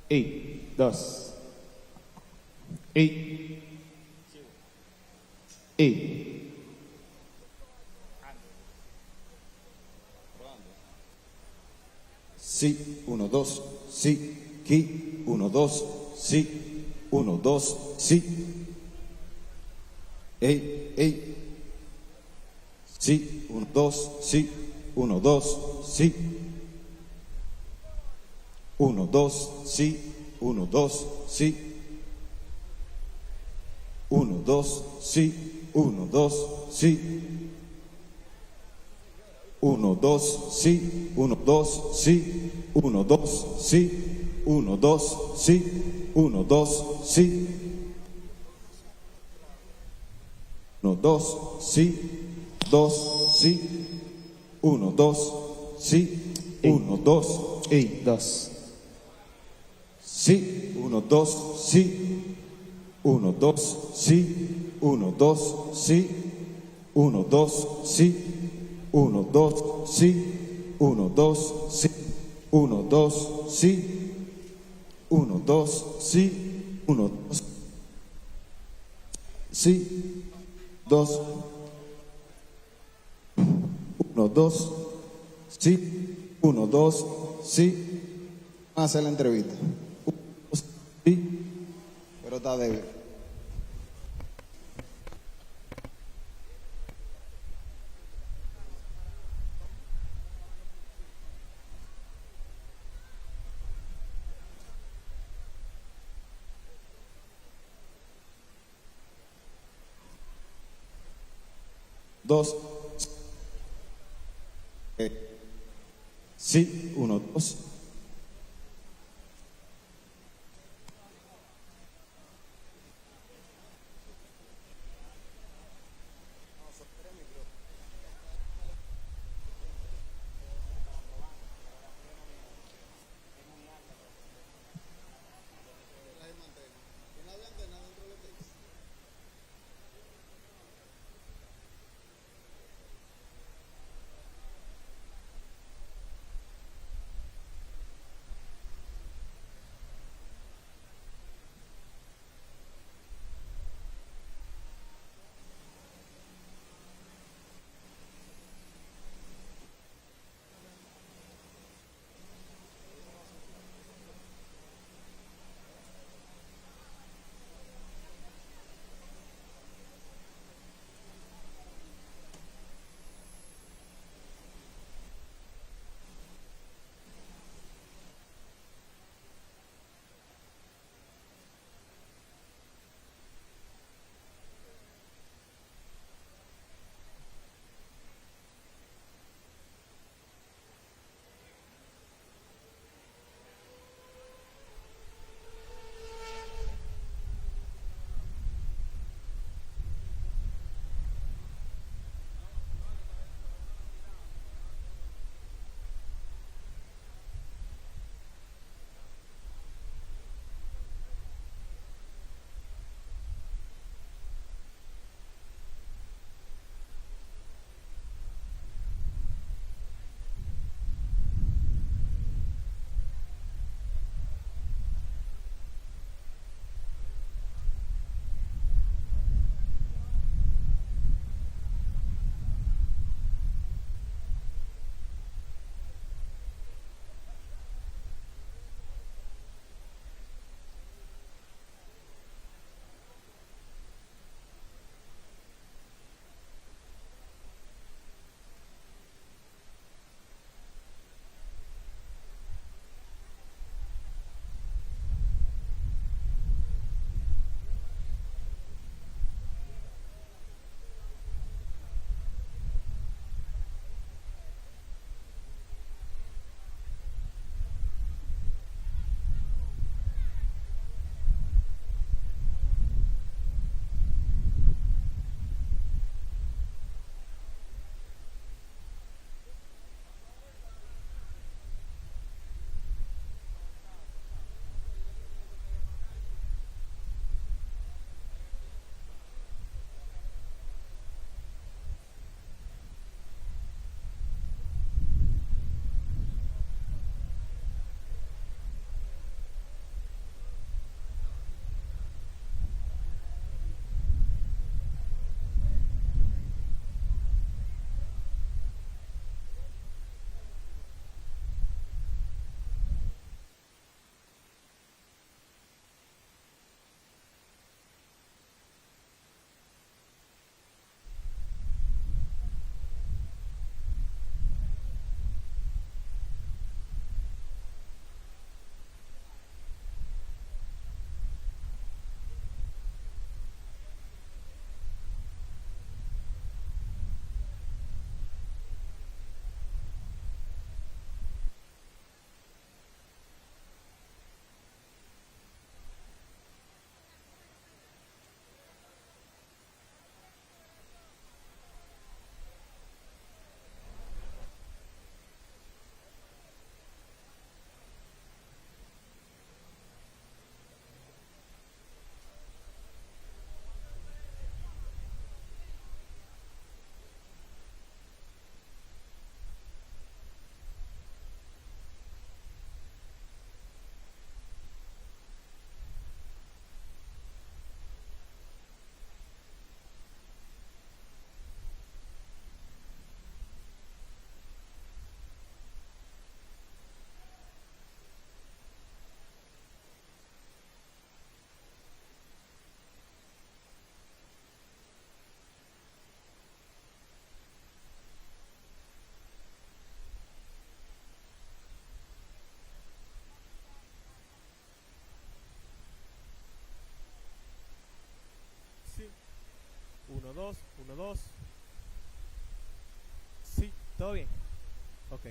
y 2, y 1, 2, sí, qui, 1, 2, sí, 1, 2, sí. Ey, sí, 1, 2, sí, 1, 2, sí. 1, 2, sí, 1, 2, sí. 1, 2, sí, 1, 2, sí. 1, 2, sí, 1, 2, sí, 1, 2, sí, 1, 2, sí, 1, 2, sí. 1, 2, sí, 2, sí, 1, 2, sí, 1, 2, y 2, sí, 1, 2, sí, 1, 2, sí, 1, 2, sí, 1, 2, sí, 1, 2, sí, 1, 2, sí, 1, 2, sí, 1, 2, sí, 1, 2, sí, 2, 1, 2, sí, 1, 2, sí. Vamos a hacer la entrevista. 1, 2, sí, pero está débil. Dos. Sí, 1, 2. 2, 1, 2. Sí, todo bien. Ok.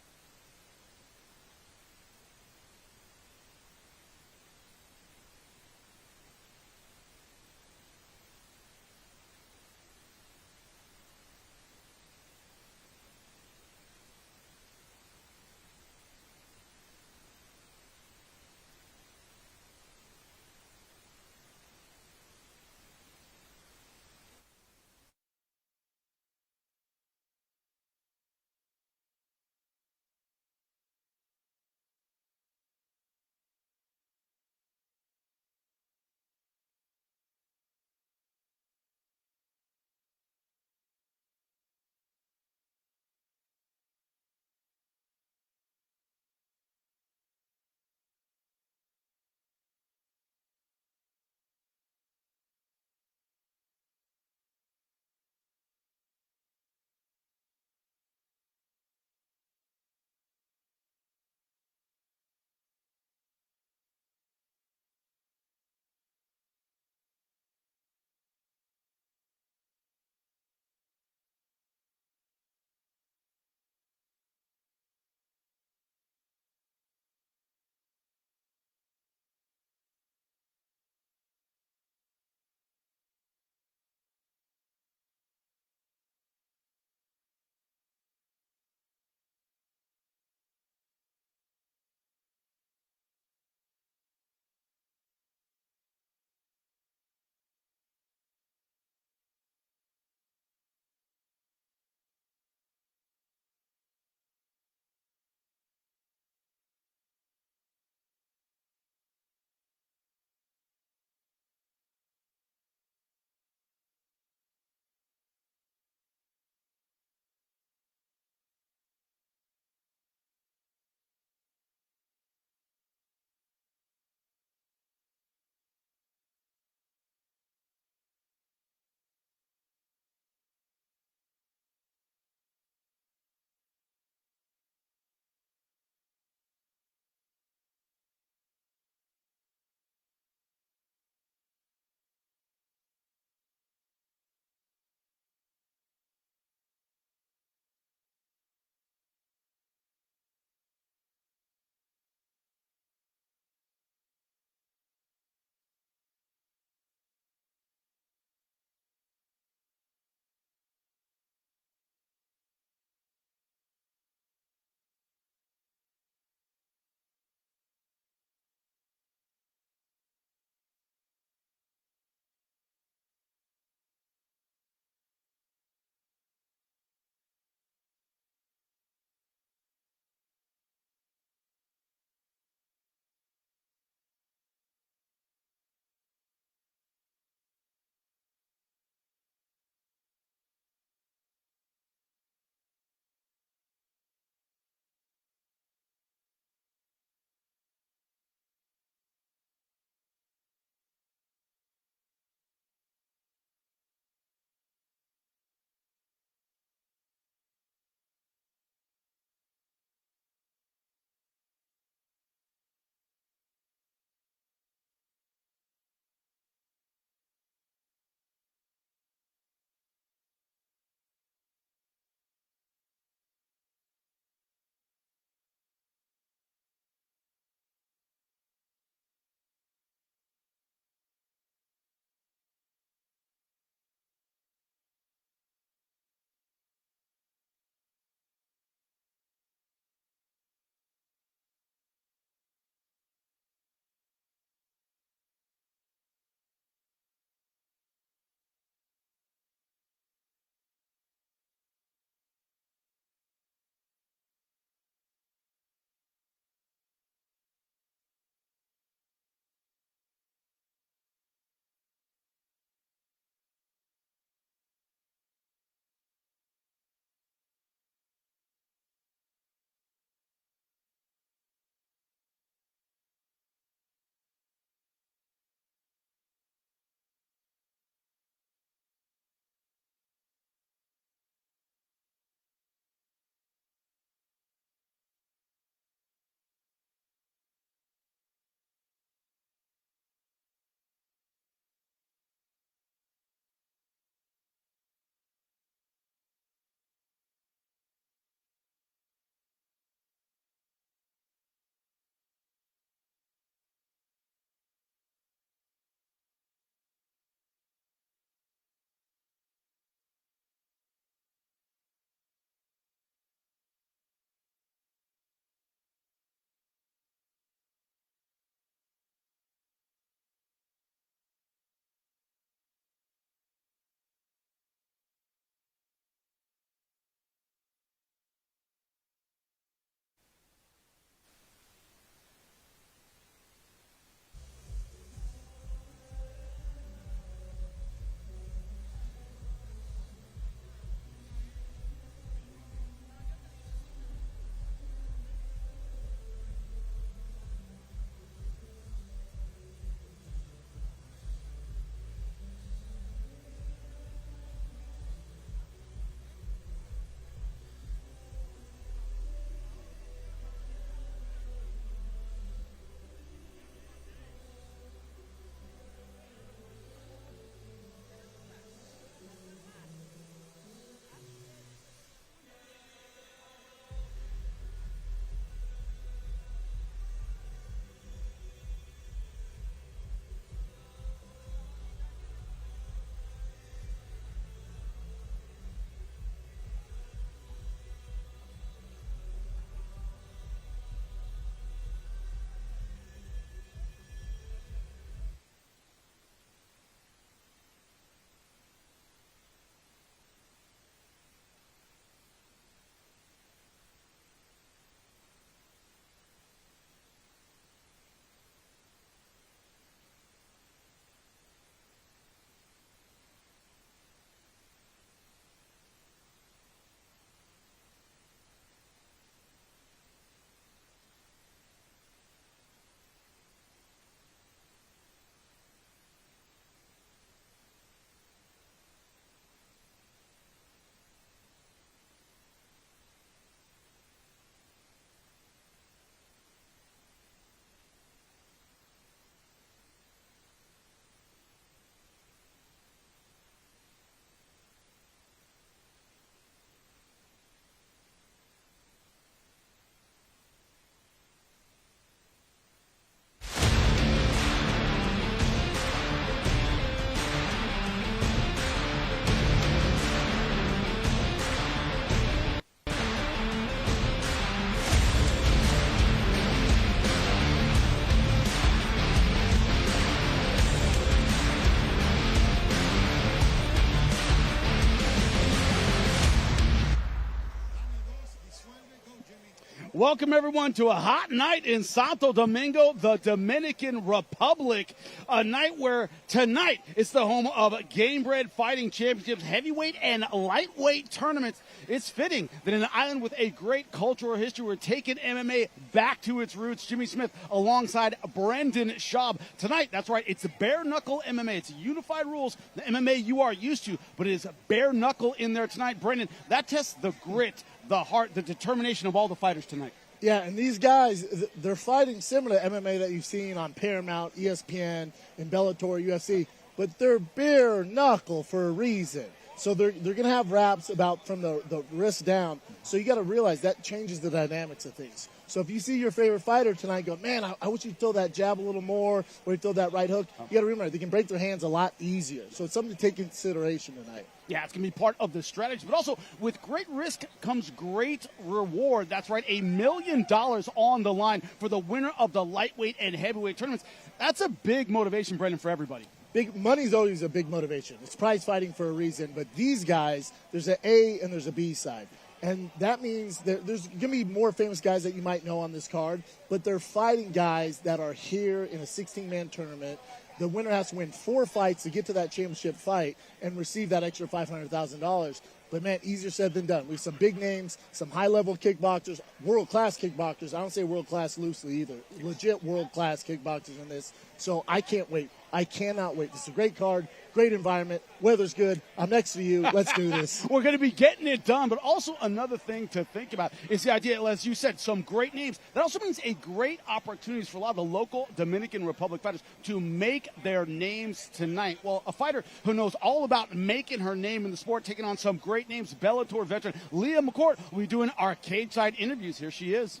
Welcome, everyone, to a hot night in Santo Domingo, the Dominican Republic. A night where tonight is the home of Gamebred Fighting Championships, heavyweight and lightweight tournaments. It's fitting that in an island with a great cultural history, we're taking MMA back to its roots. Jimmy Smith alongside Brendan Schaub. Tonight, that's right, it's bare-knuckle MMA. It's unified rules, the MMA you are used to, but it is bare-knuckle in there tonight. Brendan, that tests the grit, the heart, the determination of all the fighters tonight. Yeah, and these guys, they're fighting similar to MMA that you've seen on Paramount, ESPN, and Bellator, UFC, but they're bare knuckle for a reason. So they're going to have wraps about from the wrist down. So you got to realize that changes the dynamics of things. So if you see your favorite fighter tonight go, man, I wish you'd throw that jab a little more, or you'd throw that right hook, you got to remember they can break their hands a lot easier. So it's something to take into consideration tonight. Yeah, it's going to be part of the strategy. But also, with great risk comes great reward. That's right, $1 million on the line for the winner of the lightweight and heavyweight tournaments. That's a big motivation, Brendan, for everybody. Big money's always a big motivation. It's prize fighting for a reason. But these guys, there's an A and there's a B side. And that means there's going to be more famous guys that you might know on this card, but they're fighting guys that are here in a 16-man tournament. The winner has to win 4 fights to get to that championship fight and receive that extra $500,000. But, man, easier said than done. We have some big names, some high-level kickboxers, world-class kickboxers. I don't say world-class loosely either. Legit world-class kickboxers in this. So I can't wait. I cannot wait. This is a great card, great environment. Weather's good. I'm next to you. Let's do this. We're going to be getting it done. But also another thing to think about is the idea, as you said, some great names. That also means a great opportunities for a lot of the local Dominican Republic fighters to make their names tonight. Well, a fighter who knows all about making her name in the sport, taking on some great names, Bellator veteran Leah McCourt will be doing our cage-side interviews. Here she is.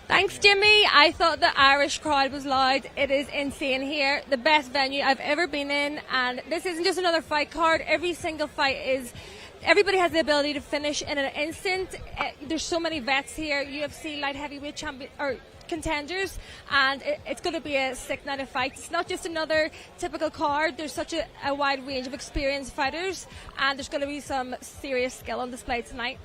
Thanks, Jimmy. I thought the Irish crowd was loud. It is insane here. The best venue I've ever been in. And this isn't just another fight card. Every single fight is... Everybody has the ability to finish in an instant. There's so many vets here, UFC light heavyweight champion or contenders, and it's going to be a sick night of fights. It's not just another typical card. There's such a wide range of experienced fighters, and there's going to be some serious skill on display tonight.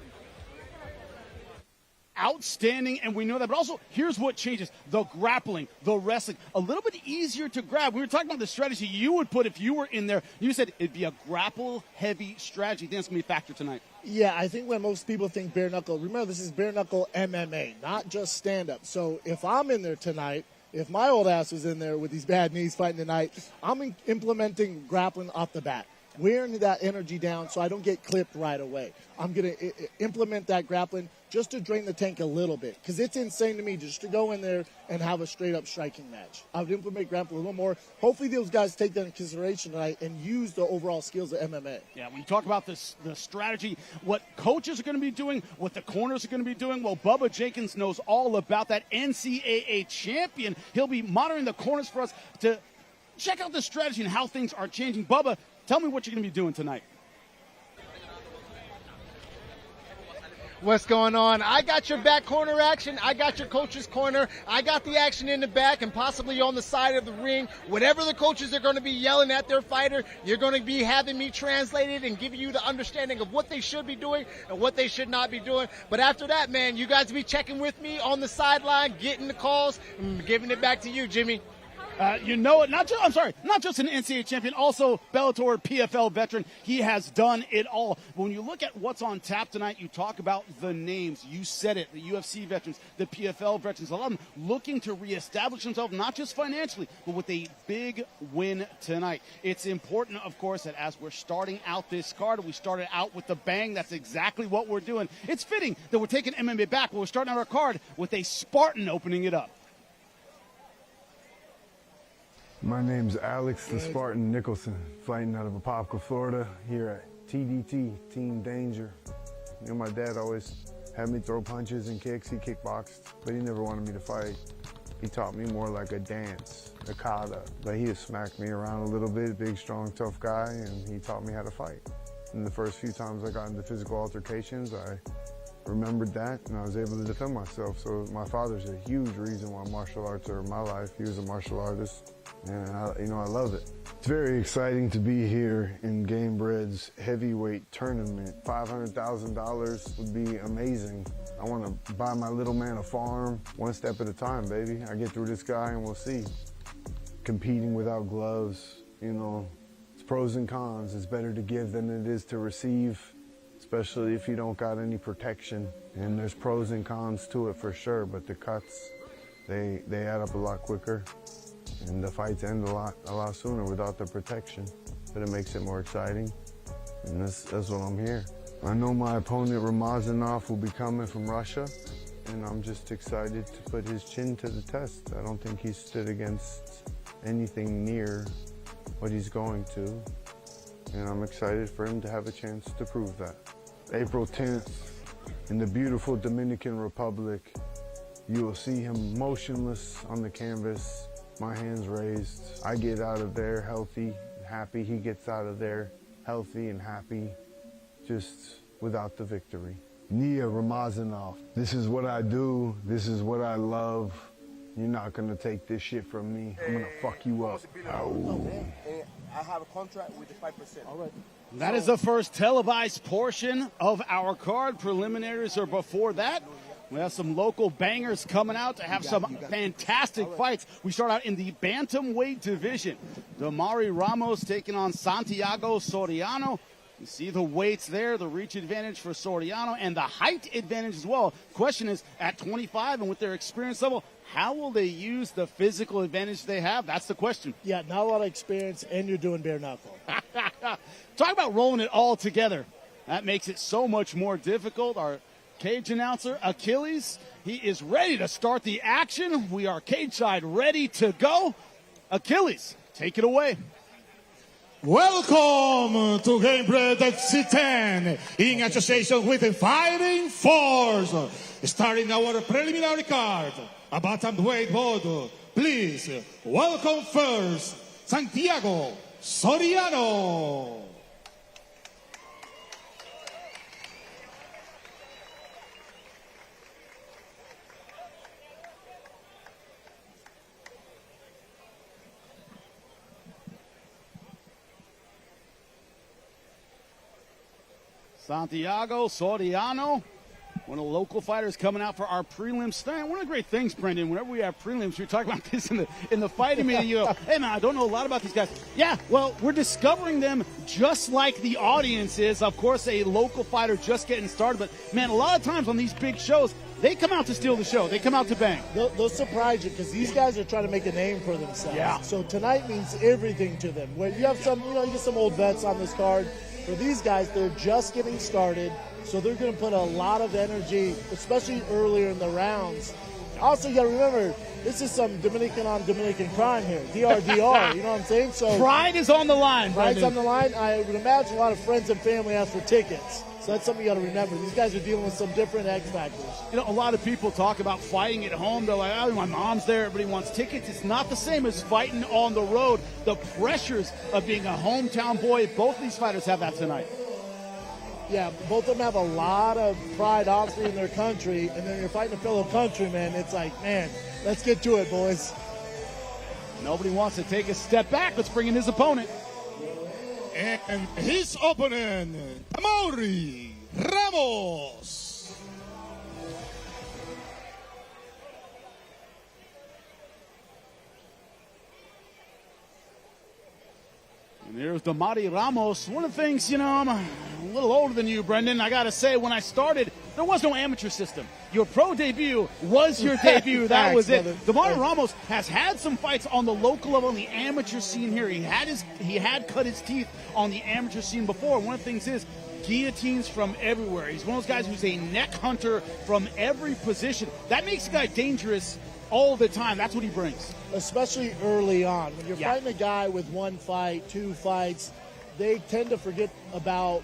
Outstanding, and we know that. But also, here's what changes. The grappling, the wrestling, a little bit easier to grab. We were talking about the strategy you would put if you were in there. You said it'd be a grapple-heavy strategy. I think that's going to be a factor tonight. Yeah, I think when most people think bare knuckle, remember this is bare knuckle MMA, not just stand-up. So if I'm in there tonight, if my old ass was in there with these bad knees fighting tonight, I'm implementing grappling off the bat, wearing that energy down so I don't get clipped right away. I'm going to implement that grappling just to drain the tank a little bit, because it's insane to me just to go in there and have a straight-up striking match. I would implement grappling a little more. Hopefully those guys take that into consideration tonight and use the overall skills of MMA. Yeah, when you talk about this, the strategy, what coaches are going to be doing, what the corners are going to be doing, well, Bubba Jenkins knows all about that. NCAA champion. He'll be monitoring the corners for us to check out the strategy and how things are changing. Bubba, tell me what you're going to be doing tonight. What's going on? I got your back corner action. I got your coach's corner. I got the action in the back and possibly on the side of the ring. Whatever the coaches are going to be yelling at their fighter, you're going to be having me translate it and give you the understanding of what they should be doing and what they should not be doing. But after that, man, you guys be checking with me on the sideline, getting the calls, and giving it back to you, Jimmy. You know it, not just an NCAA champion, also Bellator PFL veteran. He has done it all. When you look at what's on tap tonight, you talk about the names. You said it, the UFC veterans, the PFL veterans, a lot of them looking to reestablish themselves, not just financially, but with a big win tonight. It's important, of course, that as we're starting out this card, we started out with the bang. That's exactly what we're doing. It's fitting that we're taking MMA back, but we're starting out our card with a Spartan opening it up. My name's Alex the Spartan Nicholson, fighting out of Apopka, Florida, here at TDT, Team Danger. You know, my dad always had me throw punches and kicks. He kickboxed, but he never wanted me to fight. He taught me more like a dance, a kata. But he had smacked me around a little bit, big, strong, tough guy, and he taught me how to fight. And the first few times I got into physical altercations, I remembered that, and I was able to defend myself. So my father's a huge reason why martial arts are in my life. He was a martial artist, and I love it. It's very exciting to be here in Gamebred's heavyweight tournament. $500,000 would be amazing. I want to buy my little man a farm, one step at a time, baby. I get through this guy and we'll see. Competing without gloves, you know, it's pros and cons. It's better to give than it is to receive, especially if you don't got any protection. And there's pros and cons to it for sure, but the cuts, they add up a lot quicker. And the fights end a lot sooner without the protection. But it makes it more exciting. And that's what I'm here. I know my opponent Ramazanov will be coming from Russia, and I'm just excited to put his chin to the test. I don't think he's stood against anything near what he's going to. And I'm excited for him to have a chance to prove that. April 10th, in the beautiful Dominican Republic, you will see him motionless on the canvas, my hands raised. I get out of there healthy, happy. He gets out of there healthy and happy, just without the victory. Nia Ramazanov, this is what I do. This is what I love. You're not gonna take this shit from me. I'm gonna fuck you up. Ow. I have a contract with the 5%. All right. That is the first televised portion of our card. Preliminaries are before that. We have some local bangers coming out to have some fantastic fights. We start out in the bantamweight division. Damari Ramos taking on Santiago Soriano. You see the weights there, the reach advantage for Soriano, and the height advantage as well. Question is, at 25 and with their experience level, how will they use the physical advantage they have? That's the question. Yeah, not a lot of experience, and you're doing bare knuckle. Talk about rolling it all together. That makes it so much more difficult. Our cage announcer, Achilles, he is ready to start the action. We are cage side ready to go. Achilles, take it away. Welcome to Gamebred C10 in association with the Fighting Force. Starting our preliminary card, a bantamweight bout. Please welcome first Santiago Soriano. Santiago Soriano, one of the local fighters coming out for our prelims tonight. One of the great things, Brendan, whenever we have prelims, we talk about this in the fighting meeting. You go, hey, man, I don't know a lot about these guys. Yeah, well, we're discovering them just like the audience is. Of course, a local fighter just getting started. But, man, a lot of times on these big shows, they come out to steal the show. They come out to bang. They'll surprise you because these guys are trying to make a name for themselves. Yeah. So tonight means everything to them. When you have some, you get some old vets on this card. For these guys, they're just getting started, so they're going to put a lot of energy, especially earlier in the rounds. Also, you got to remember, this is some Dominican on Dominican crime here, DRDR, you know what I'm saying? So pride is on the line, Pride's Brendan. on the line. I would imagine a lot of friends and family ask for tickets. So that's something you got to remember. These guys are dealing with some different X factors. You know, a lot of people talk about fighting at home. They're like, oh, my mom's there. Everybody wants tickets. It's not the same as fighting on the road. The pressures of being a hometown boy, both these fighters have that tonight. Yeah, both of them have a lot of pride, obviously, in their country. And then you're fighting a fellow countryman. It's like, man, let's get to it, boys. Nobody wants to take a step back. Let's bring in his opponent. And his opponent, Damari Ramos. And there's Damari Ramos. One of the things, I'm a little older than you, Brendan. I got to say, when I started, there was no amateur system. Your pro debut was your debut. That was it. Damari Ramos has had some fights on the local level, on the amateur scene here. He had cut his teeth on the amateur scene before. One of the things is guillotines from everywhere. He's one of those guys who's a neck hunter from every position. That makes a guy dangerous all the time. That's what he brings. Especially early on. When you're fighting a guy with one fight, two fights, they tend to forget about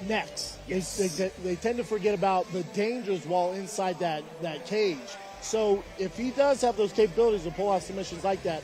necks. Yes. They tend to forget about the dangers while inside that cage. So if he does have those capabilities to pull off submissions like that,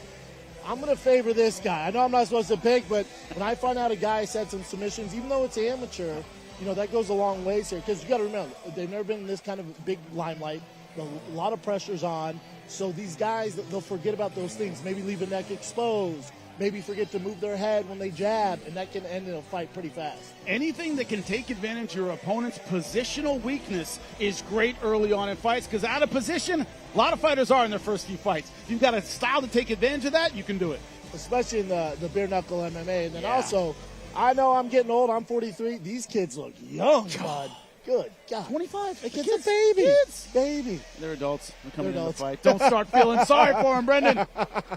I'm going to favor this guy. I know I'm not supposed to pick, but when I find out a guy said some submissions, even though it's amateur, that goes a long ways here. Because you got to remember, they've never been in this kind of big limelight. A lot of pressure's on. So these guys, they'll forget about those things. Maybe leave a neck exposed. maybe forget to move their head when they jab, and that can end in a fight pretty fast. Anything that can take advantage of your opponent's positional weakness is great early on in fights, because out of position, a lot of fighters are in their first few fights. If you've got a style to take advantage of that, you can do it. Especially in the bare knuckle MMA. And then Yeah. also, I know I'm getting old. I'm 43. These kids look young, bud. Good God. 25. The kid's a baby. Baby. They're adults. They're coming They're into the adults. fight. Don't start feeling sorry for them, Brendan.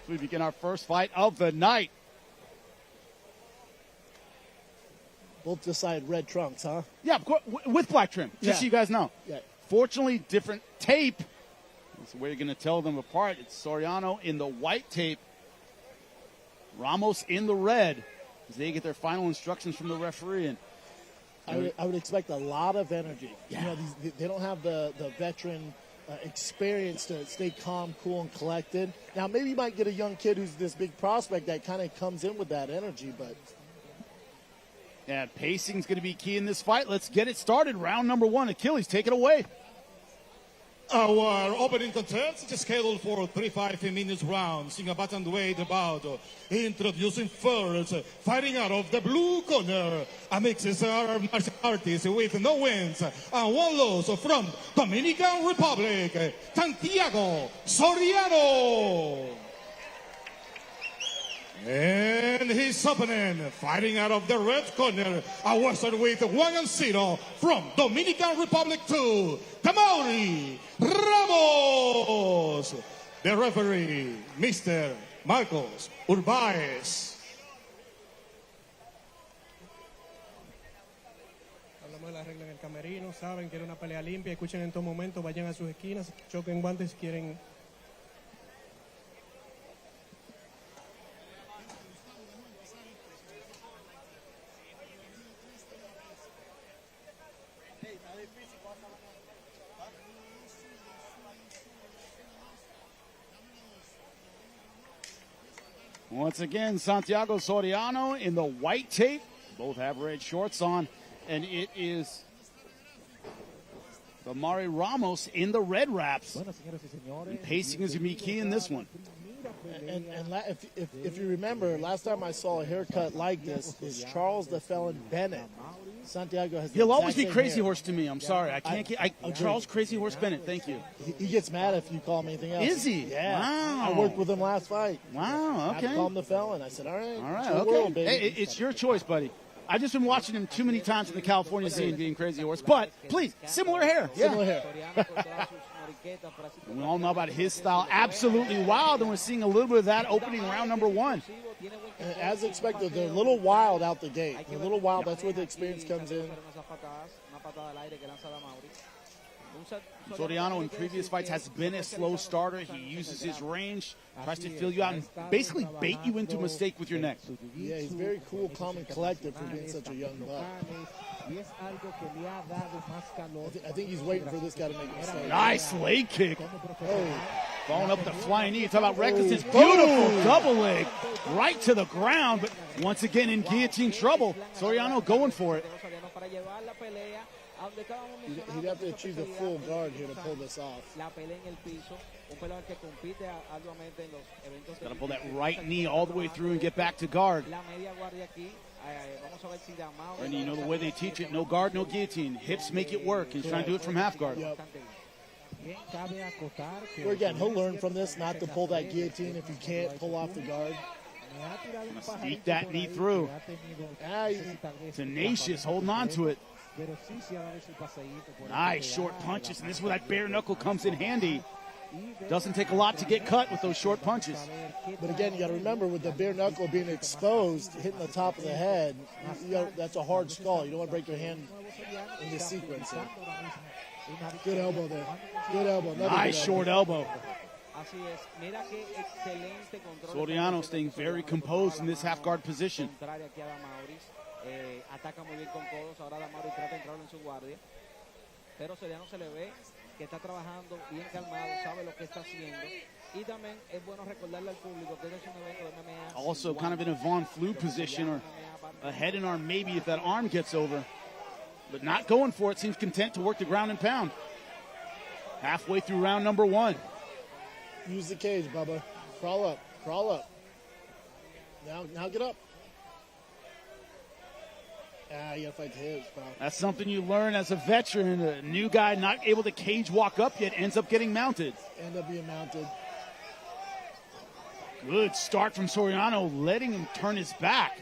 We begin our first fight of the night. Both decide red trunks, huh? Yeah, of course, with black trim, just so you guys know. Yeah. Fortunately, different tape. That's the way you're going to tell them apart. It's Soriano in the white tape, Ramos in the red, as they get their final instructions from the referee. And I would expect a lot of energy. Yeah. You know, they don't have the veteran experience to stay calm, cool, and collected. Now, maybe you might get a young kid who's this big prospect that kind of comes in with that energy, but yeah, pacing's going to be key in this fight. Let's get it started. Round number one. Achilles, take it away. Our opening contest is scheduled for 35 minutes rounds in a bantamweight bout. Introducing first, fighting out of the blue corner, a mixed martial artist with no wins and one loss from Dominican Republic, Santiago Soriano. And his opponent, fighting out of the red corner, a western with 1-0 from Dominican Republic 2, Tamaurí Ramos. The referee, Mr. Marcos Urbaez. Hablamos de la regla en el camerino, saben que era una pelea limpia, escuchen en todo momento, vayan a sus esquinas, choquen guantes si quieren. Once again, Santiago Soriano in the white tape. Both have red shorts on. And it is Tamaurí Ramos in the red wraps. And pacing is going to be key in this one. And if you remember, last time I saw a haircut like this is Charles the Felon Bennett. Santiago has. He'll the always be exact same Crazy hair. Horse to me. I'm sorry. I can't get Charles Crazy Horse Bennett. Thank you. He gets mad if you call him anything else. Is he? Yeah. Wow. I worked with him last fight. Wow, I had to okay. call him the Felon. I said, all right. All right, it's your okay. world, baby. Hey, it's your choice, buddy. I've just been watching him too many times in the California scene being Crazy Horse. But, please, similar hair. Similar hair. And we all know about his style. Absolutely wild. And we're seeing a little bit of that opening round number one. And as expected, they're a little wild out the gate. They're a little wild. That's where the experience comes in. Soriano in previous fights has been a slow starter. He uses his range, tries to feel you out, and basically bait you into a mistake with your neck. Yeah, he's very cool, calm, and collected for being such a young buck. I think he's waiting for this guy to make a mistake. Nice leg kick. Oh. Falling up the flying knee. Talk about recklessness. Beautiful double leg right to the ground. But once again in guillotine trouble. Soriano going for it. He'd have to achieve the full guard here to pull this off. Got to pull that right knee all the way through and get back to guard. And you know the way they teach it, no guard, no guillotine. Hips make it work. He's trying to do it from half guard. Yep. Where again, he'll learn from this not to pull that guillotine if he can't pull off the guard. Sneak that knee through. Tenacious, holding on to it. Nice short punches, and this is where that bare knuckle comes in handy. Doesn't take a lot to get cut with those short punches. But again, you got to remember with the bare knuckle being exposed, hitting the top of the head, that's a hard skull. You don't want to break your hand in this sequence. So. Good elbow there. Good elbow. Nice short elbow. Soriano staying very composed in this half guard position. Ataca muy bien con codos, ahora Damaro trata de entrarlo en su guardia, pero Soriano se le ve que está trabajando bien calmado, sabe lo que está haciendo, y también es bueno recordarle al público que es un evento de MMA. Also kind of in a Von Flue position, or a head and arm maybe if that arm gets over, but not going for it, seems content to work the ground and pound. Halfway through round number one. Use the cage, Bubba. Crawl up, crawl up. Now get up. You gotta fight the hips, pal. That's something you learn as a veteran. A new guy not able to cage walk up yet ends up getting mounted. End up being mounted. Good start from Soriano, letting him turn his back.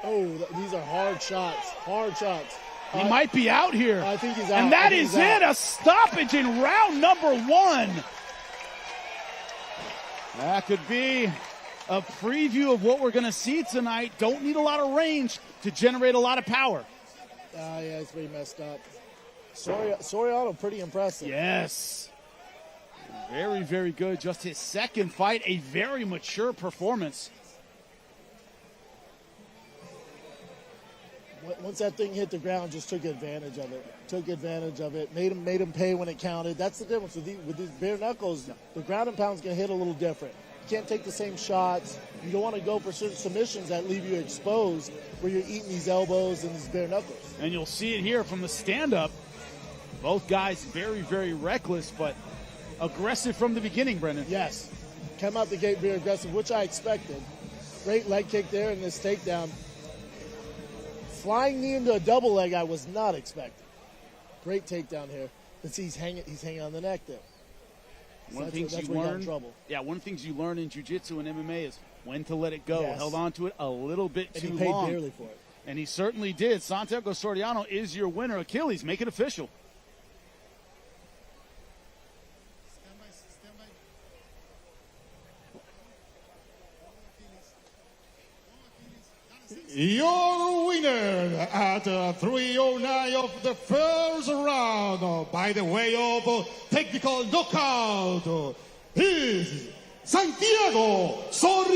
Oh, these are hard shots. Hard shots. He might be out here. I think he's out. And that is it, a stoppage in round number 1. That could be a preview of what we're going to see tonight. Don't need a lot of range to generate a lot of power. Yeah, it's pretty messed up. Soriano, pretty impressive. Yes. Very, very good. Just his second fight, a very mature performance. Once that thing hit the ground, just took advantage of it. Made him pay when it counted. That's the difference with these bare knuckles. The ground and pound's going to hit a little different. You can't take the same shots. You don't want to go for certain submissions that leave you exposed where you're eating these elbows and these bare knuckles. And you'll see it here from the stand-up. Both guys very, very reckless, but aggressive from the beginning, Brendan. Yes. Come out the gate very aggressive, which I expected. Great leg kick there in this takedown. Flying knee into a double leg, I was not expecting. Great takedown here. Let's see, he's hanging on the neck there. One of the things you learn in jiu-jitsu and MMA is when to let it go. Yes. Held on to it a little bit too long. And he paid dearly for it. And he certainly did. Santiago Soriano is your winner. Achilles, make it official. Your winner at 3:09 of the first round, by the way of technical knockout, is Santiago Soriano.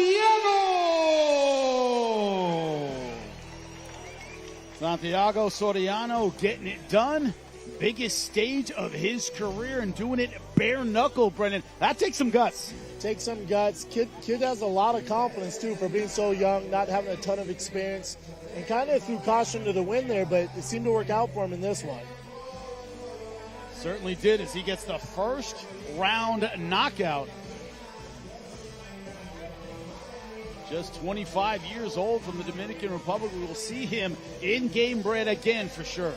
Santiago Soriano getting it done. Biggest stage of his career and doing it bare knuckle, Brendan. That takes some guts. Takes some guts. Kid has a lot of confidence, too, for being so young, not having a ton of experience. And kind of threw caution to the wind there, but it seemed to work out for him in this one. Certainly did, as he gets the first round knockout. Just 25 years old from the Dominican Republic. We will see him in Gamebred again for sure.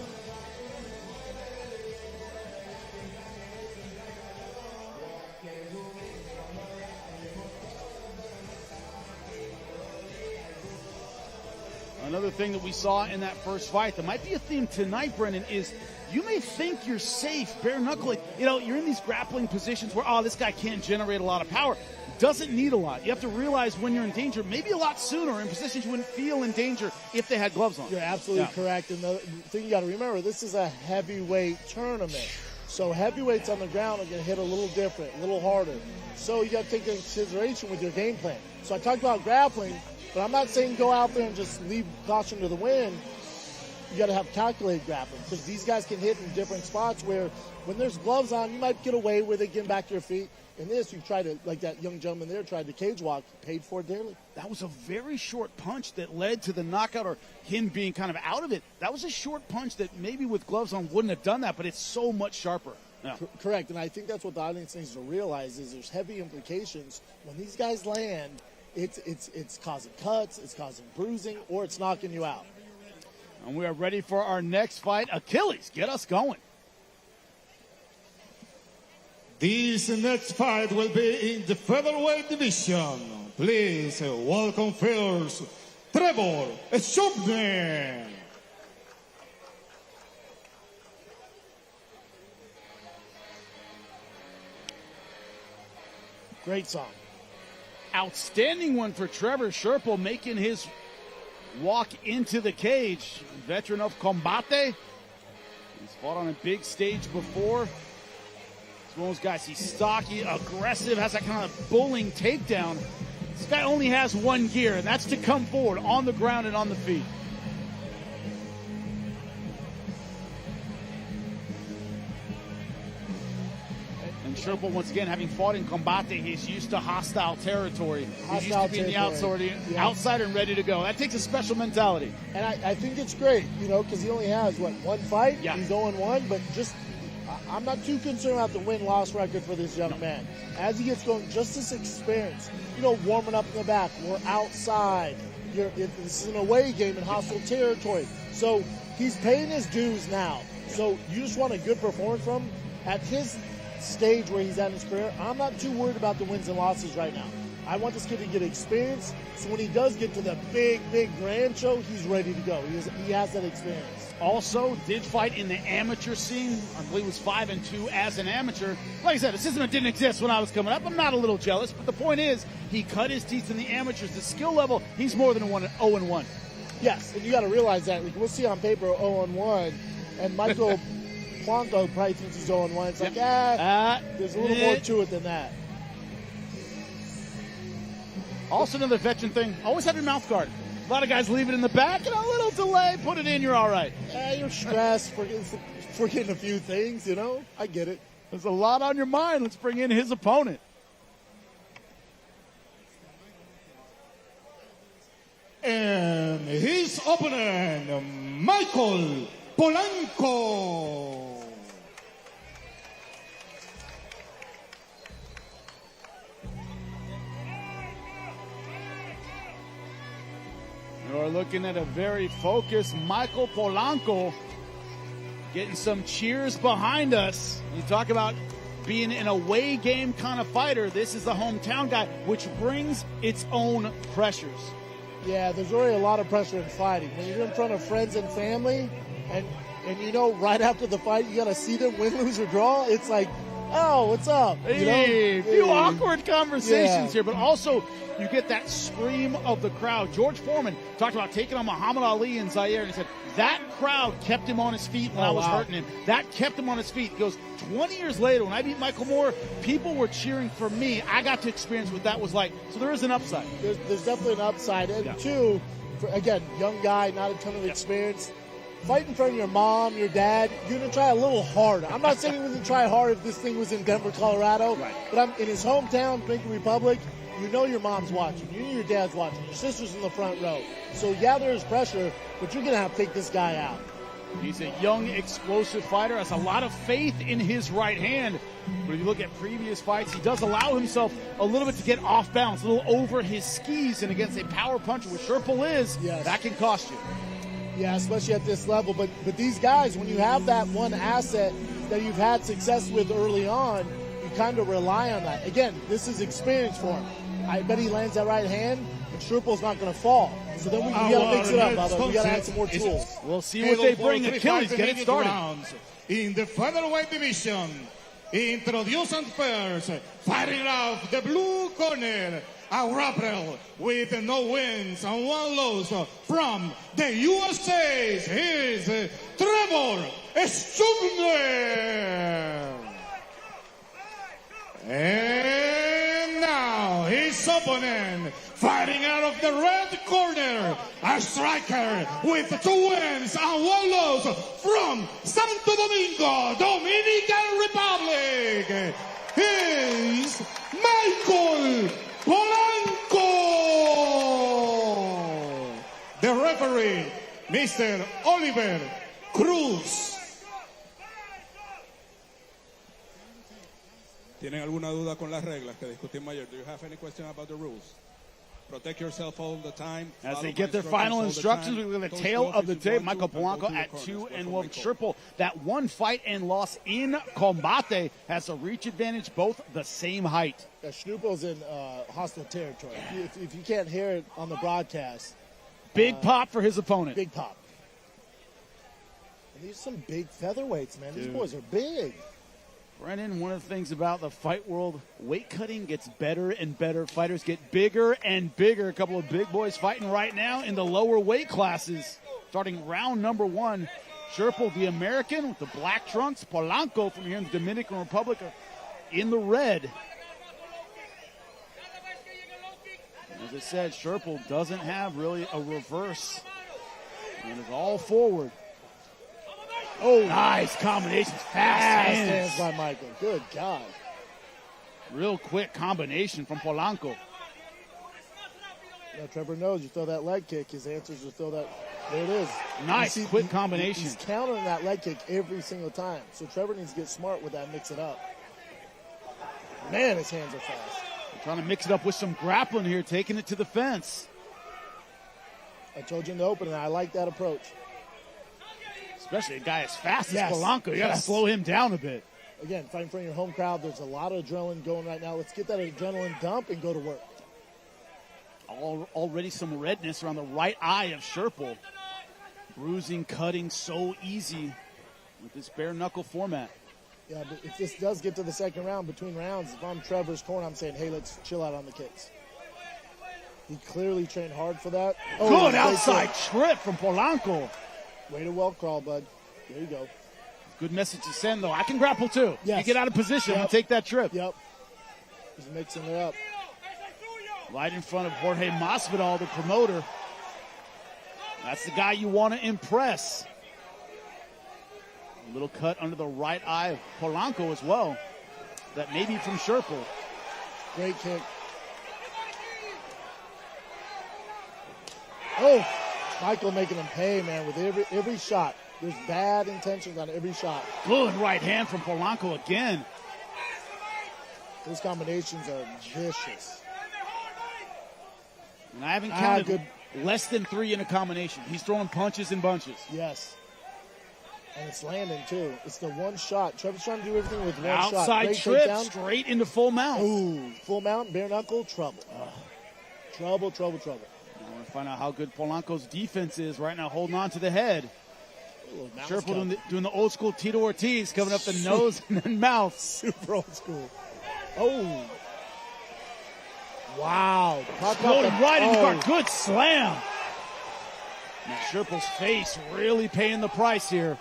Another thing that we saw in that first fight, that might be a theme tonight, Brendan, is you may think you're safe, bare knuckling. You know, you're in these grappling positions where, this guy can't generate a lot of power. Doesn't need a lot. You have to realize when you're in danger, maybe a lot sooner, in positions you wouldn't feel in danger if they had gloves on. You're absolutely correct. And the thing you got to remember, this is a heavyweight tournament. So heavyweights on the ground are going to hit a little different, a little harder. So you got to take into consideration with your game plan. So I talked about grappling, but I'm not saying go out there and just leave caution to the wind. You got to have calculated grappling, because these guys can hit in different spots where when there's gloves on, you might get away with it, getting back to your feet. In this, you try to, like that young gentleman there, tried to cage walk, paid for it dearly. That was a very short punch that led to the knockout, or him being kind of out of it. That was a short punch that maybe with gloves on wouldn't have done that, but it's so much sharper. Yeah. Correct, and I think that's what the audience needs to realize is there's heavy implications. When these guys land, it's causing cuts, it's causing bruising, or it's knocking you out. And we are ready for our next fight. Achilles, get us going. This next fight will be in the featherweight division. Please welcome first, Trevor Sherman. Great song. Outstanding one for Trevor Sherman, making his walk into the cage. Veteran of Combate. He's fought on a big stage before. He's one of those guys, he's stocky, aggressive, has that kind of bullying takedown. This guy only has one gear, and that's to come forward on the ground and on the feet. And Sherman, once again, having fought in Combate, he's used to hostile territory. He's used to being the outsider and ready to go. That takes a special mentality. And I think it's great, because he only has, one fight? Yeah. He's 0-1, but just I'm not too concerned about the win-loss record for this young man. As he gets going, just this experience, warming up in the back, we're outside. This is an away game in hostile territory. So he's paying his dues now. So you just want a good performance from him. At his stage where he's at in his career, I'm not too worried about the wins and losses right now. I want this kid to get experience, so when he does get to the big grand show, he's ready to go. He has that experience. Also, did fight in the amateur scene. I believe it was 5-2 as an amateur. Like I said, a system that didn't exist when I was coming up. I'm not a little jealous, but the point is, he cut his teeth in the amateurs. The skill level, he's more than 0-1. Yes, and you got to realize that. We'll see on paper 0-1, and Michael Polanco probably thinks he's 0-1. It's like, there's a little more to it than that. Also, another veteran thing, always have your mouth guard. A lot of guys leave it in the back, and a little delay, put it in, you're all right. You're stressed, forgetting a few things, I get it. There's a lot on your mind. Let's bring in his opponent. And his opponent, Michael Polanco. We're looking at a very focused Michael Polanco getting some cheers behind us. You talk about being an away game kind of fighter. This is the hometown guy, which brings its own pressures. Yeah, there's already a lot of pressure in fighting. When you're in front of friends and family, and right after the fight, you got to see them win, lose, or draw. It's like, oh, what's up? A few awkward conversations here, but also you get that scream of the crowd. George Foreman talked about taking on Muhammad Ali in Zaire, and he said, that crowd kept him on his feet when I was hurting him. That kept him on his feet. He goes, 20 years later, when I beat Michael Moore, people were cheering for me. I got to experience what that was like. So there is an upside. There's definitely an upside. And two, again, young guy, not a ton of experience. Fight in front of your mom, your dad, you're going to try a little harder. I'm not saying he wouldn't try hard if this thing was in Denver, Colorado, but I'm in his hometown, Dominican Republic. Your mom's watching. Your dad's watching. Your sister's in the front row. So, there's pressure, but you're going to have to take this guy out. He's a young, explosive fighter, has a lot of faith in his right hand. But if you look at previous fights, he does allow himself a little bit to get off balance, a little over his skis, and against a power puncher, which Sherpel is, that can cost you. Yeah, especially at this level. But these guys, when you have that one asset that you've had success with early on, you kind of rely on that. Again, this is experience for him. I bet he lands that right hand, and Sherpel's not going to fall. So then we got to mix it up, brother. We got to add some more tools. We'll see what they bring. Achilles, get it started. In the featherweight division, introducing first, fighting out the blue corner, a grappler with no wins and one loss from the USA. Here's Trevor Sowma. And now his opponent, fighting out of the red corner, a striker with 2 wins and 1 loss from Santo Domingo, Dominican Republic. Here's Michael Polanco. The referee, Mr. Oliver Cruz. ¿Tienen alguna duda con las reglas que discutimos ayer? Do you have any question about the rules? Protect yourself all the time. As they get their final instructions, we look at the tail of the tape. Michael Polanco at 2-1. Sherpel, that one fight and loss in combate, has a reach advantage, both the same height. Yeah, Schnurpel's in hostile territory. If you can't hear it on the broadcast. Big pop for his opponent. Big pop. And these are some big featherweights, man. These boys are big. Brennan, one of the things about the fight world, weight cutting gets better and better. Fighters get bigger and bigger. A couple of big boys fighting right now in the lower weight classes. Starting round number 1, Sherpel, the American, with the black trunks. Polanco from here in the Dominican Republic in the red. As I said, Sherpel doesn't have really a reverse. And is all forward. Oh, nice combinations. Fast hands by Michael. Good God. Real quick combination from Polanco. Now Trevor knows you throw that leg kick, his answers will throw that. There it is. Nice, quick combination. He's countering that leg kick every single time. So Trevor needs to get smart with that, mix it up. Man, his hands are fast. Trying to mix it up with some grappling here, taking it to the fence. I told you in the opening, I like that approach. Especially a guy as fast Yes. as Polanco. You got to slow him down a bit. Again, fighting in front of your home crowd, there's a lot of adrenaline going right now. Let's get that adrenaline dump and go to work. Already some redness around the right eye of Sherpel. Bruising, cutting so easy with this bare knuckle format. Yeah, but if this does get to the second round, between rounds, if I'm Trevor's corner, I'm saying, hey, let's chill out on the kicks. He clearly trained hard for that. Oh, good outside trip from Polanco. Way to well crawl, bud. There you go. Good message to send, though. I can grapple, too. Yes. You get out of position and take that trip. Yep. He's mixing it up. Right in front of Jorge Masvidal, the promoter. That's the guy you want to impress. A little cut under the right eye of Polanco as well. That may be from Sherpel. Great kick. Oh, Michael making him pay, man, with every shot. There's bad intentions on every shot. Good right hand from Polanco again. Those combinations are vicious. And I haven't counted less than 3 in a combination. He's throwing punches in bunches. Yes. And it's landing, too. It's the one shot. Trevor's trying to do everything with one shot. Outside trip, straight into full mount. Ooh, full mount, bare knuckle, trouble. Trouble. I want to find out how good Polanco's defense is right now, holding on to the head. Sherpel doing the old school Tito Ortiz, coming up the nose and then mouth. Super old school. Oh. Wow. Exploding right in the guard. Good slam. Now Sherpel's face really paying the price here.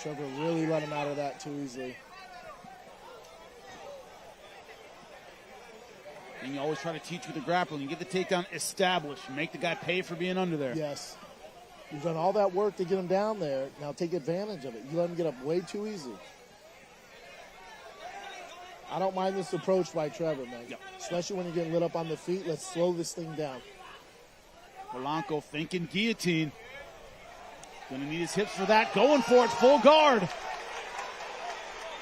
Trevor really let him out of that too easily. And you always try to teach with the grappling. You get the takedown established. Make the guy pay for being under there. Yes. You've done all that work to get him down there. Now take advantage of it. You let him get up way too easy. I don't mind this approach by Trevor, man. Yep. Especially when you're getting lit up on the feet. Let's slow this thing down. Polanco thinking guillotine. Going to need his hips for that. Going for it, full guard.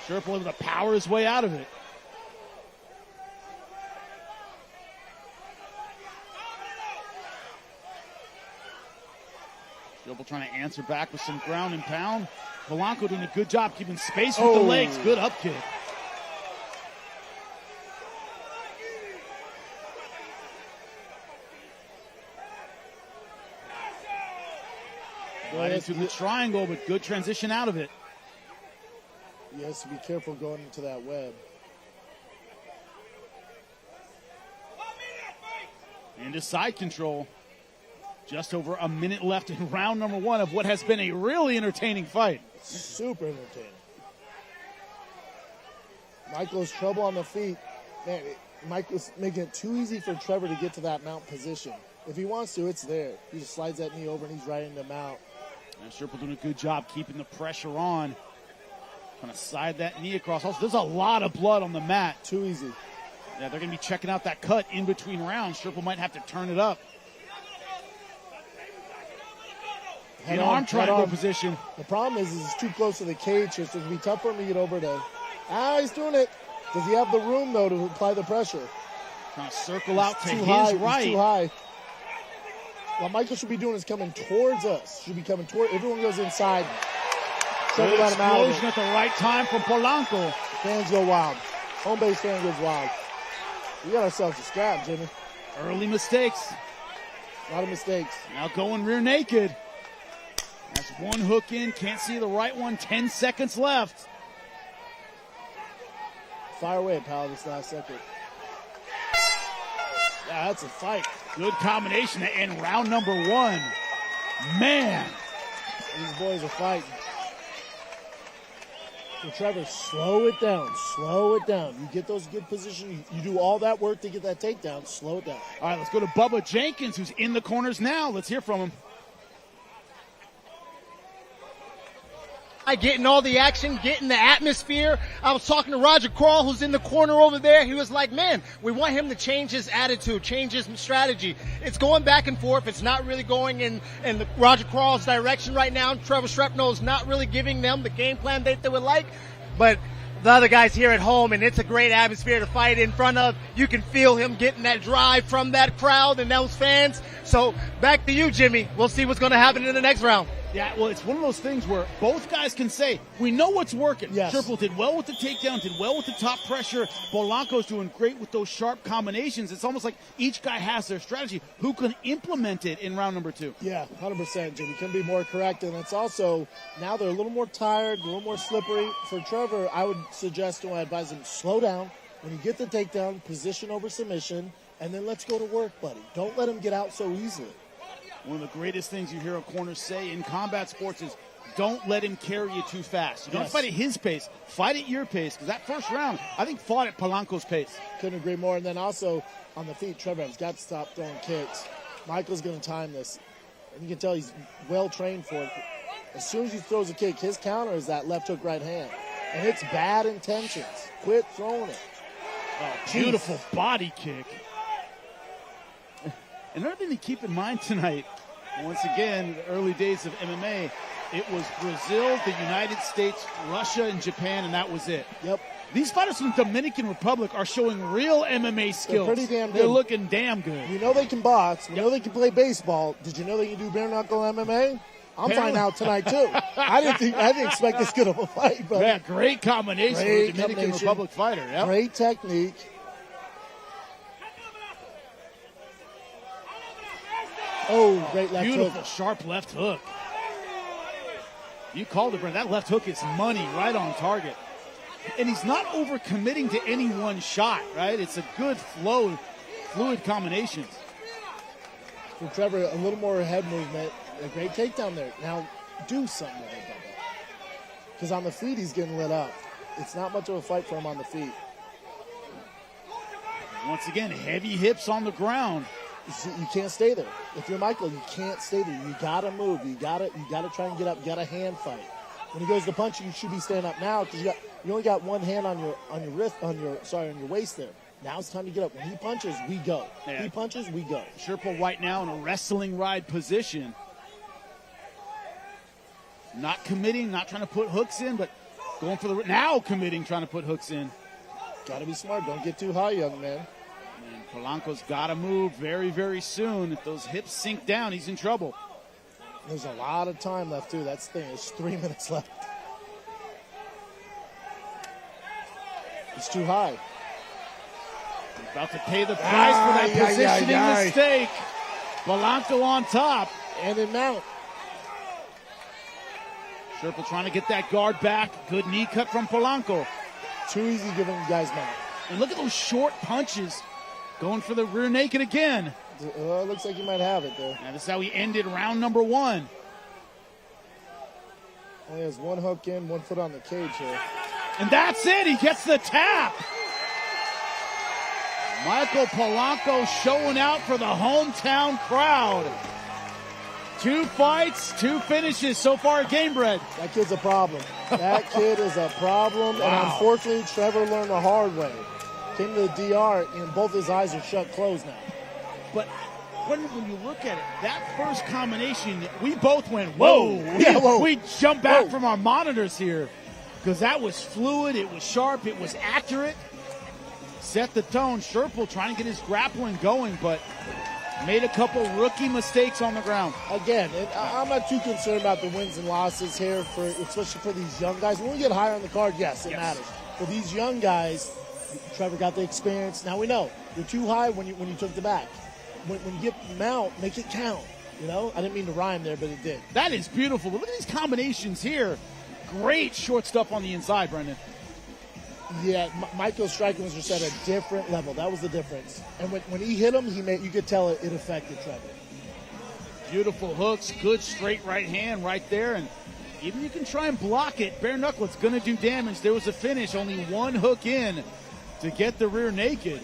Sherpel able to power his way out of it. Sherpel trying to answer back with some ground and pound. Polanco doing a good job keeping space with the legs. Good up kick. Right into the triangle, but good transition out of it. He has to be careful going into that web. Into side control. Just over a minute left in round number 1 of what has been a really entertaining fight. Super entertaining. Michael's trouble on the feet. Man, Michael's making it too easy for Trevor to get to that mount position. If he wants to, it's there. He just slides that knee over and he's right in the mount. And Sherpel doing a good job keeping the pressure on. Trying to side that knee across. Also, there's a lot of blood on the mat. Too easy. Yeah, they're going to be checking out that cut in between rounds. Sherpel might have to turn it up. In arm triangle position. The problem is it's too close to the cage here, so it's going to be tough for him to get over to. He's doing it. Does he have the room, though, to apply the pressure? Trying to circle out to his right. He's too high. What Michael should be doing is coming towards us. Should be coming toward. Everyone goes inside. Good explosion at the right time from Polanco. Fans go wild. Home base fan goes wild. We got ourselves a scrap, Jimmy. Early mistakes. A lot of mistakes. Now going rear naked. That's one hook in. Can't see the right one. 10 seconds left. Fire away, pal, this last second. Yeah, that's a fight. Good combination to end round number 1. Man. These boys are fighting. So Trevor, slow it down. Slow it down. You get those good positions. You do all that work to get that takedown. Slow it down. All right, let's go to Bubba Jenkins, who's in the corners now. Let's hear from him. Getting all the action, getting the atmosphere. I was talking to Roger Crawl, who's in the corner over there. He was like, man, we want him to change his attitude, change his strategy. It's going back and forth. It's not really going in the Roger Crawl's direction right now. Trevor Shrapnel is not really giving them the game plan that they would like. But the other guys here at home, and it's a great atmosphere to fight in front of. You can feel him getting that drive from that crowd and those fans. So back to you, Jimmy. We'll see what's going to happen in the next round. Yeah, well, it's one of those things where both guys can say, we know what's working. Yes. Sherman did well with the takedown, did well with the top pressure. Polanco's doing great with those sharp combinations. It's almost like each guy has their strategy. Who can implement it in round number 2? Yeah, 100%, Jimmy. Couldn't be more correct. And it's also, now they're a little more tired, a little more slippery. For Trevor, I would suggest to advise him, slow down. When you get the takedown, position over submission, and then let's go to work, buddy. Don't let him get out so easily. One of the greatest things you hear a corner say in combat sports is don't let him carry you too fast. You don't fight at his pace. Fight at your pace. Because that first round, I think, fought at Polanco's pace. Couldn't agree more. And then also on the feet, Trevor has got to stop throwing kicks. Michael's going to time this. And you can tell he's well trained for it. As soon as he throws a kick, his counter is that left hook right hand. And it's bad intentions. Quit throwing it. Oh, beautiful body kick. Another thing to keep in mind tonight, once again, the early days of MMA, it was Brazil, the United States, Russia, and Japan, and that was it. Yep. These fighters from the Dominican Republic are showing real MMA skills. They're pretty damn good. They're looking damn good. You know they can box. You know they can play baseball. Did you know they can do bare knuckle MMA? I'm finding out tonight too. I didn't expect this good of a fight, but yeah, great combination for a Dominican Republic fighter. Yep. Great technique. Oh, great left hook. Beautiful, sharp left hook. You called it, Brent. That left hook is money, right on target. And he's not overcommitting to any one shot, right? It's a good flow, fluid combinations. For Trevor, a little more head movement. A great takedown there. Now, do something with it, Bubba. Because on the feet, he's getting lit up. It's not much of a fight for him on the feet. Once again, heavy hips on the ground. You can't stay there. If you're Michael, you can't stay there. You gotta move. You gotta try and get up. You gotta hand fight. When he goes to punch, you should be standing up now because you only got one hand on your wrist, on your waist there. Now it's time to get up. When he punches, we go. Yeah. He punches, we go. Sherman right now in a wrestling ride position. Not committing, not trying to put hooks in, but going for now committing, trying to put hooks in. Gotta be smart. Don't get too high, young man. And Polanco's got to move very, very soon. If those hips sink down, he's in trouble. There's a lot of time left, too. That's the thing. There's 3 minutes left. It's too high. He's about to pay the price for that positioning mistake. Polanco on top. And in mount. Sherman trying to get that guard back. Good knee cut from Polanco. Too easy giving guys mount. And look at those short punches. Going for the rear naked again. Looks like he might have it there. And this is how he ended round number 1. Only has one hook in, 1 foot on the cage here. And that's it. He gets the tap. Michael Polanco showing out for the hometown crowd. 2 fights, 2 finishes so far at Gamebred. That kid's a problem. That kid is a problem. Wow. And unfortunately, Trevor learned the hard way. Came to the DR, and both his eyes are shut closed now. But when you look at it, that first combination, we both went, whoa. Yeah, whoa. We jumped back from our monitors here because that was fluid, it was sharp, it was accurate. Set the tone. Sherman trying to get his grappling going, but made a couple rookie mistakes on the ground. Again, and I'm not too concerned about the wins and losses here, especially for these young guys. When we get higher on the card, yes, it matters. For these young guys, Trevor got the experience. Now we know you're too high when you took the back. When you get mount, make it count. You know, I didn't mean to rhyme there, but it did. That is beautiful. Look at these combinations here. Great short stuff on the inside, Brendan. Yeah, Michael's striking was just at a different level. That was the difference. And when he hit him, you could tell it affected Trevor. Beautiful hooks, good straight right hand right there, and even you can try and block it. Bare knuckle, it's going to do damage. There was a finish, only 1 hook in to get the rear naked.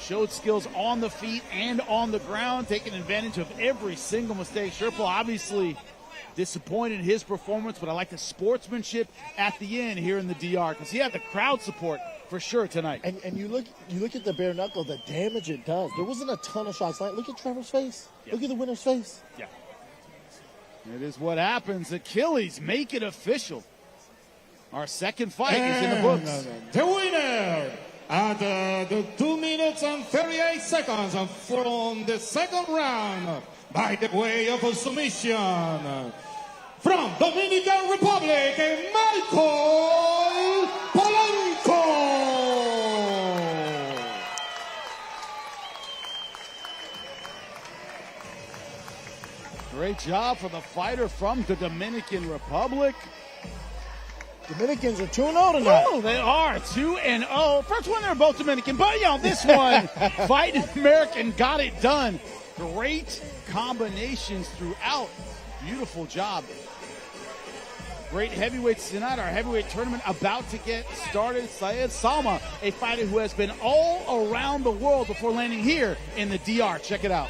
Showed skills on the feet and on the ground, taking advantage of every single mistake. Sherman obviously disappointed in his performance, but I like the sportsmanship at the end here in the DR because he had the crowd support for sure tonight. And you look at the bare knuckle, the damage it does. There wasn't a ton of shots. Look at Trevor's face. Yeah. Look at the winner's face. Yeah. It is what happens. Achilles, make it official. Our second fight is in the books. The winner at the 2 minutes and 38 seconds from the second round by the way of a submission from Dominican Republic, Michael Polanco. Great job for the fighter from the Dominican Republic. Dominicans are 2-0 tonight. Oh, they are 2-0. First one, they're both Dominican, but this one, fighting American, got it done. Great combinations throughout. Beautiful job. Great heavyweights tonight. Our heavyweight tournament about to get started. Sowma, a fighter who has been all around the world before landing here in the DR. Check it out.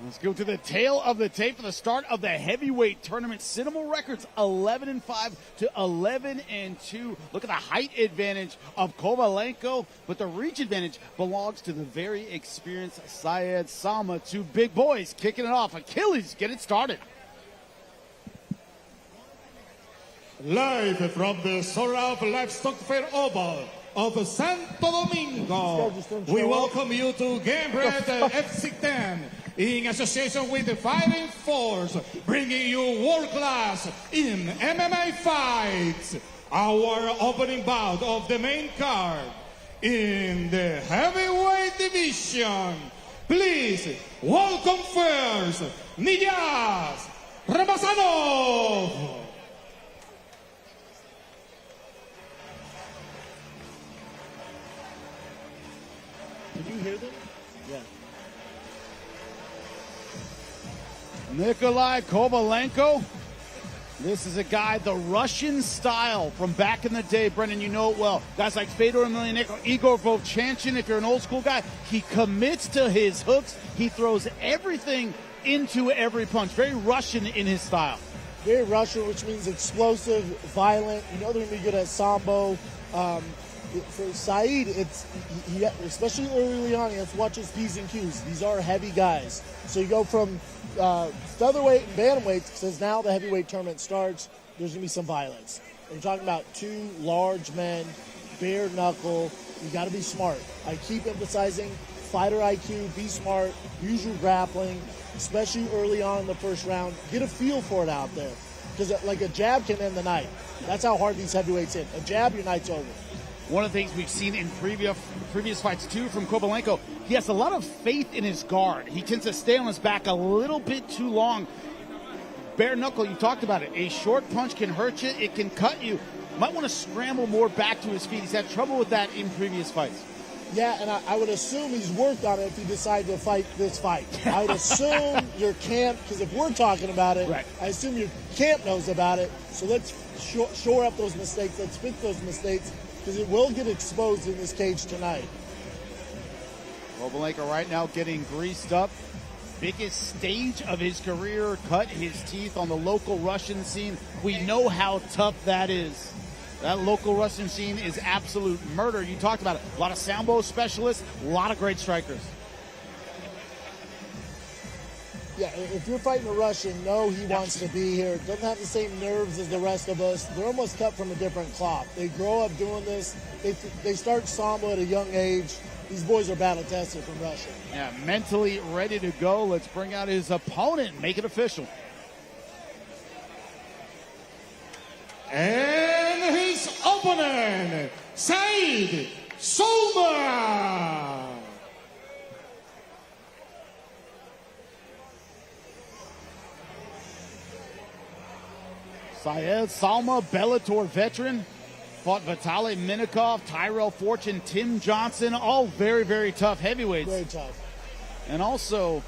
Let's go to the tail of the tape for the start of the heavyweight tournament. Cinema records 11-5 to 11-2. Look at the height advantage of Kovalenko, but the reach advantage belongs to the very experienced Sowma. Two big boys kicking it off. Achilles, get it started. Live from the Soriano Livestock Fair Oval of Santo Domingo, we welcome you to Gamebred FC10 in association with the Fighting Force, bringing you world class in MMA fights. Our opening bout of the main card in the heavyweight division. Please welcome first, Niyaz Ramazanov. Did you hear them? Yeah. Nikolai Kovalenko. This is a guy, the Russian style from back in the day. Brendan, you know it well. Guys like Fedor Emelianenko, Igor Vovchanchin, if you're an old school guy, he commits to his hooks. He throws everything into every punch. Very Russian in his style. Very Russian, which means explosive, violent. You know they're going to be good at sambo. For Saeed, he, especially early on, he has to watch his P's and Q's. These are heavy guys. So you go from featherweight and bantamweight, because now the heavyweight tournament starts, there's going to be some violence. And you're talking about two large men, bare knuckle. You got to be smart. I keep emphasizing fighter IQ, be smart, use your grappling, especially early on in the first round. Get a feel for it out there. Because like a jab can end the night. That's how hard these heavyweights hit. A jab, your night's over. One of the things we've seen in previous fights, too, from Kovalenko, he has a lot of faith in his guard. He tends to stay on his back a little bit too long. Bare knuckle, you talked about it. A short punch can hurt you. It can cut you. Might want to scramble more back to his feet. He's had trouble with that in previous fights. Yeah, and I would assume he's worked on it if he decided to fight this fight. I would assume your camp, because if we're talking about it, right, I assume your camp knows about it. So let's shore up those mistakes. Let's fix those mistakes, because it will get exposed in this cage tonight. Kovalenko right now getting greased up. Biggest stage of his career, cut his teeth on the local Russian scene. We know how tough that is. That local Russian scene is absolute murder. You talked about it. A lot of sambo specialists, a lot of great strikers. Yeah, if you're fighting a Russian, know he wants to be here. Doesn't have the same nerves as the rest of us. They're almost cut from a different cloth. They grow up doing this. They start sambo at a young age. These boys are battle tested from Russia. Yeah, mentally ready to go. Let's bring out his opponent, make it official. And his opponent, Sowma. Sowma, Bellator veteran, fought Vitaly Minakov, Tyrell Fortune, Tim Johnson, all very, very tough heavyweights. Very tough. And also,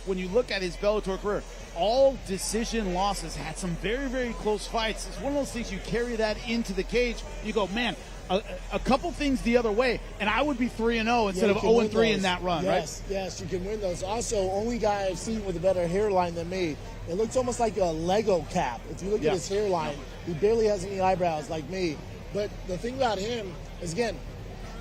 when you look at his Bellator career, all decision losses, had some very, very close fights. It's one of those things you carry that into the cage. You go, man, a couple things the other way, and I would be 3-0 instead of 0-3 in that run, right? Yes, you can win those. Also, only guy I've seen with a better hairline than me. It looks almost like a Lego cap. If you look at his hairline, he barely has any eyebrows like me. But the thing about him is, again,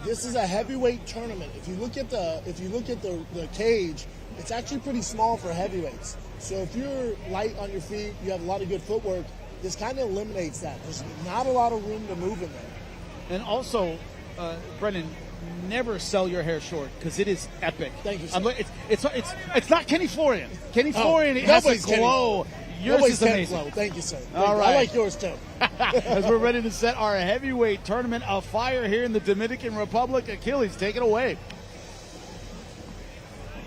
this is a heavyweight tournament. If you look at the cage, it's actually pretty small for heavyweights. So if you're light on your feet, you have a lot of good footwork, this kind of eliminates that. There's not a lot of room to move in there. And also, Brendan, never sell your hair short because it is epic. Thank you, sir. It's not Kenny Florian. Kenny Florian has a glow. Yours is amazing. Glow. Thank you, sir. All right. I like yours too. As we're ready to set our heavyweight tournament of fire here in the Dominican Republic, Achilles, take it away.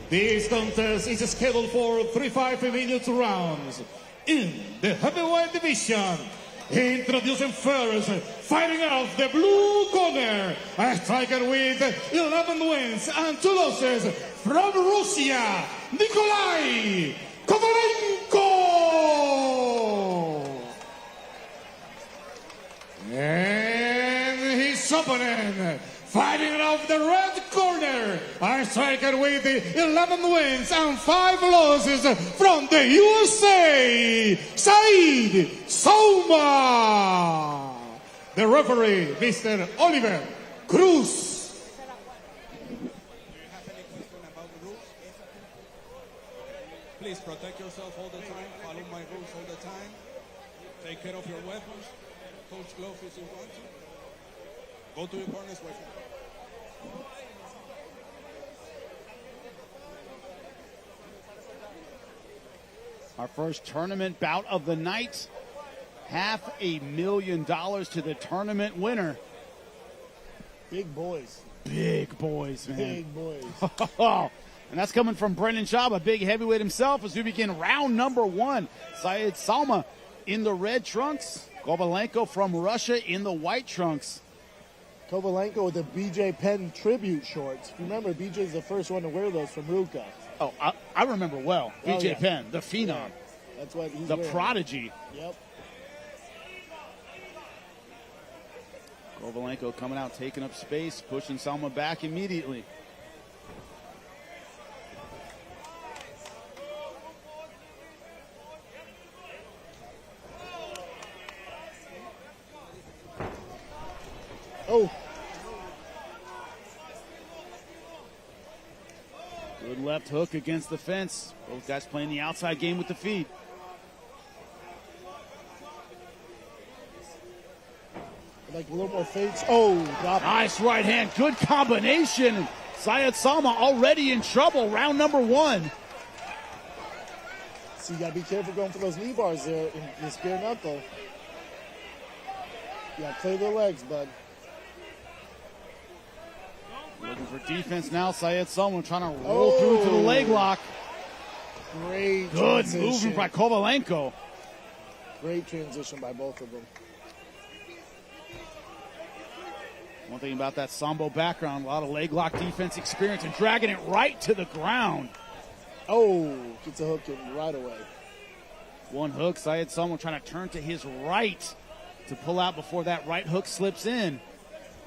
This contest is scheduled for 3 5-minute rounds. In the heavyweight division, introducing first, fighting out of the blue corner, a striker with 11 wins and 2 losses from Russia, Nikolai Kovalenko. And his opponent, fighting out of the red corner, a striker with 11 wins and 5 losses from the USA, Sowma. The referee, Mr. Oliver Cruz. Do you have any question about the rules? Please protect yourself all the time. Follow my rules all the time. Take care of your weapons. Coach glove if you want to. Go to your corners, my friend. Our first tournament bout of the night. $500,000 to the tournament winner. Big boys. Big boys, man. Big boys. And that's coming from Brendan Schaub, a big heavyweight himself, as we begin round number 1. Sowma in the red trunks. Kovalenko from Russia in the white trunks. Kovalenko with the BJ Penn tribute shorts. Remember, BJ's the first one to wear those from Ruka. Oh, I remember well. BJ Penn, the phenom. Yeah. That's what he's the wearing. prodigy. Yep. Kovalenko coming out, taking up space, pushing Sowma back immediately. Oh. Good left hook against the fence. Both guys playing the outside game with the feet. Like a little more fakes. Oh, drop it. Nice right hand. Good combination. Sowma already in trouble. Round number 1. So you got to be careful going for those knee bars there in this bare knuckle. You got to clear their legs, bud. Looking for defense now. Sowma trying to roll through to the leg lock. Great Good transition. movement by Kovalenko. Great transition by both of them. One thing about that Sambo background, a lot of leg lock defense experience and dragging it right to the ground. Oh, gets a hook in right away. One hook, Syed Sowma trying to turn to his right to pull out before that right hook slips in.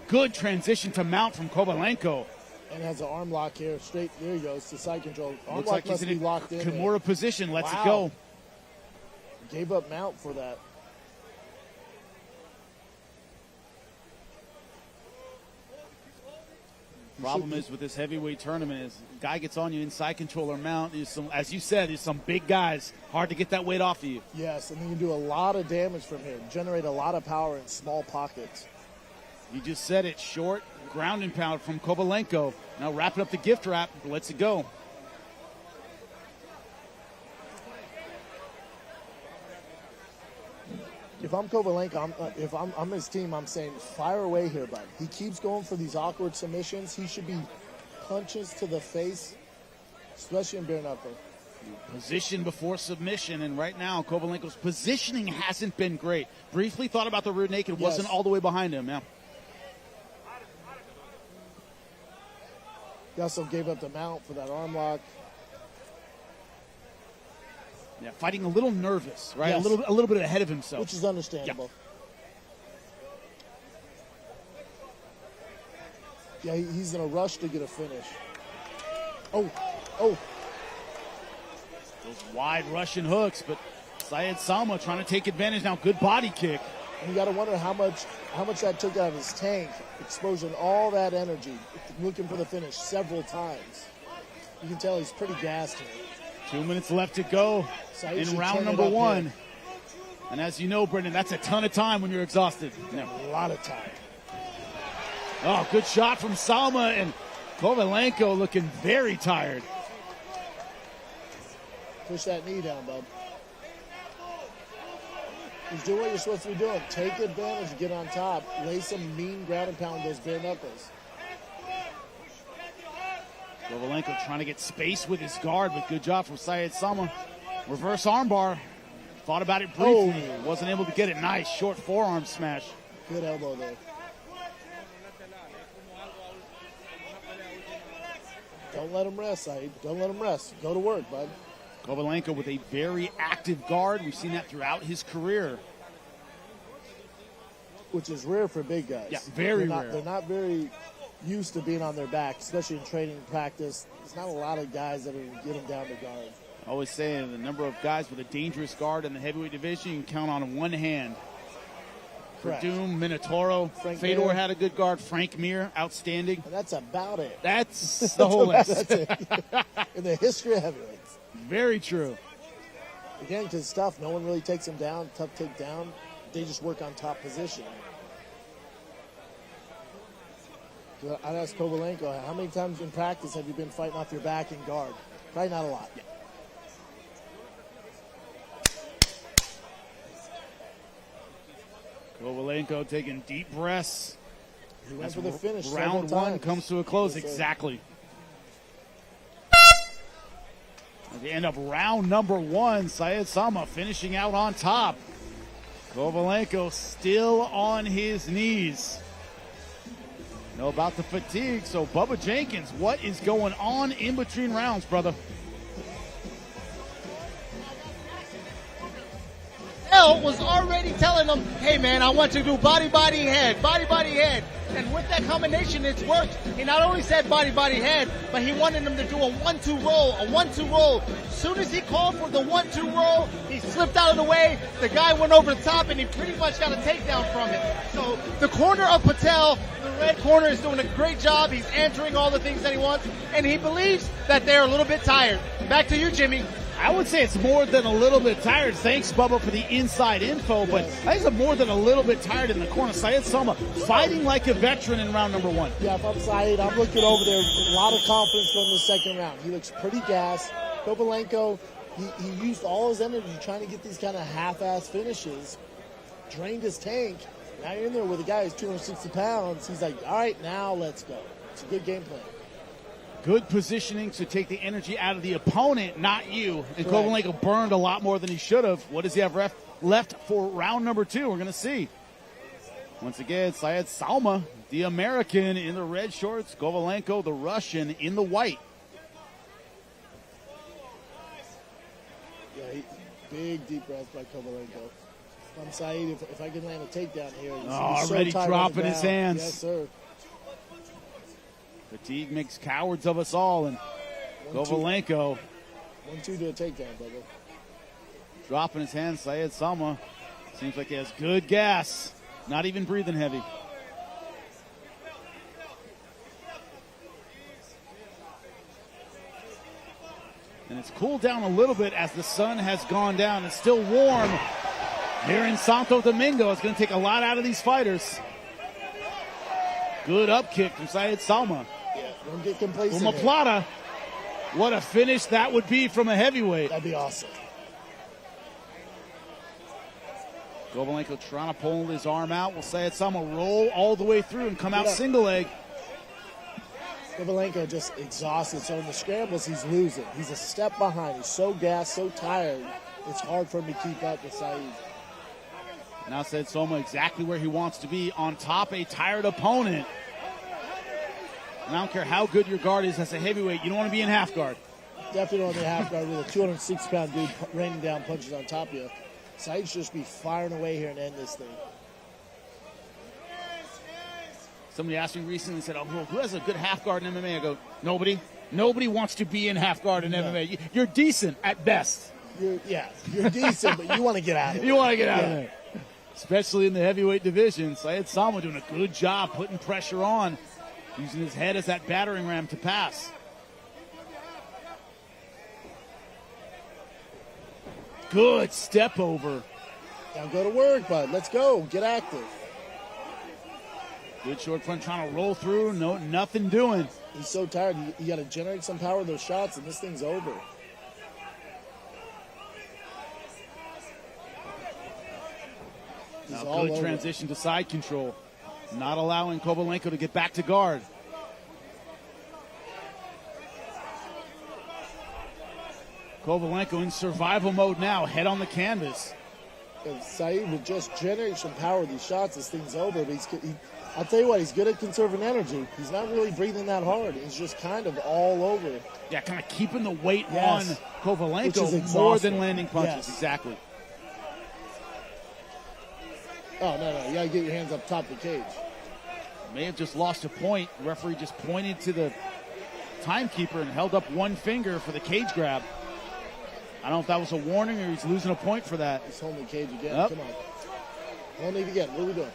Good transition to mount from Kovalenko. And has an arm lock here. Straight, there he goes to side control. Arm Looks lock like he's must in be a locked in. Kimura position. Lets Wow. it go. Gave up mount for that. Problem is with this heavyweight tournament is guy gets on you inside control or mount. There's some, as you said, there's some big guys. Hard to get that weight off of you. Yes, and you can do a lot of damage from here. Generate a lot of power in small pockets. You just said it. Short ground and pound from Kovalenko. Now wrapping up the gift wrap. Lets it go. If I'm Kovalenko, if I'm his team, I'm saying fire away here, bud. He keeps going for these awkward submissions. He should be punches to the face, especially in bare knuckle. Position before submission, and right now Kovalenko's positioning hasn't been great. Briefly thought about the rear naked, wasn't all the way behind him. Yeah. He also gave up the mount for that arm lock. Yeah, fighting a little nervous, right? Yes. A little bit ahead of himself, Which is understandable. Yeah, he's in a rush to get a finish. Oh. Those wide Russian hooks, but Syed Sowma trying to take advantage now. Good body kick. And you got to wonder how much that took out of his tank, exposing all that energy, looking for the finish several times. You can tell he's pretty gassed here. 2 minutes left to go in round number one. Here. And as you know, Brendan, that's a ton of time when you're exhausted. Yeah, a lot of time. Oh, good shot from Sowma, and Kovalenko looking very tired. Push that knee down, bud. Just do what you're supposed to be doing. Take advantage, get on top, lay some mean ground and pound those bare knuckles. Kovalenko trying to get space with his guard, but good job from Syed Sowma. Reverse armbar. Thought about it briefly. Wasn't able to get it. Nice short forearm smash. Good elbow there. Don't let him rest, Syed. Don't let him rest. Go to work, bud. Kovalenko with a very active guard. We've seen that throughout his career. Which is rare for big guys. Yeah, very rare. They're not very used to being on their back, especially in training and practice. There's not a lot of guys that are getting down to guard. I always say the number of guys with a dangerous guard in the heavyweight division, you can count on one hand. Verdum, Minotauro, Fedor Mir. had a good guard. Frank Mir, outstanding. And that's about it. That's the whole list. That's it. In the history of heavyweights. Very true. Again, because it's tough. No one really takes them down. Tough take down. They just work on top position. So I'd ask Kovalenko, how many times in practice have you been fighting off your back and guard? Probably not a lot. Yeah. Kovalenko taking deep breaths. He went for the finish. Round one comes to a close. Exactly. At the end of round number one, Syed Sowma finishing out on top. Kovalenko still on his knees. Know about the fatigue, so Bubba Jenkins, what is going on in between rounds, brother? Was already telling him, hey man, I want you to do body, head, body, head. And with that combination, it's worked. He not only said body, head, but he wanted him to do a 1-2 roll, As soon as he called for the 1-2 roll, he slipped out of the way. The guy went over the top, and he pretty much got a takedown from it. So the corner of Patel, the red corner, is doing a great job. He's answering all the things that he wants, and he believes that they're a little bit tired. Back to you, Jimmy. I would say it's more than a little bit tired. Thanks, Bubba, for the inside info. But I think it's more than a little bit tired in the corner. Syed Sowma fighting like a veteran in round number one. Yeah, if I'm Syed, I'm looking over there. A lot of confidence from the second round. He looks pretty gassed. Kovalenko, he used all his energy trying to get these kind of half-ass finishes. Drained his tank. Now you're in there with a guy who's 260 pounds. He's like, all right, now let's go. It's a good game plan. Good positioning to take the energy out of the opponent, not you. And Kovalenko burned a lot more than he should have. What does he have left for round number two? We're going to see. Once again, Sowma, the American in the red shorts. Kovalenko, the Russian, in the white. Yeah, big deep breath by Kovalenko. I'm Saeed, if I can land a takedown here. He's Already so dropping his hands. Yes, sir. Fatigue makes cowards of us all, and Kovalenko 1-2 to a takedown, Bubba. dropping his hands. Sowma seems like he has good gas, not even breathing heavy. And it's cooled down a little bit as the sun has gone down. It's still warm here in Santo Domingo. It's going to take a lot out of these fighters. Good up kick from Sowma. Yeah, don't get complacent. Uma Plata. What a finish that would be from a heavyweight. That'd be awesome. Kovalenko trying to pull his arm out. Will Sowma roll all the way through and come out single leg. Kovalenko just exhausted. So in the scrambles, he's losing. He's a step behind. He's so gassed, so tired. It's hard for him to keep up with Saeed. Now Sowma exactly where he wants to be, on top a tired opponent. And I don't care how good your guard is as a heavyweight, you don't want to be in half guard. Definitely don't want to be half guard with a 206-pound dude raining down punches on top of you. Saeed should just be firing away here and end this thing. Somebody asked me recently, said, "Oh, who has a good half guard in MMA?" I go, nobody. Nobody wants to be in half guard in MMA. You're decent at best. You're decent, but you want to get out of it. You want to get out of there. Especially in the heavyweight division. Sowma doing a good job putting pressure on, using his head as that battering ram to pass. Good step over. Now go to work, bud. Let's go. Get active. Good short front trying to roll through. No, nothing doing. He's so tired. You got to generate some power with those shots, and this thing's over. Now good transition to side control. Not allowing Kovalenko to get back to guard. Kovalenko in survival mode now. Head on the canvas. If Saeed would just generate some power with these shots, this thing's over. But I'll tell you what, he's good at conserving energy. He's not really breathing that hard. He's just kind of all over. Yeah, kind of keeping the weight on Kovalenko Which is more exhausting. than landing punches. Yes. Exactly. Oh, no. You got to get your hands up top of the cage. May have just lost a point. The referee just pointed to the timekeeper and held up one finger for the cage grab. I don't know if that was a warning or he's losing a point for that. He's holding the cage again. Yep. Come on. Hold it again. What are we doing?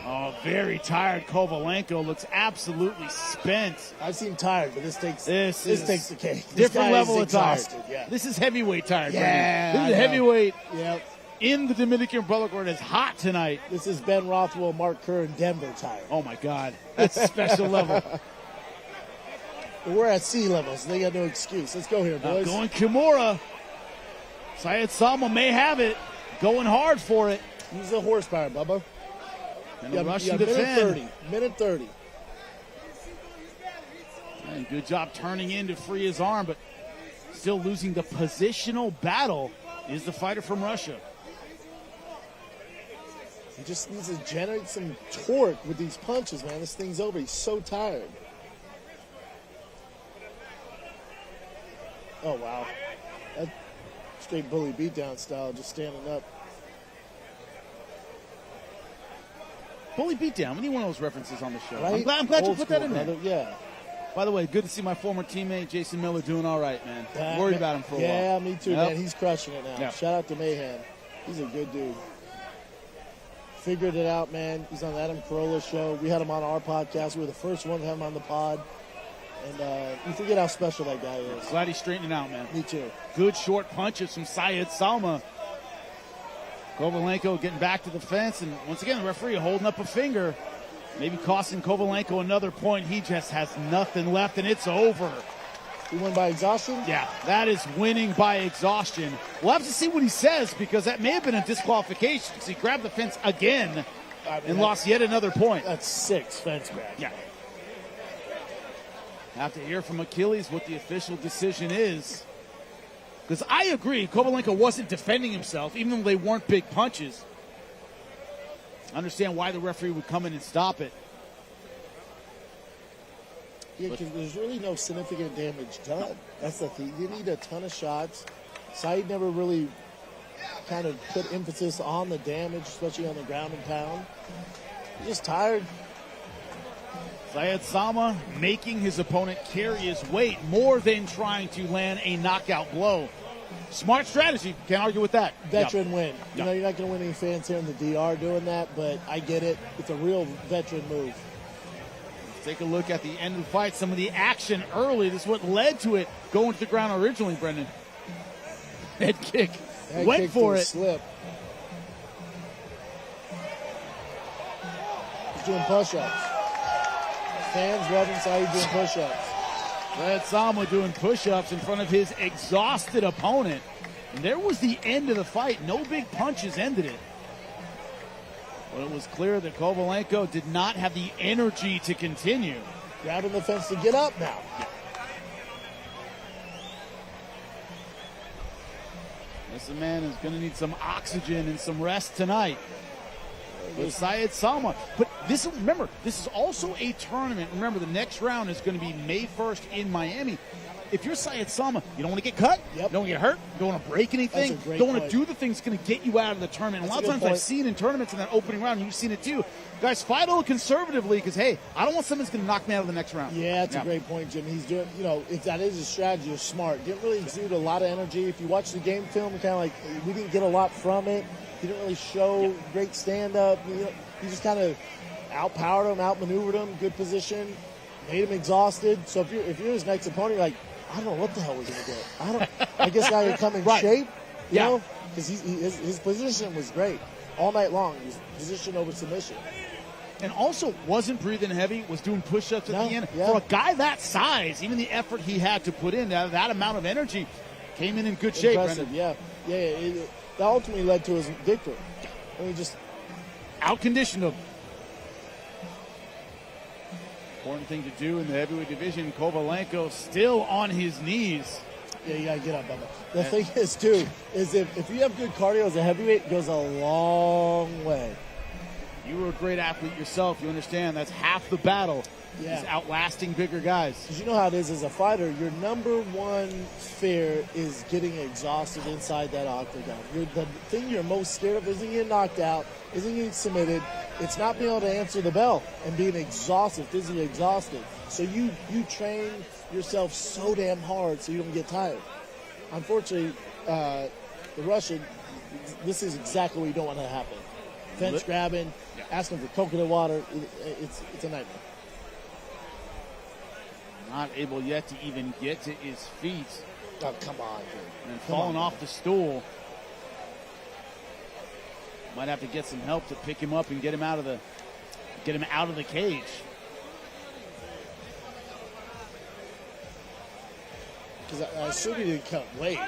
Oh, very tired Kovalenko. Looks absolutely spent. I've seen tired, but this takes the cake. This Different guy level is of tired. exhausted, yeah. This is heavyweight tired. Yeah, This is I know. heavyweight Yep. in the Dominican Republic where it is hot tonight. This is Ben Rothwell, Mark Kerr, and Denver tired. Oh, my God. That's a special level. But we're at sea level, so they got no excuse. Let's go here, boys. Going Kimura. Sowma may have it. Going hard for it. Use the horsepower, Bubba. And You a got Russian minute defend. 30. Minute 30. And good job turning in to free his arm, but still losing the positional battle is the fighter from Russia. He just needs to generate some torque with these punches, man. This thing's over. He's so tired. Oh, wow. That straight bully beatdown style, just standing up. Bully beatdown. We need one of those references on the show. Right? I'm glad you Old put that school, in there. brother. Yeah. By the way, good to see my former teammate Jason Miller doing all right, man. Worried about him for a while. Yeah, me too, Yep. man. He's crushing it now. Yep. Shout out to Mayhem. He's a good dude. Figured it out, man. He's on the Adam Carolla show. We had him on our podcast. We were the first one to have him on the pod. And you forget how special that guy is. Glad he's straightening out, man. Me too. Good short punches from Sowma. Kovalenko getting back to the fence, and once again, the referee holding up a finger. Maybe costing Kovalenko another point. He just has nothing left, and it's over. He won by exhaustion? Yeah, that is winning by exhaustion. We'll have to see what he says, because that may have been a disqualification, because he grabbed the fence again and lost yet another point. That's 6 fence grabs. Yeah. Have to hear from Achilles what the official decision is. Because I agree, Kovalenko wasn't defending himself, even though they weren't big punches. understand why the referee would come in and stop it. Yeah, because there's really no significant damage done. That's the thing. You need a ton of shots. Saeed never really kind of put emphasis on the damage, especially on the ground and pound. He's just tired. Sowma making his opponent carry his weight more than trying to land a knockout blow. Smart strategy. Can't argue with that. Veteran win. You Yep. know, you're not going to win any fans here in the DR doing that, but I get it. It's a real veteran move. Take a look at the end of the fight. Some of the action early. This is what led to it going to the ground originally, Brendan. Head kick. Head Went kick for to a it. Slip. He's doing push-ups. Fans loving Saeed doing push-ups. Sowma doing push-ups in front of his exhausted opponent. And there was the end of the fight. No big punches ended it. But it was clear that Kovalenko did not have the energy to continue. Grabbing the fence to get up now. This man is going to need some oxygen and some rest tonight. With Sowma. But this, remember, this is also a tournament. Remember, the next round is going to be May 1st in Miami. If you're Sowma, you don't want to get cut. Yep. You don't want to get hurt. You don't want to break anything. That's a great Don't want to point. do the things that's going to get you out of the tournament. And a lot of times I've seen in tournaments in that opening round, and you've seen it too, guys fight a little conservatively because, hey, I don't want someone that's going to knock me out of the next round. Yeah, that's a great point, Jim. He's doing, you know, if that is a strategy, you're smart. Didn't really exude a lot of energy. If you watch the game film, kind of like, we didn't get a lot from it. He didn't really show great stand-up. You know, he just kind of outpowered him, outmaneuvered him, good position, made him exhausted. So if you're his next opponent, you're like, I don't know what the hell we're going to do. I guess I could come in shape, you know, because his position was great all night long. He was position over submission. And also wasn't breathing heavy, was doing push-ups at the end. Yeah. For a guy that size, even the effort he had to put in, that amount of energy, came in good shape. Impressive, Brendan. that ultimately led to his victory. I mean, just Outconditioned him. Important thing to do in the heavyweight division. Kovalenko still on his knees. Yeah, you got to get up, Bubba. The thing is, too, is if you have good cardio as a heavyweight, it goes a long way. You were a great athlete yourself. You understand that's half the battle. Yeah. Is outlasting bigger guys. Because you know how it is as a fighter, your number one fear is getting exhausted inside that octagon. The thing you're most scared of isn't getting knocked out, isn't getting submitted. It's not being able to answer the bell and being exhausted, physically exhausted. So you train yourself so damn hard so you don't get tired. Unfortunately, the Russian, this is exactly what you don't want to happen. Fence grabbing, asking for coconut water, it's a nightmare. Not able yet to even get to his feet. Oh, come on, dude. And falling off the stool. Might have to get some help to pick him up and get him out of the cage. Because I assume he didn't cut weight.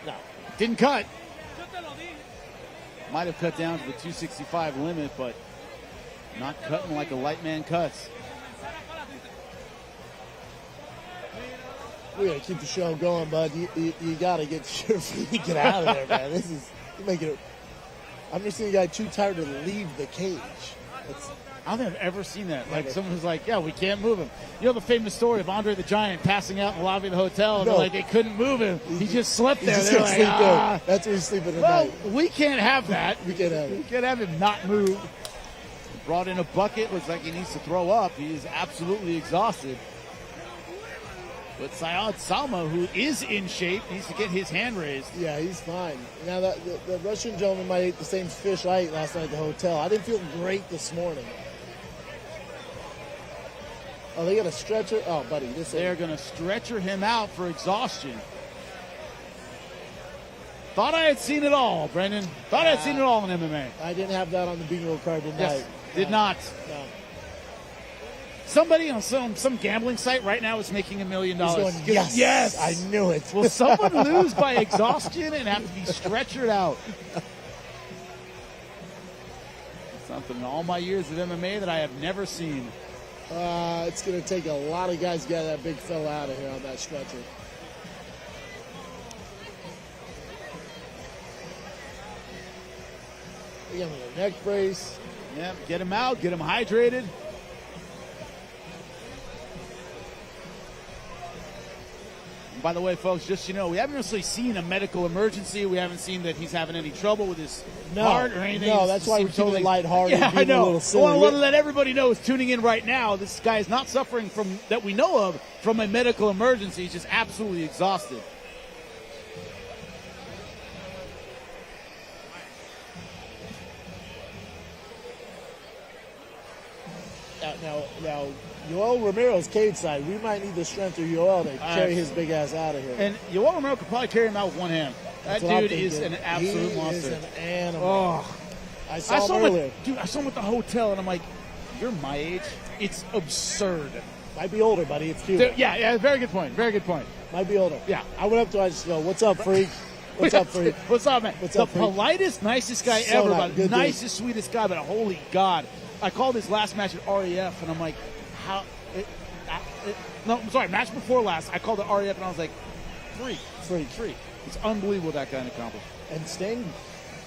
No. Didn't cut. Might have cut down to the 265 limit, but not cutting like a light man cuts. We gotta keep the show going, bud. You gotta get your feet and get out of there, man. This is making it. I've never seen a guy too tired to leave the cage. I don't think I've ever seen that. Like someone who's like, yeah, we can't move him. You know the famous story of Andre the Giant passing out in the lobby of the hotel, and they're like, they couldn't move him. He just slept there. He's They're just like, gonna sleep there. That's where he's sleeping tonight. Well, we can't have that. We can't have it. We can't have him not move. Brought in a bucket. Looks like he needs to throw up. He is absolutely exhausted. But Sowma, who is in shape, needs to get his hand raised. Yeah, he's fine. Now, the Russian gentleman might eat the same fish I ate last night at the hotel. I didn't feel great this morning. Oh, they got a stretcher? Oh, buddy. They're going to stretcher him out for exhaustion. Thought I had seen it all, Brendan. Thought I had seen it all in MMA. I didn't have that on the bingo card tonight. Yes, did not. No. Somebody on some gambling site right now is making $1 million. Yes, I knew it. Will someone lose by exhaustion and have to be stretchered out? Something in all my years of MMA that I have never seen. It's going to take a lot of guys to get that big fella out of here on that stretcher. Give him a neck brace. Yeah, get him out, get him hydrated. And by the way, folks, just so you know, we haven't necessarily seen a medical emergency. We haven't seen that he's having any trouble with his heart or anything. No, that's why we keep it lighthearted. Yeah, I know. A little silly. Well, I want to let everybody know who's tuning in right now. This guy is not suffering from, that we know of, from a medical emergency. He's just absolutely exhausted. Now, Yoel Romero's cage side. We might need the strength of Yoel to carry his big ass out of here. And Yoel Romero could probably carry him out with one hand. That dude is an absolute monster. He is an animal. Oh. I saw him earlier. I saw him at the hotel, and I'm like, you're my age? It's absurd. Might be older, buddy. It's cute. Yeah, very good point. Very good point. Might be older. Yeah. I went up to him, I just go, what's up, freak? What's up, freak? What's up, man? What's the up, freak? politest, nicest guy So ever. nice. Good Nicest, sweetest guy, but holy God. I called his last match at REF, and I'm like, how? No, I'm sorry, match before last, I called it REF, and I was like, freak. It's unbelievable that guy accomplished. And staying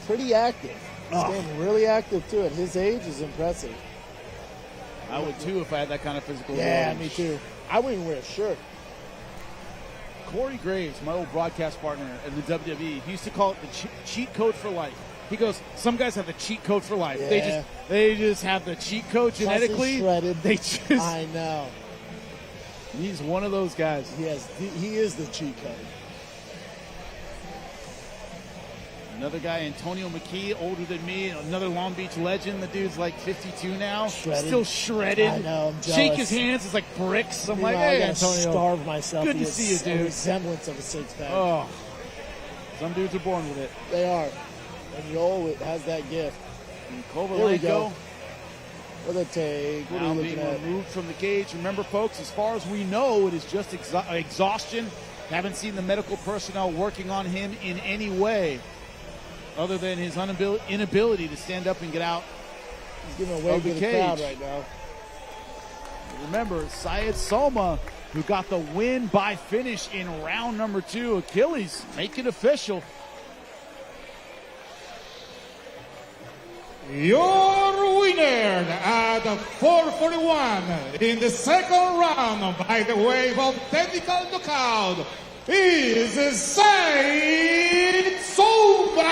pretty active. Staying really active, too. At his age is impressive. I would, too, if I had that kind of physical Yeah, ability. me too. I wouldn't even wear a shirt. Corey Graves, my old broadcast partner in the WWE, he used to call it the cheat code for life. He goes, some guys have the cheat code for life. Yeah. They just have the cheat code genetically. Shredded. They just. I know. He's one of those guys. He is the cheat code. Another guy, Antonio McKee, older than me, another Long Beach legend. The dude's like 52 now. Shredded. Still shredded. I know, I'm jealous. Shake his hands, it's like bricks. I'm like, I hey, gotta Antonio. starve myself. Good to see you, A dude. resemblance of a six-pack. Oh, some dudes are born with it. They are. And Yoel has that gift. And Here we go. Kovalenko. What a take. What are Now you looking being at? removed from the cage. Remember, folks, as far as we know, it is just exhaustion. Haven't seen the medical personnel working on him in any way other than his inability to stand up and get out. He's giving a wave to the crowd right now. Remember, Syed Sowma, who got the win by finish in round number 2. Achilles, make it official. Your winner at 4:41 in the second round by the way of technical knockout is Syed Sowma.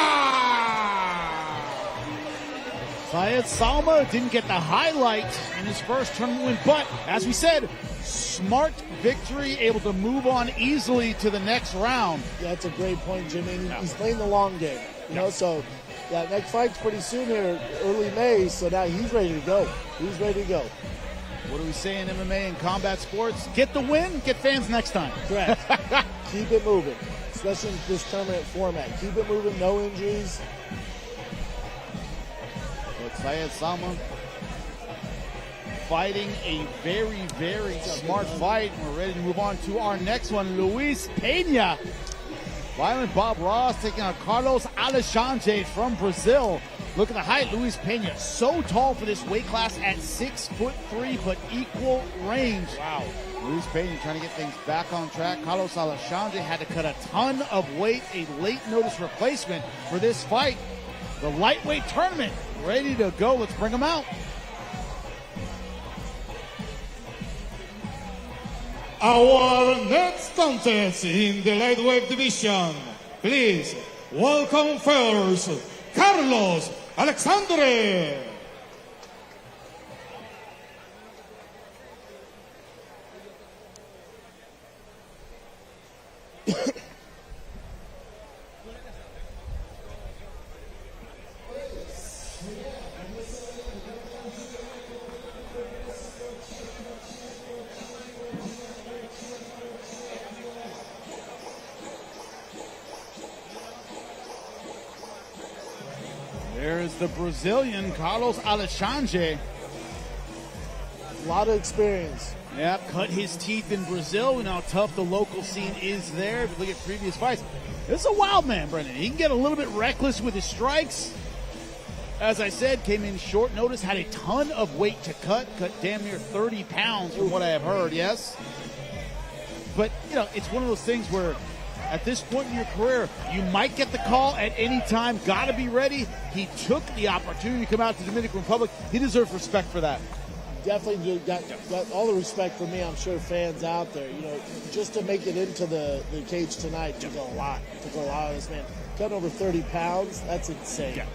Syed Sowma didn't get the highlight in his first tournament win, but as we said, smart victory, able to move on easily to the next round. Yeah, that's a great point, Jimmy. He's playing the long game, you know, so that next fight's pretty soon here, early May, so now he's ready to go. He's ready to go. What do we say in MMA and combat sports? Get the win, get fans next time. Correct. Keep it moving, especially in this tournament format. Keep it moving, no injuries. But Syed Sowma fighting a very, very smart fight. We're ready to move on to our next one. Luis Pena. Violent Bob Ross taking on Carlos Alexandre from Brazil. Look at the height. Luis Pena, so tall for this weight class at 6'3", but equal range. Wow. Luis Pena trying to get things back on track. Carlos Alexandre had to cut a ton of weight, a late notice replacement for this fight. The lightweight tournament ready to go. Let's bring them out. Our next contest in the lightweight division. Please welcome first Carlos Alexandre. There's the Brazilian, Carlos Alexandre. A lot of experience. Yep, cut his teeth in Brazil. We know how tough the local scene is there. If you look at previous fights, this is a wild man, Brendan. He can get a little bit reckless with his strikes. As I said, came in short notice, had a ton of weight to cut damn near 30 pounds from what I have heard, yes? But, you know, it's one of those things where at this point in your career, you might get the call at any time. Got to be ready. He took the opportunity to come out to the Dominican Republic. He deserves respect for that. Definitely got all the respect for me. I'm sure fans out there, just to make it into the cage tonight took a lot. Took a lot of this man. Cutting over 30 pounds, that's insane. Yeah.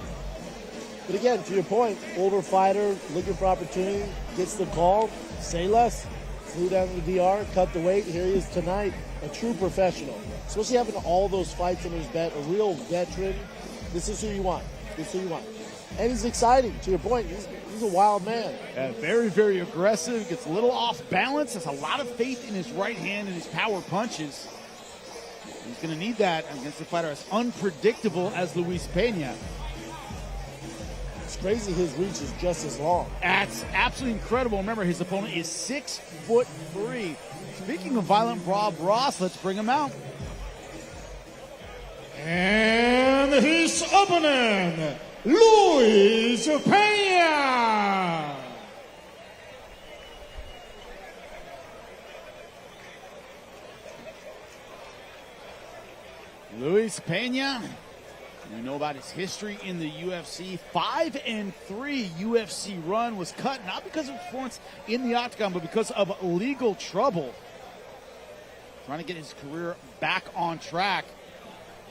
But again, to your point, older fighter, looking for opportunity, gets the call, say less. Flew down to the DR, cut the weight. Here he is tonight, a true professional. Especially having all those fights under his belt, a real veteran. This is who you want. This is who you want. And he's exciting, to your point. He's a wild man. Yeah, very, very aggressive. Gets a little off balance. Has a lot of faith in his right hand and his power punches. He's going to need that against a fighter as unpredictable as Luis Pena. It's crazy his reach is just as long. That's absolutely incredible. Remember, his opponent is 6'3". Speaking of violent Bob Ross, let's bring him out. And his opponent, Luis Pena. Luis Pena, we know about his history in the UFC. 5-3 UFC run was cut not because of performance in the octagon, but because of legal trouble. Trying to get his career back on track.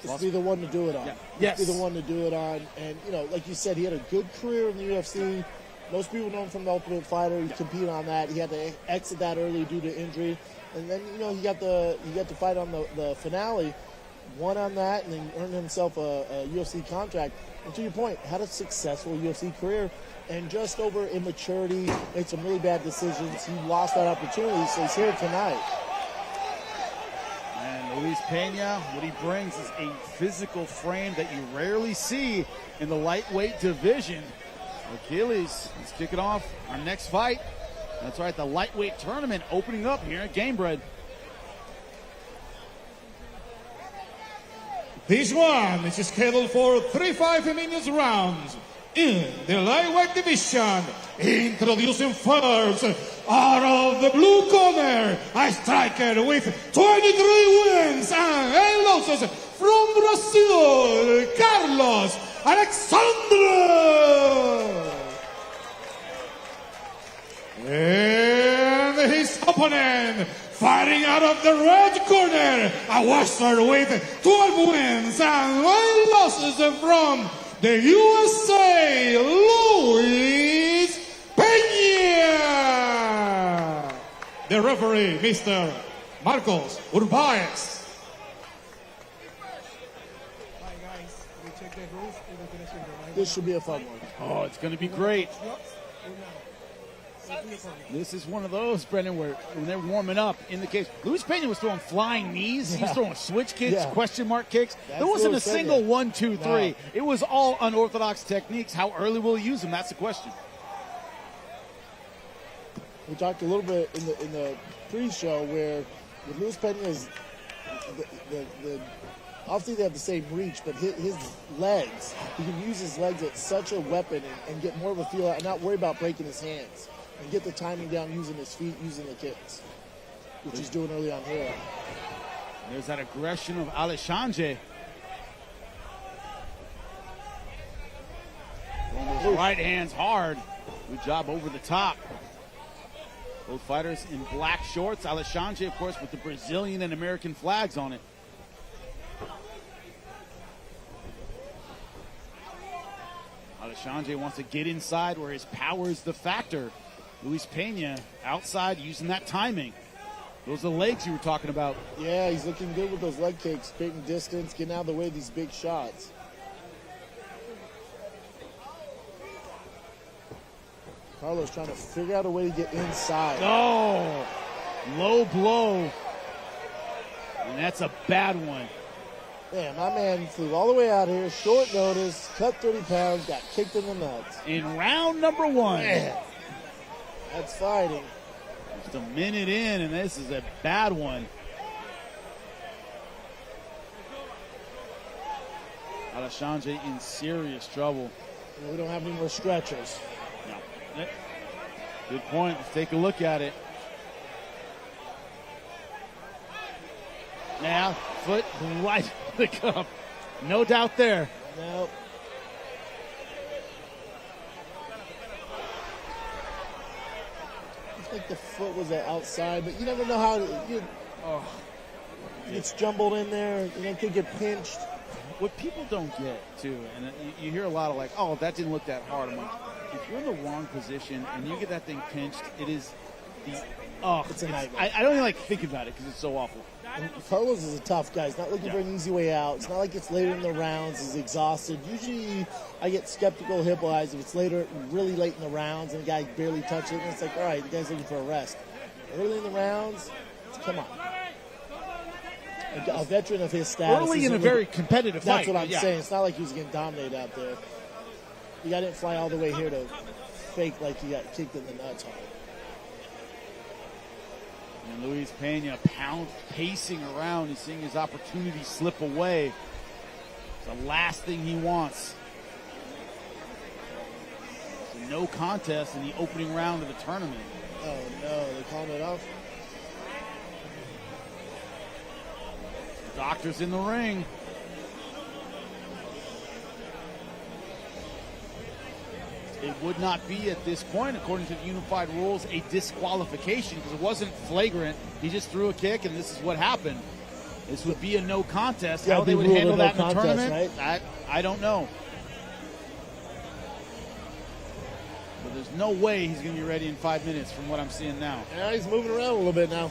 Just be the one to do it on. Yeah. Yes. Be the one to do it on. And, like you said, he had a good career in the UFC. Most people know him from the Ultimate Fighter. He competed on that. He had to exit that early due to injury. And then, he got to fight on the finale. Won on that and then earned himself a UFC contract. And to your point, had a successful UFC career and just over immaturity, made some really bad decisions. He lost that opportunity, so he's here tonight. And Luis Pena, what he brings is a physical frame that you rarely see in the lightweight division. Achilles, let's kick it off. Our next fight. That's right, the lightweight tournament opening up here at Gamebred. This one is scheduled for 3 5-minute rounds in the lightweight division. Introducing first, out of the blue corner, a striker with 23 wins and 8 losses from Brazil, Carlos Alexandre. And his opponent, fighting out of the red corner, a Western with 12 wins and 1 losses from the USA, Luis Pena. The referee, Mr. Marcos Urbaez. This should be a fun one. Oh, it's going to be great. This is one of those, Brendan, where when they're warming up in the cage, Luis Pena was throwing flying knees. He was throwing switch kicks, question mark kicks. There wasn't a single 1, 2, 3. No. It was all unorthodox techniques. How early will he use them? That's the question. We talked a little bit in the pre-show where with Luis Pena's obviously they have the same reach, but his legs, he can use his legs as such a weapon and get more of a feel out and not worry about breaking his hands. And get the timing down using his feet, using the kicks, which he's doing early on here. There's that aggression of Alexandre. Those right hands hard. Good job over the top. Both fighters in black shorts. Alexandre, of course, with the Brazilian and American flags on it. Alexandre wants to get inside where his power is the factor. Luis Pena outside using that timing. Those are the legs you were talking about. Yeah, he's looking good with those leg kicks, creating distance, getting out of the way of these big shots. Carlos trying to figure out a way to get inside. Oh, low blow. And that's a bad one. Man, my man flew all the way out here, short notice, cut 30 pounds, got kicked in the nuts. In round number 1. Man, that's fighting. Just a minute in, and this is a bad one. Alexandre in serious trouble. We don't have any more stretchers. No. Good point. Let's take a look at it. Yeah, foot right to the cup. No doubt there. Nope. I think the foot was outside, but you never know how it's jumbled in there. You know, it could get pinched. What people don't get, too, and you hear a lot of like, oh, that didn't look that hard. I'm like, if you're in the wrong position and you get that thing pinched, it is it's a nightmare. I don't even like thinking about it because it's so awful. And Carlos is a tough guy. He's not looking for an easy way out. It's not like it's later in the rounds. He's exhausted. Usually I get skeptical hip-wise if it's later, really late in the rounds and the guy barely touched it. And it's like, all right, the guy's looking for a rest. Early in the rounds, come on. A veteran of his status. Early in a very competitive fight. That's what I'm saying. It's not like he was getting dominated out there. The guy didn't fly all the way here to fake like he got kicked in the nuts hard. And Luis Pena pacing around. He's seeing his opportunity slip away. It's the last thing he wants. It's a no contest in the opening round of the tournament. Oh no, they called it off. The doctor's in the ring. It would not be at this point, according to the unified rules, a disqualification because it wasn't flagrant. He just threw a kick, and this is what happened. This would be a no contest. Yeah, how they would handle that in the contest, tournament, right? I don't know. But there's no way he's going to be ready in 5 minutes from what I'm seeing now. Yeah, he's moving around a little bit now.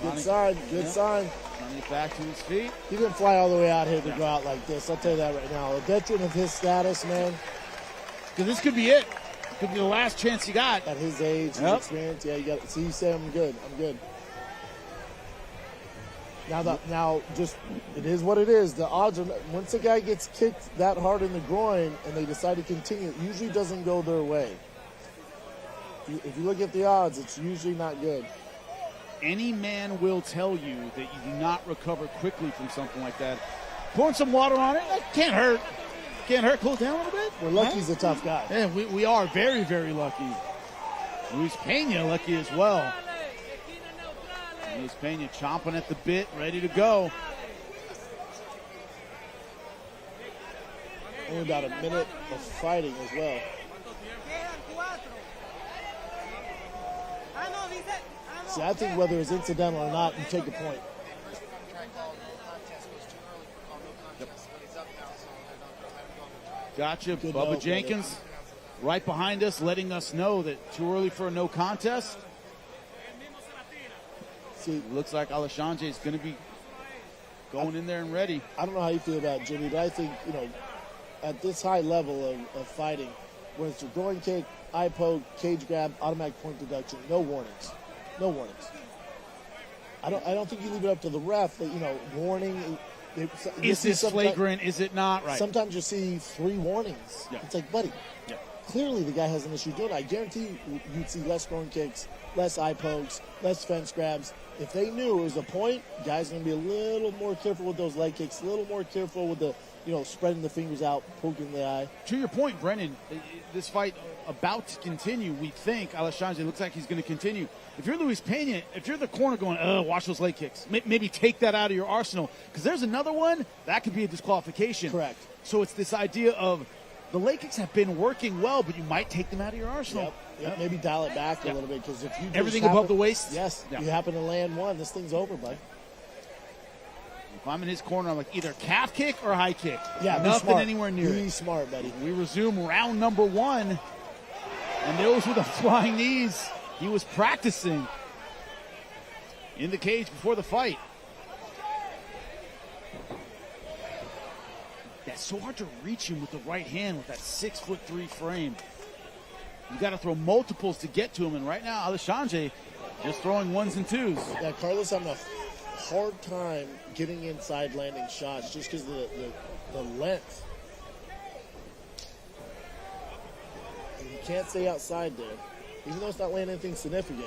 Good sign, good sign. Running back to his feet. He didn't fly all the way out here to go out like this. I'll tell you that right now. A veteran of his status, man. Because this could be it. Could be the last chance you got. At his age, his experience, yeah, you got. See, you say I'm good. I'm good. Now, just it is what it is. The odds are once a guy gets kicked that hard in the groin and they decide to continue, it usually doesn't go their way. If you look at the odds, it's usually not good. Any man will tell you that you do not recover quickly from something like that. Pouring some water on it, that can't hurt. Can't hurt. Cool it down a little bit. We're lucky he's a tough guy. Yeah, we are very, very lucky. Luis Pena lucky as well. Luis Pena chomping at the bit, ready to go. Only about a minute of fighting as well. See, I think whether it's incidental or not, you take a point. Gotcha. Good Bubba note, Jenkins right behind us, letting us know that too early for a no contest. See, looks like Alexandre is going to be going in there and ready. I don't know how you feel about it, Jimmy, but I think, at this high level of fighting, where it's a groin kick, eye poke, cage grab, automatic point deduction, no warnings. No warnings. I don't think you leave it up to the ref, but, warning. Is this flagrant? Is it not? Right. Sometimes you see 3 warnings. Yeah. It's like, buddy, clearly the guy has an issue doing it. I guarantee you'd see less groin kicks, less eye pokes, less fence grabs. If they knew it was a point, guys are going to be a little more careful with those leg kicks, a little more careful with the, spreading the fingers out, poking the eye. To your point, Brennan, this fight about to continue, we think. Alexandre looks like he's going to continue. If you're Luis Pena, if you're the corner going, watch those leg kicks, maybe take that out of your arsenal. Because there's another one, that could be a disqualification. Correct. So it's this idea of the leg kicks have been working well, but you might take them out of your arsenal. Yep. Maybe dial it back a little bit. Because if you everything above the waist? Yes. You happen to land one, this thing's over, bud. If I'm in his corner, I'm like either calf kick or high kick. Yeah, nothing anywhere near it. Be smart, buddy. We resume round number 1. And those were the flying knees he was practicing in the cage before the fight. That's so hard to reach him with the right hand with that 6'3" frame. You got to throw multiples to get to him, and right now Alexandre just throwing 1s and 2s. Yeah, Carlos having a hard time getting inside landing shots just because of the length. And you can't stay outside there, even though it's not landing anything significant.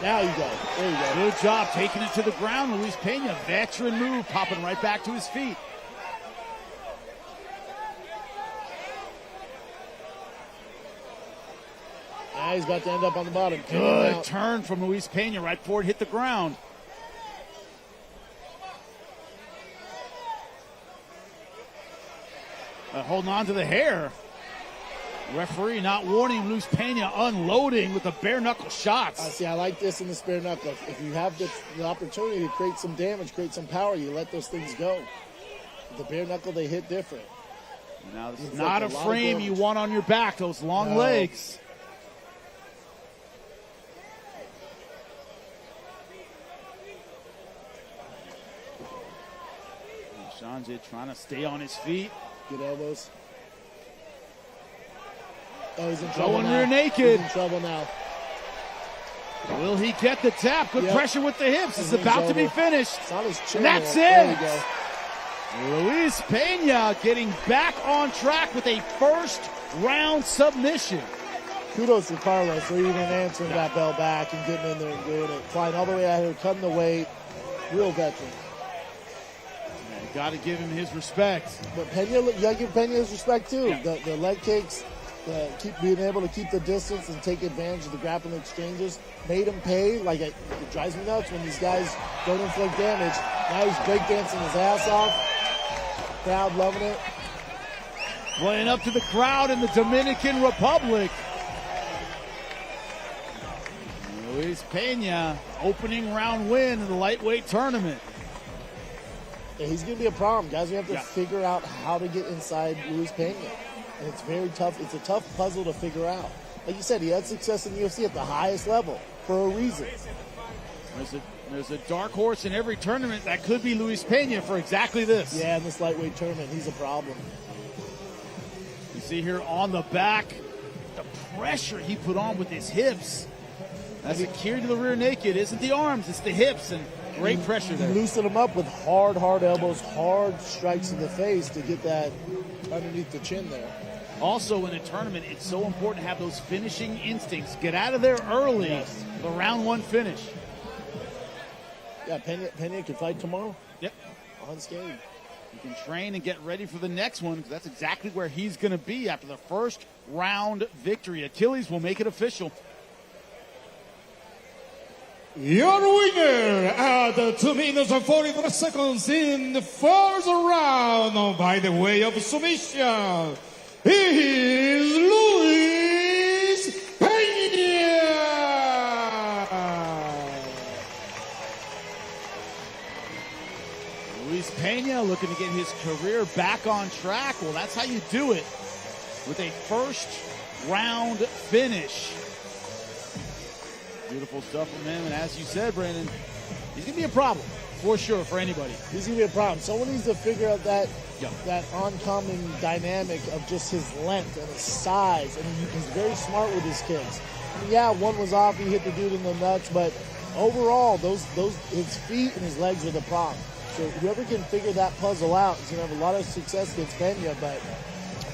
Now you go. There you go. Good job taking it to the ground. Luis Pena, veteran move, popping right back to his feet. Now he's about to end up on the bottom. Good turn from Luis Pena right before it hit the ground. Holding on to the hair. Referee not warning Luis Pena unloading with the bare knuckle shots. See, I like this in the bare knuckle. If you have the opportunity to create some damage, create some power, you let those things go. With the bare knuckle, they hit different. Now this is not a frame you want on your back, those long legs. Sanjay trying to stay on his feet. Good elbows. Oh, he's in trouble Going now. rear naked. He's in trouble now. Will he get the tap? Good pressure with the hips. It's about to be finished. It's on his chin. And that's There it. you go. Luis Pena getting back on track with a first round submission. Kudos to Carlos for even answering that bell back and getting in there and doing it. Flying all the way out here, cutting the weight. Real veteran. Got to give him his respect. But Pena, you got to give Pena his respect too. Yeah. The leg kicks, being able to keep the distance and take advantage of the grappling exchanges made him pay. Like it drives me nuts when these guys don't inflict damage. Now he's breakdancing his ass off. Crowd loving it. Playing up to the crowd in the Dominican Republic. Luis Pena, opening round win in the lightweight tournament. Yeah, he's going to be a problem. Guys, we have to figure out how to get inside Luis Pena. And it's very tough. It's a tough puzzle to figure out. Like you said, he had success in the UFC at the highest level for a reason. There's a dark horse in every tournament that could be Luis Pena for exactly this. Yeah, in this lightweight tournament, he's a problem. You see here on the back, the pressure he put on with his hips. That's a key to the rear naked. Isn't the arms, it's the hips, and great pressure there. Loosen him up with hard elbows, hard strikes in the face to get that underneath the chin there. Also in a tournament, it's so important to have those finishing instincts. Get out of there early, the round one finish. Yeah, Pena can fight tomorrow. Yep. Unscathed. He can train and get ready for the next one, because that's exactly where he's going to be after the first round victory. Achilles will make it official. Your winner at 2 minutes and 43 seconds in the first round by the way of submission is Luis Pena. Luis Pena looking to get his career back on track. Well, that's how you do it, with a first round finish. Beautiful stuff from him, and as you said, Brandon, he's going to be a problem, for sure, for anybody. He's going to be a problem. Someone needs to figure out that oncoming dynamic of just his length and his size, and he's very smart with his kicks. And yeah, one was off, he hit the dude in the nuts, but overall, those his feet and his legs are the problem. So whoever can figure that puzzle out is going to have a lot of success against Pena, but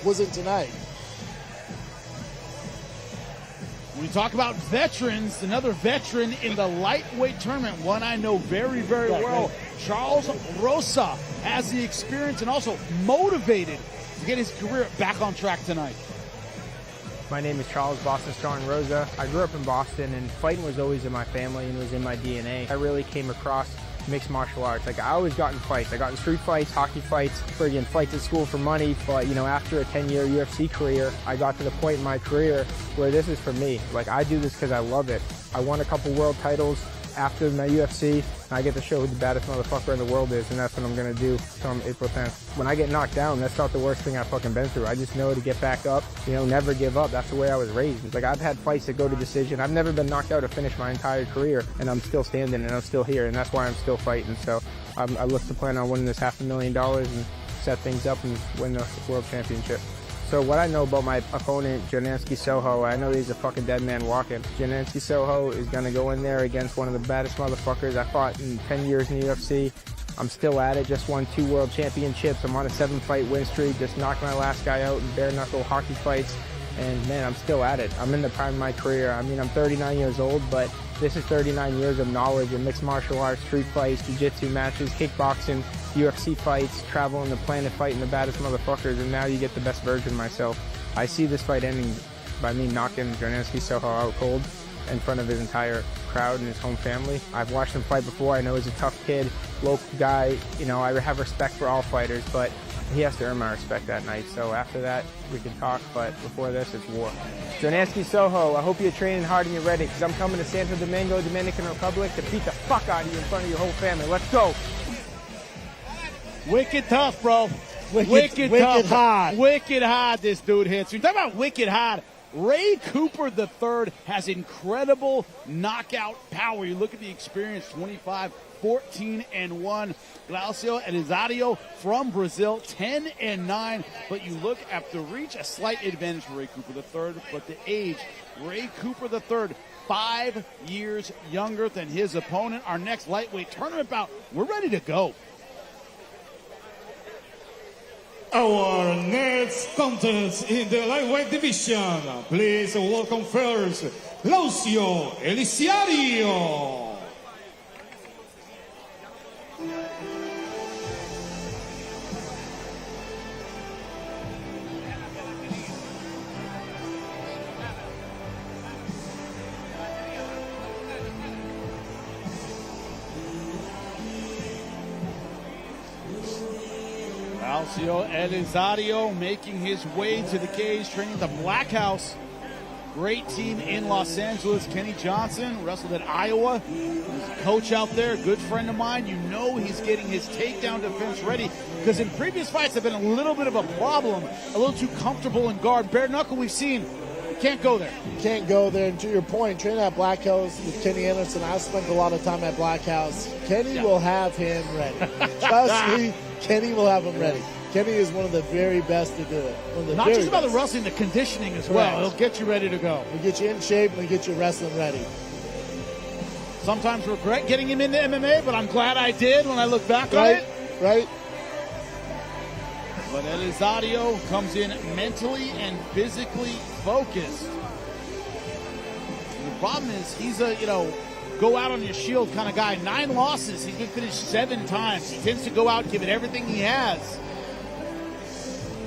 wasn't tonight. When we talk about veterans, another veteran in the lightweight tournament, one I know very, very well, Charles Rosa, has the experience and also motivated to get his career back on track tonight. My name is Charles Boston Strong Rosa. I grew up in Boston, and fighting was always in my family and was in my DNA. I really came across mixed martial arts. Like, I always got in fights. I got in street fights, hockey fights, friggin' fights at school for money. But, you know, after a 10-year UFC career, I got to the point in my career where this is for me. Like, I do this because I love it. I won a couple world titles after my UFC, and I get to show who the baddest motherfucker in the world is, and that's what I'm going to do come April 10th. When I get knocked down, that's not the worst thing I've fucking been through. I just know to get back up, you know, never give up. That's the way I was raised. It's like, I've had fights that go to decision. I've never been knocked out to finish my entire career, and I'm still standing, and I'm still here, and that's why I'm still fighting. So I look to plan on winning this $500,000 and set things up and win the world championship. So what I know about my opponent, Jonansky Sojo, I know he's a fucking dead man walking. Jonansky Sojo is going to go in there against one of the baddest motherfuckers I fought in 10 years in the UFC. I'm still at it, just won 2 world championships. I'm on a 7-fight win streak, just knocked my last guy out in bare-knuckle hockey fights. And man, I'm still at it. I'm in the prime of my career. I mean, I'm 39 years old, but this is 39 years of knowledge in mixed martial arts, street fights, jiu-jitsu matches, kickboxing, UFC fights, traveling the planet fighting the baddest motherfuckers, and now you get the best version of myself. I see this fight ending by me knocking Sojo out cold in front of his entire crowd and his home family. I've watched him fight before. I know he's a tough kid, local guy. You know, I have respect for all fighters, but he has to earn my respect that night. So after that, we can talk, but before this, it's war. Sojo, I hope you're training hard and you're ready, because I'm coming to Santo Domingo, Dominican Republic, to beat the fuck out of you in front of your whole family. Let's go. Wicked tough, bro. Wicked tough. Hard. Wicked hard, this dude hits. You talk about wicked hard. Ray Cooper III has incredible knockout power. You look at the experience, 25, 14-1. Glaucio Elizario from Brazil, 10-9. But you look at the reach, a slight advantage for Ray Cooper III, but the age, Ray Cooper III, 5 years younger than his opponent. Our next lightweight tournament bout, we're ready to go. Our next contest in the lightweight division. Please welcome first, Glaucio Elizario. Glaucio Elizario making his way to the cage, training at the Black House. Great team in Los Angeles. Kenny Johnson wrestled at Iowa. He's a coach out there, good friend of mine. You know he's getting his takedown defense ready, because in previous fights have been a little bit of a problem, a little too comfortable in guard. Bare knuckle we've seen. Can't go there. Can't go there. And to your point, training at Black House with Kenny Anderson, I spent a lot of time at Black House. Kenny will have him ready. Trust me, Kenny will have him ready. Kenny is one of the very best to do it. Not just about the wrestling, the conditioning as well. He'll get you ready to go. He'll get you in shape and he'll get you wrestling ready. Sometimes regret getting him into MMA, but I'm glad I did when I look back on it. Right. But Elizario comes in mentally and physically focused. The problem is he's a, go out on your shield kind of guy. 9 losses. He's been finished 7 times. He tends to go out, give it everything he has.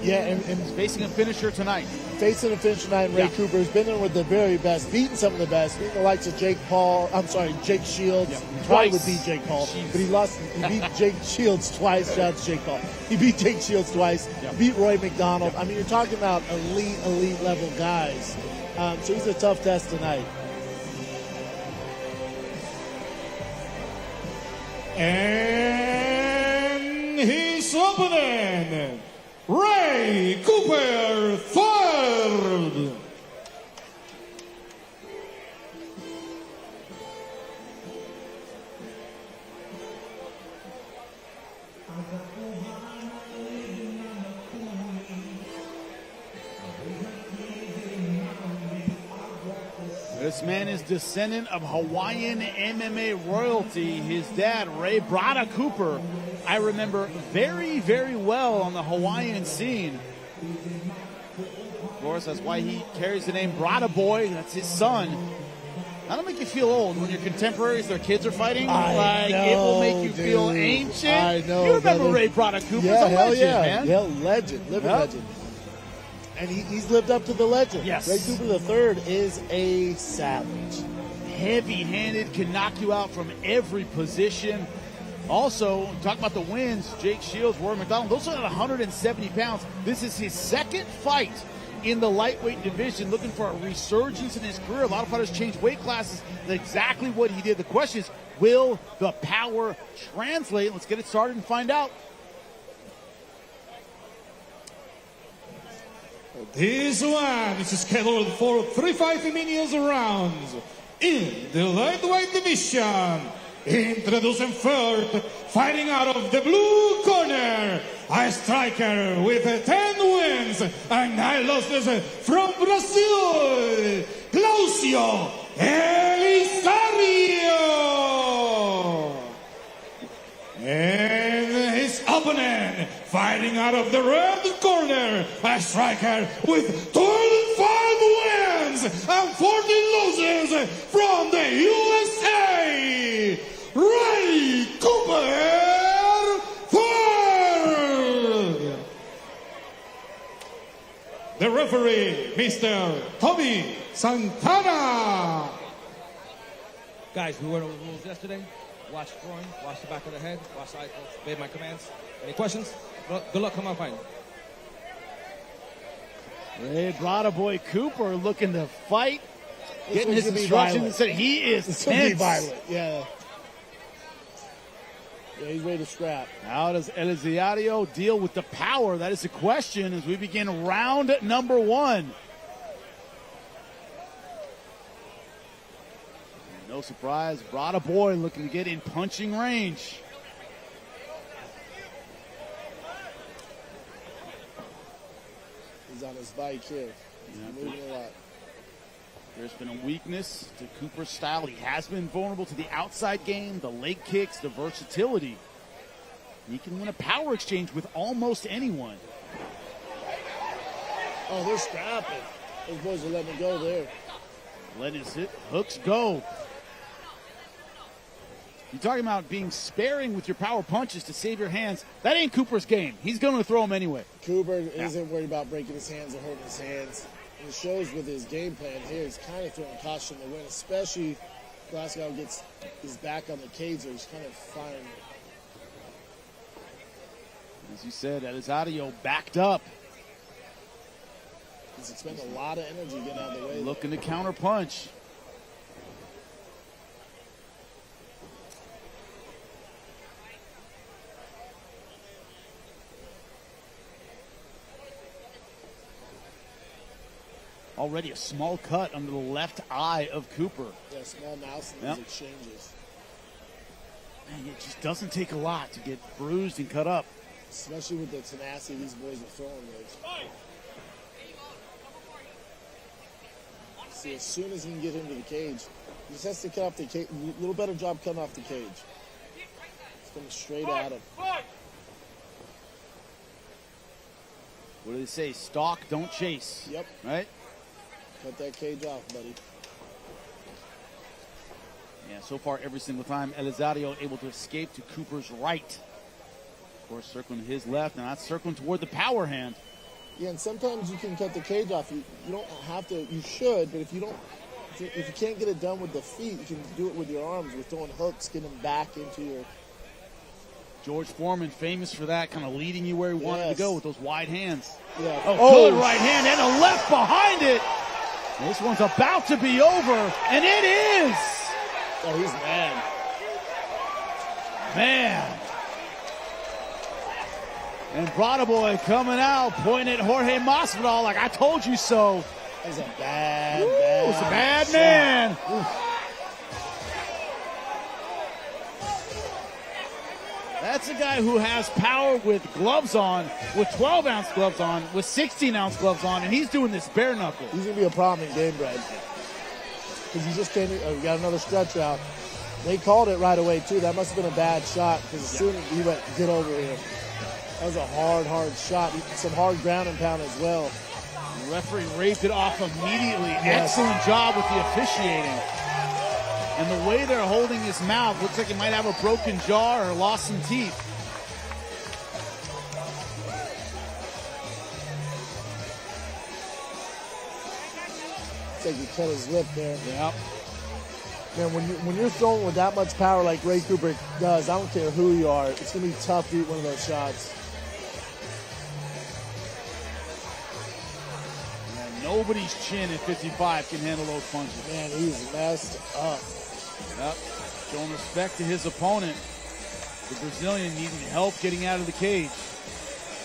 Yeah, and he's facing a finisher tonight. Facing a finisher tonight, Ray Cooper has been in with the very best, beating some of the best, beating the likes of Jake Shields. Probably would beat Jake Paul, but he beat Jake Shields twice. Shout out to Jake Paul. He beat Jake Shields twice, beat Roy McDonald. I mean, you're talking about elite level guys. So he's a tough test tonight. And his opponent, Ray Cooper III. This man is descendant of Hawaiian MMA royalty. His dad, Ray Brada Cooper, I remember very, very well on the Hawaiian scene. Of course, that's why he carries the name Brada Boy. That's his son. That'll make you feel old when your contemporaries, their kids are fighting. It will make you feel ancient. I know. You remember Ray Brada Cooper? Yeah, a legend, man. Yeah, legend. Living legend. And he's lived up to the legend. Yes. Ray Cooper III is a savage. Heavy-handed, can knock you out from every position. Also, talk about the wins, Jake Shields, Roy McDonald, those are at 170 pounds. This is his second fight in the lightweight division, looking for a resurgence in his career. A lot of fighters change weight classes. That's exactly what he did. The question is, will the power translate? Let's get it started and find out. This one is scheduled for 3 5-minute rounds in the lightweight division. Introducing first, fighting out of the blue corner, a striker with 10 wins and 9 losses from Brazil, Glaucio Elizario. And his opponent, fighting out of the red corner, a striker with 25 wins and 14 losses from the USA, Ray Cooper III. the referee, Mr. Tommy Santana. Guys, we went over the rules yesterday. Watch throwing, watch the back of the head, watch the eye, obey my commands. Any questions? Good luck, come on, fight. Hey, Brada Boy Cooper looking to fight, getting his instructions violent. and said he is This will be tense. violent, yeah. Yeah, he's ready to scrap. How does Elizario deal with the power? That is the question as we begin round number 1. No surprise, Brada Boy looking to get in punching range. He's on his bike here. He's moving a lot. There's been a weakness to Cooper's style. He has been vulnerable to the outside game, the leg kicks, the versatility. He can win a power exchange with almost anyone. Oh, they're scrapping. Those boys are letting it go there. Letting his hooks go. You're talking about being sparing with your power punches to save your hands. That ain't Cooper's game. He's going to throw them anyway. Cooper isn't worried about breaking his hands or hurting his hands. And it shows with his game plan here. He's kind of throwing caution to win, especially Glasgow gets his back on the cage, or he's kind of firing. As you said, Elizario backed up. He's expending a lot of energy getting out of the way. Looking to counter punch. Already a small cut under the left eye of Cooper. Yeah, small mouse in these exchanges. Man, it just doesn't take a lot to get bruised and cut up. Especially with the tenacity these boys are throwing with. See, as soon as he can get into the cage, he just has to cut off the cage. A little better job cutting off the cage. It's coming straight at him. What do they say? Stalk, don't chase. Yep. Right? Cut that cage off, buddy. Yeah, so far every single time, Elizario able to escape to Cooper's right. Of course, circling to his left, and that's circling toward the power hand. Yeah, and sometimes you can cut the cage off. You don't have to. You should, but if you can't get it done with the feet, you can do it with your arms. With throwing hooks, getting them back into your. George Foreman, famous for that, kind of leading you where he wanted to go with those wide hands. Yeah. Oh, good right hand and a left behind it. This one's about to be over, and it is. Oh, he's mad. Man. And Brada Boy coming out, pointing at Jorge Masvidal like, I told you so. He's a bad, It's a bad man. That's a guy who has power with gloves on, with 12-ounce gloves on, with 16-ounce gloves on, and he's doing this bare knuckle. He's going to be a problem in Gamebred. Because he just came in, we got another stretch out. They called it right away, too. That must have been a bad shot, because as soon as he went, get over here. That was a hard shot. Some hard ground and pound as well. The referee raved it off immediately. Yes. Excellent job with the officiating. And the way they're holding his mouth looks like he might have a broken jaw or lost some teeth. Looks like he cut his lip there. Yep. Man, when you're throwing with that much power like Ray Cooper does, I don't care who you are, it's going to be tough to eat one of those shots. Man, nobody's chin at 55 can handle those punches. Man, he's messed up. Yep. Showing respect to his opponent. The Brazilian needing help getting out of the cage.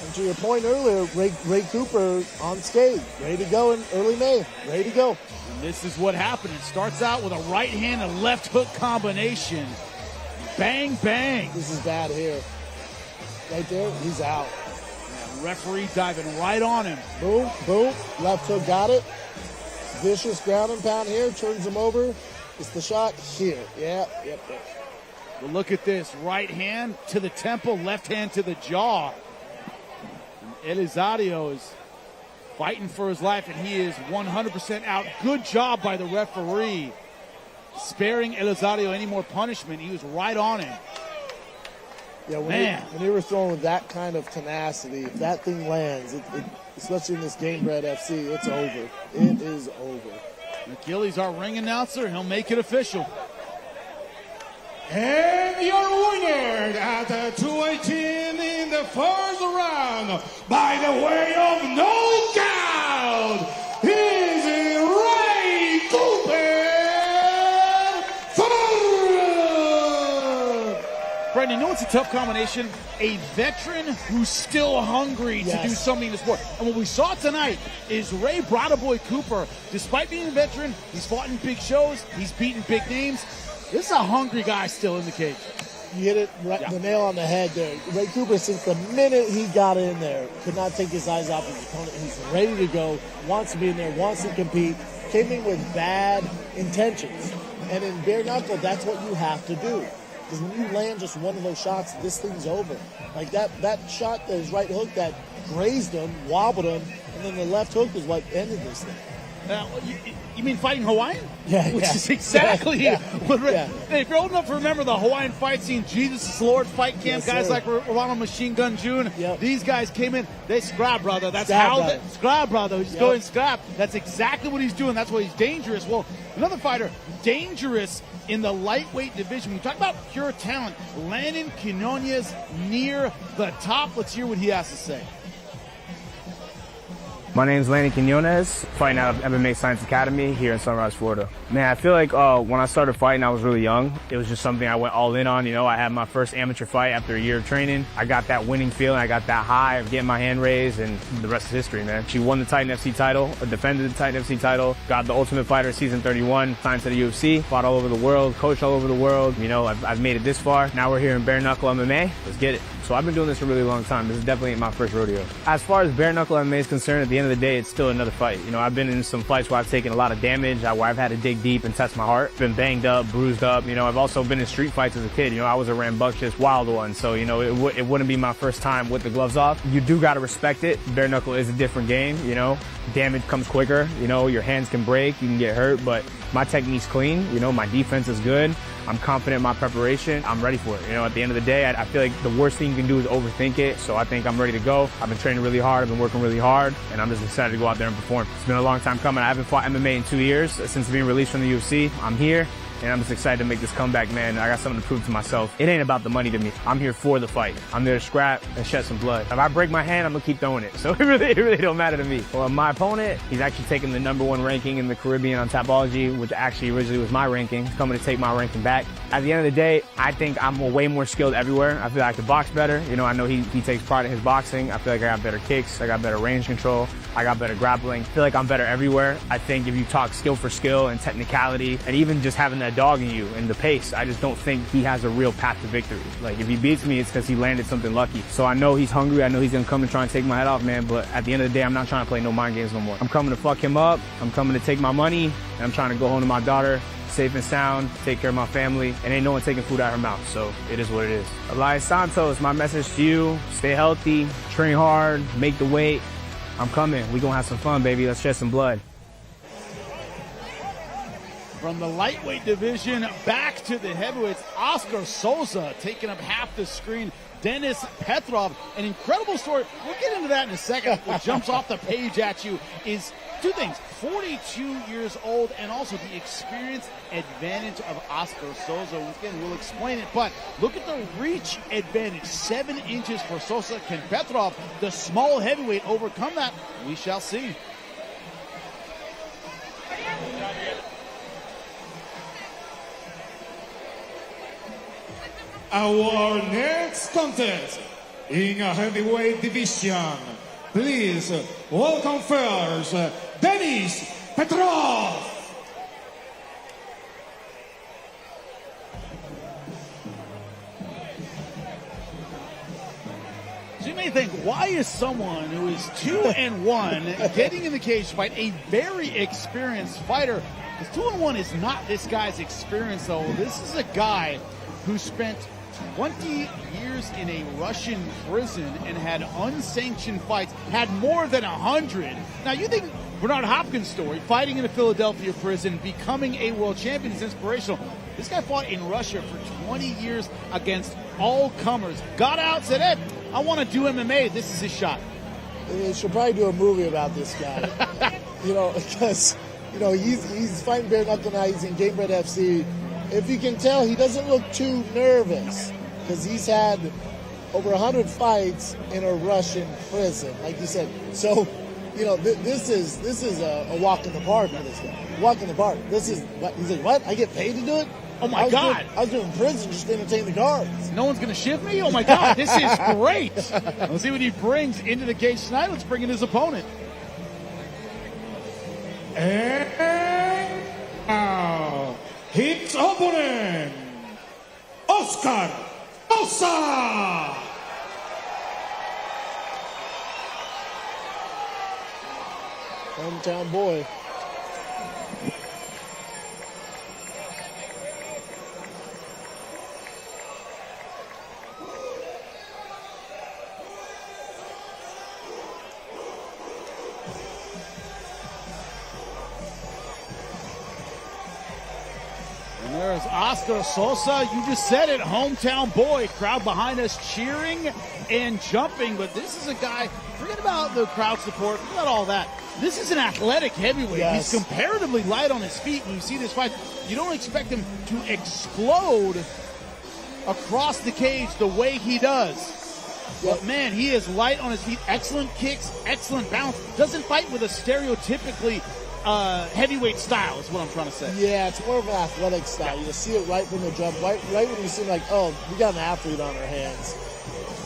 And to your point earlier, Ray Cooper on skate, ready to go in early May, ready to go. And this is what happened. It starts out with a right hand and left hook combination. Bang, bang. This is bad here. Right there, he's out. And referee diving right on him. Boom, boom, left hook got it. Vicious ground and pound here, turns him over. It's the shot here. Yep. Well, look at this. Right hand to the temple, left hand to the jaw. And Elizario is fighting for his life, and he is 100% out. Good job by the referee. Sparing Elizario any more punishment. He was right on him. Yeah, when he was throwing with that kind of tenacity, if that thing lands, especially in this Gamebred FC, it's over. It is over. Achilles, our ring announcer, he'll make it official. And your winner at 218 in the first round, by the way of knockout, is Ray Cooper. Brendan, you know it's a tough combination? A veteran who's still hungry to do something in the sport. And what we saw tonight is Ray Boy Cooper, despite being a veteran, he's fought in big shows, he's beaten big names. This is a hungry guy still in the cage. You hit it the nail on the head there. Ray Cooper, since the minute he got in there, could not take his eyes off his opponent. He's ready to go, wants to be in there, wants to compete, came in with bad intentions. And in bare knuckle, that's what you have to do. Because when you land just one of those shots, this thing's over. Like that shot, his right hook that grazed him, wobbled him, and then the left hook is what ended this thing. You mean fighting Hawaiian? Yeah, Which is exactly what Hey, if you're old enough to remember the Hawaiian fight scene, Jesus is Lord fight camp, guys like Ronald Machine Gun June, these guys came in, they scrap, brother. That's scrap, brother. He's going scrap. That's exactly what he's doing. That's why he's dangerous. Well, another fighter, dangerous in the lightweight division. When you talk about pure talent, Landon Quinones near the top. Let's hear what he has to say. My name's Landon Quinones, fighting out of MMA Science Academy here in Sunrise, Florida. Man, I feel like when I started fighting, I was really young. It was just something I went all in on. You know, I had my first amateur fight after a year of training. I got that winning feeling. I got that high of getting my hand raised, and the rest is history, man. She won the Titan FC title, defended the Titan FC title, got the Ultimate Fighter Season 31, signed to the UFC, fought all over the world, coached all over the world. You know, I've made it this far. Now we're here in bare knuckle MMA. Let's get it. So I've been doing this for a really long time. This is definitely my first rodeo. As far as bare knuckle MMA is concerned, at the end of the day, it's still another fight. You know, I've been in some fights where I've taken a lot of damage, where I've had to dig deep and test my heart. Been banged up, bruised up. You know, I've also been in street fights as a kid. You know, I was a rambunctious, wild one. So, you know, it wouldn't be my first time with the gloves off. You do got to respect it. Bare knuckle is a different game, you know. Damage comes quicker. You know, your hands can break, you can get hurt, but my technique's clean. You know, my defense is good. I'm confident in my preparation. I'm ready for it. You know, at the end of the day, I feel like the worst thing you can do is overthink it. So I think I'm ready to go. I've been training really hard. I've been working really hard, and I'm just excited to go out there and perform. It's been a long time coming. I haven't fought MMA in 2 years since being released from the UFC. I'm here, and I'm just excited to make this comeback, man. I got something to prove to myself. It ain't about the money to me. I'm here for the fight. I'm there to scrap and shed some blood. If I break my hand, I'm gonna keep throwing it. So it really don't matter to me. Well, my opponent, he's actually taking the #1 ranking in the Caribbean on Tapology, which actually originally was my ranking. He's coming to take my ranking back. At the end of the day, I think I'm way more skilled everywhere. I feel like I can box better. You know, I know he takes pride in his boxing. I feel like I got better kicks. I got better range control. I got better grappling. I feel like I'm better everywhere. I think if you talk skill for skill and technicality and even just having that dog in you and the pace, I just don't think he has a real path to victory. Like, if he beats me, it's because he landed something lucky. So I know he's hungry. I know he's going to come and try and take my head off, man. But at the end of the day, I'm not trying to play no mind games no more. I'm coming to fuck him up. I'm coming to take my money. And I'm trying to go home to my daughter, safe and sound, take care of my family, and ain't no one taking food out of her mouth, so it is what it is. Elias Santos, my message to you, stay healthy, train hard, make the weight. I'm coming. We gonna have some fun, baby. Let's shed some blood. From the lightweight division back to the heavyweights, Oscar Sosa taking up half the screen. Dennis Petrov, an incredible story. We'll get into that in a second. What jumps off the page at you is two things: 42 years old, and also the experience advantage of Oscar Sosa. Once again, we'll explain it, but look at the reach advantage. 7 inches for Sosa. Can Petrov, the small heavyweight, overcome that? We shall see. Our next contest in a heavyweight division. Please welcome first, Dennis Petrov. So you may think, why is someone who is 2-1 getting in the cage to fight a very experienced fighter? Because 2-1 is not this guy's experience, though. This is a guy who spent 20 years in a Russian prison and had unsanctioned fights, had more than 100. Now, you think Bernard Hopkins' story, fighting in a Philadelphia prison, becoming a world champion is inspirational. This guy fought in Russia for 20 years against all comers. Got out, said, hey, I want to do MMA. This is his shot. They should probably do a movie about this guy. Because, he's fighting bare knuckle now. He's in Gamebred FC. If you can tell, he doesn't look too nervous because he's had over 100 fights in a Russian prison, like you said. So, this is a walk in the park for this guy. Walk in the park. This is what he's like. What? I get paid to do it? Oh my God! I was doing prison just to entertain the guards. No one's going to shift me? Oh my God! This is great. Let's see what he brings into the cage tonight. Let's bring in his opponent. And now, his opponent, Oscar Sosa. Hometown boy. And there's Oscar Sosa. You just said it, hometown boy. Crowd behind us cheering and jumping. But this is a guy, forget about the crowd support, forget about all that. This is an athletic heavyweight. Yes. He's comparatively light on his feet. When you see this fight, you don't expect him to explode across the cage the way he does. But man, he is light on his feet. Excellent kicks, excellent bounce. Doesn't fight with a stereotypically heavyweight style is what I'm trying to say. Yeah, it's more of an athletic style. You'll see it right from the jump, right when you see like, oh, we got an athlete on our hands.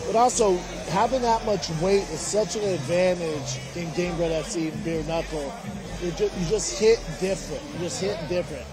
But also, having that much weight is such an advantage in Gamebred FC and bare knuckle. You just hit different. You just hit different.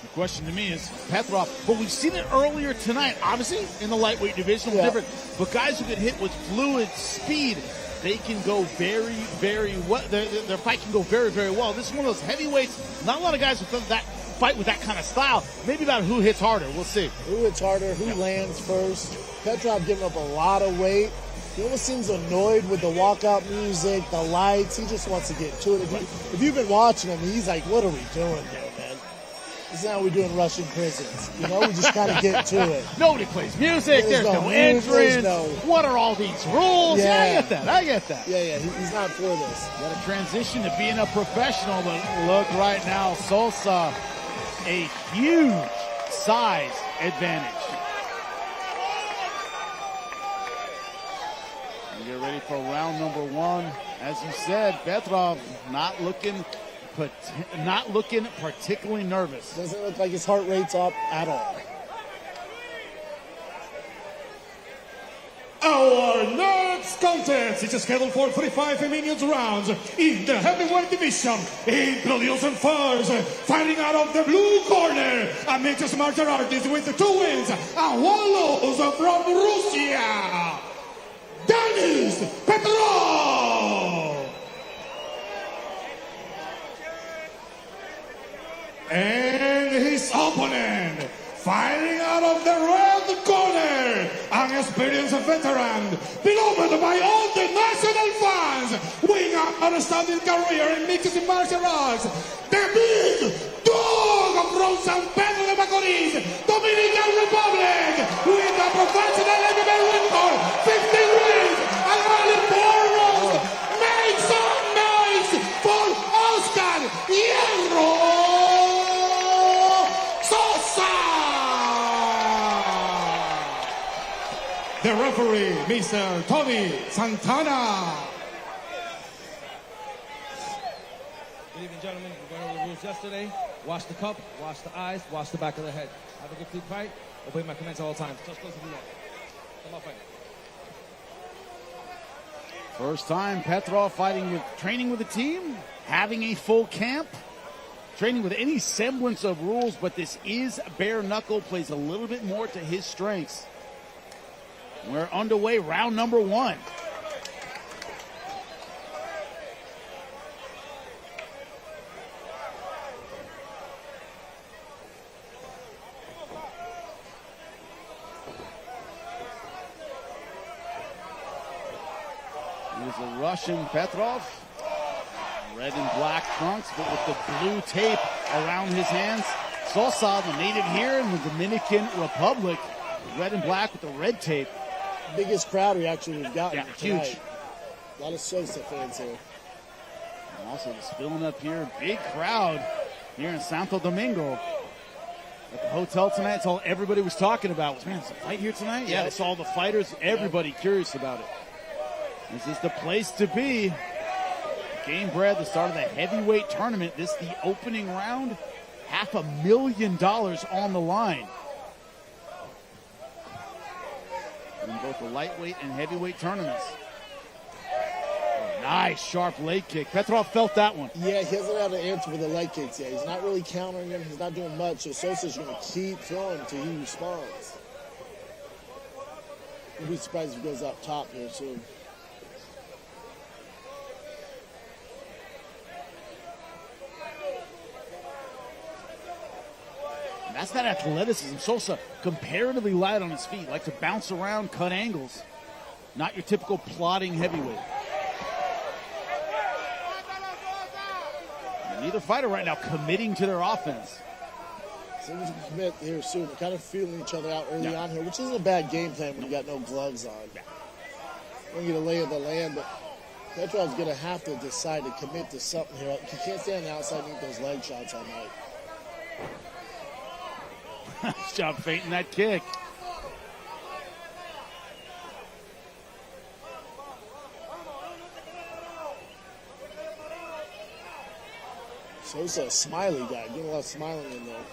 The question to me is Petrov, but we've seen it earlier tonight, obviously in the lightweight division, different. But guys who get hit with fluid speed, they can go very, very well. Their fight can go very, very well. This is one of those heavyweights. Not a lot of guys who fight with that kind of style. Maybe about who hits harder. We'll see. Who hits harder? Who lands first? Petrov giving up a lot of weight. He almost seems annoyed with the walkout music, the lights. He just wants to get to it. If you've been watching him, he's like, what are we doing here, man? This is how we do in Russian prisons. We just kind of get to it. Nobody plays music. There's no entrance. What are all these rules? Yeah, I get that. Yeah, he's not for this. Got to transition to being a professional, but look right now, Sosa, a huge size advantage. We get ready for round number one. As you said, Petrov not looking particularly nervous. Doesn't look like his heart rate's up at all. Our next contest is scheduled for 35 minutes rounds in the heavyweight division. Introducing first, fighting out of the blue corner, a mixed martial artist with 2 wins and 1 loss from Russia, Petrov. And his opponent, fighting out of the red corner, an experienced veteran, beloved by all the national fans, with an outstanding career in mixed martial arts, the big dog from San Pedro de Macorís, Dominican Republic, with a professional MMA record, 15 wins and only 4 losses. Make some noise for Oscar Hierro! The referee, Mr. Tony Santana. Good evening, gentlemen. We went over the rules yesterday. Wash the cup, wash the eyes, wash the back of the head. Have a good food fight. Obey my commands at all times. Just close to the wall. Come on, fight. First time Petrov training with a team, having a full camp, training with any semblance of rules, but this is bare knuckle, plays a little bit more to his strengths. We're underway, round number 1. Here's a Russian Petrov. Red and black trunks, but with the blue tape around his hands. Sosa, the native here in the Dominican Republic. Red and black with the red tape. Biggest crowd reaction we've gotten. Yeah, tonight. huge. A lot of Sosa fans here. And also just filling up here, big crowd here in Santo Domingo. At the hotel tonight, it's all everybody was talking about. Was, man, is a fight here tonight? Yeah, it's all the fighters, everybody curious about it. This is the place to be. Gamebred, the start of the heavyweight tournament. This the opening round. $500,000 on the line. In both the lightweight and heavyweight tournaments. Nice, sharp leg kick. Petrov felt that one. Yeah, he hasn't had an answer for the leg kicks yet. He's not really countering him. He's not doing much. So Sosa's going to keep throwing until he responds. I'll be surprised if he goes up top here soon. That's that athleticism. Sosa comparatively light on his feet, like to bounce around, cut angles. Not your typical plodding heavyweight. And neither fighter right now committing to their offense. Someone's going to commit here soon. They're kind of feeling each other out early on here, which isn't a bad game plan when you got no gloves on. Don't get a lay of the land, but Petrov's going to have to decide to commit to something here. He can't stand outside and eat those leg shots all night. Nice job feinting that kick. Sosa, a smiley guy, doing a lot of smiling in there.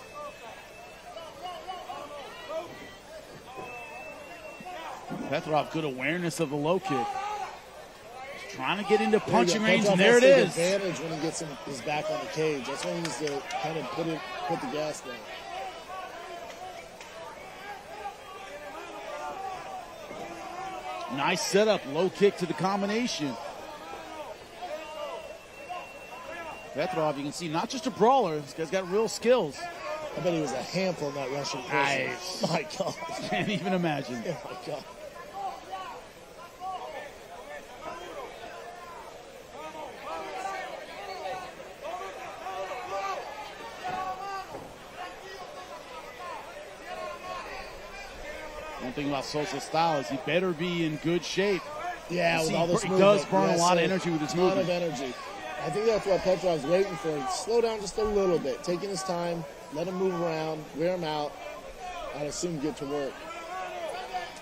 Petrov, good awareness of the low kick. He's trying to get into punching range, Petrov and there it is. Advantage when he gets his back on the cage. That's when he needs to kind of put the gas down. Nice setup, low kick to the combination. Petrov, you can see, not just a brawler. This guy's got real skills. I bet he was a handful in that Russian prison. Nice. My God. Can't even imagine. Oh, my God. One thing about Sosa's style is he better be in good shape. Yeah, with all this movement. He does burn a lot of energy with his movement. A lot of energy. I think that's what Petrov's waiting for. Slow down just a little bit, taking his time, let him move around, wear him out. I'd assume get to work.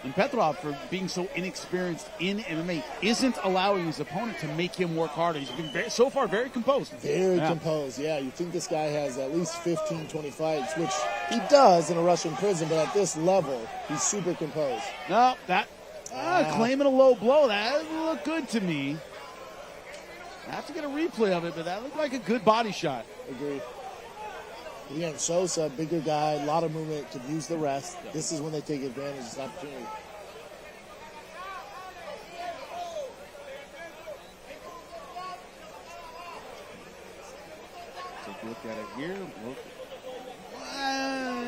And Petrov, for being so inexperienced in MMA, isn't allowing his opponent to make him work harder. He's been so far very composed. Very composed, yeah. You think this guy has at least 15, 20 fights, which he does in a Russian prison, but at this level, he's super composed. No, that claiming a low blow, that doesn't look good to me. I have to get a replay of it, but that looked like a good body shot. Agree. Again, Sosa, bigger guy, a lot of movement, could use the rest. This is when they take advantage of this opportunity. Take a look at it here.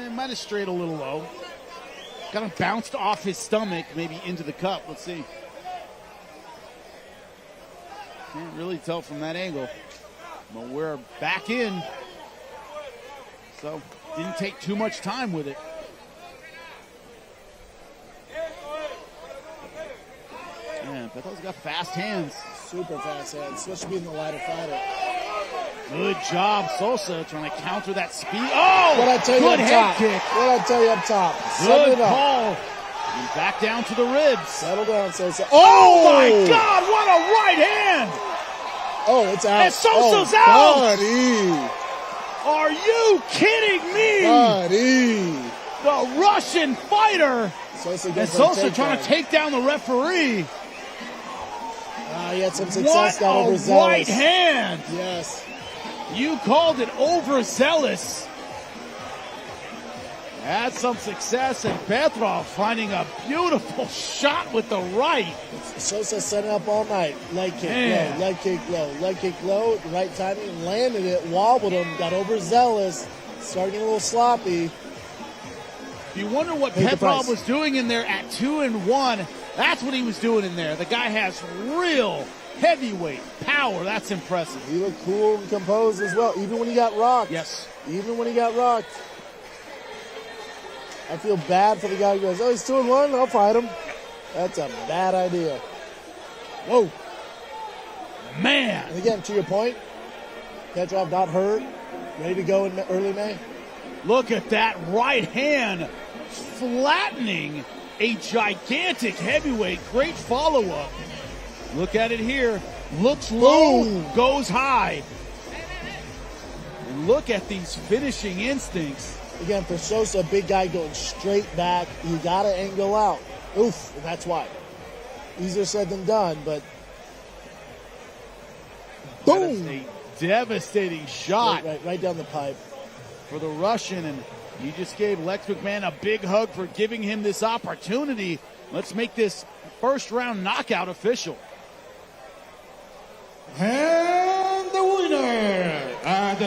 It might have strayed a little low. Kind of bounced off his stomach, maybe into the cup. Let's see. Can't really tell from that angle. But we're back in. So, didn't take too much time with it. Man, Petrov's got fast hands. Super fast hands, especially being the lighter fighter. Good job, Sosa, trying to counter that speed. Oh! What I tell you good up head top. kick. What I tell you up top. Good call. And back down to the ribs. Settle down, Sosa. Oh my God, what a right hand! Oh, it's out. And Sosa's out. Buddy. Are you kidding me? Buddy. The Russian fighter. Sosa trying to take down the referee. He had some success. Got overzealous. Right hand. Yes. You called it overzealous. Had some success, and Petrov finding a beautiful shot with the right. Sosa set it up all night. Leg kick low, leg kick low, leg kick low. The right timing, landed it, wobbled him, got overzealous, starting a little sloppy. You wonder what Petrov was doing in there at 2-1. That's what he was doing in there. The guy has real heavyweight power. That's impressive. He looked cool and composed as well, even when he got rocked. Yes. Even when he got rocked. I feel bad for the guy who goes, oh, he's 2-1, I'll fight him. That's a bad idea. Whoa. Man. And again, to your point, Petrov got hurt, ready to go in early May. Look at that right hand flattening a gigantic heavyweight. Great follow-up. Look at it here. Looks low, goes high. And look at these finishing instincts. Again, for Sosa, big guy going straight back. You got to angle out. Oof, and that's why. Easier said than done, but boom! That is a devastating shot. Right down the pipe. For the Russian, and you just gave Lex McMahon a big hug for giving him this opportunity. Let's make this first round knockout official. And the winner at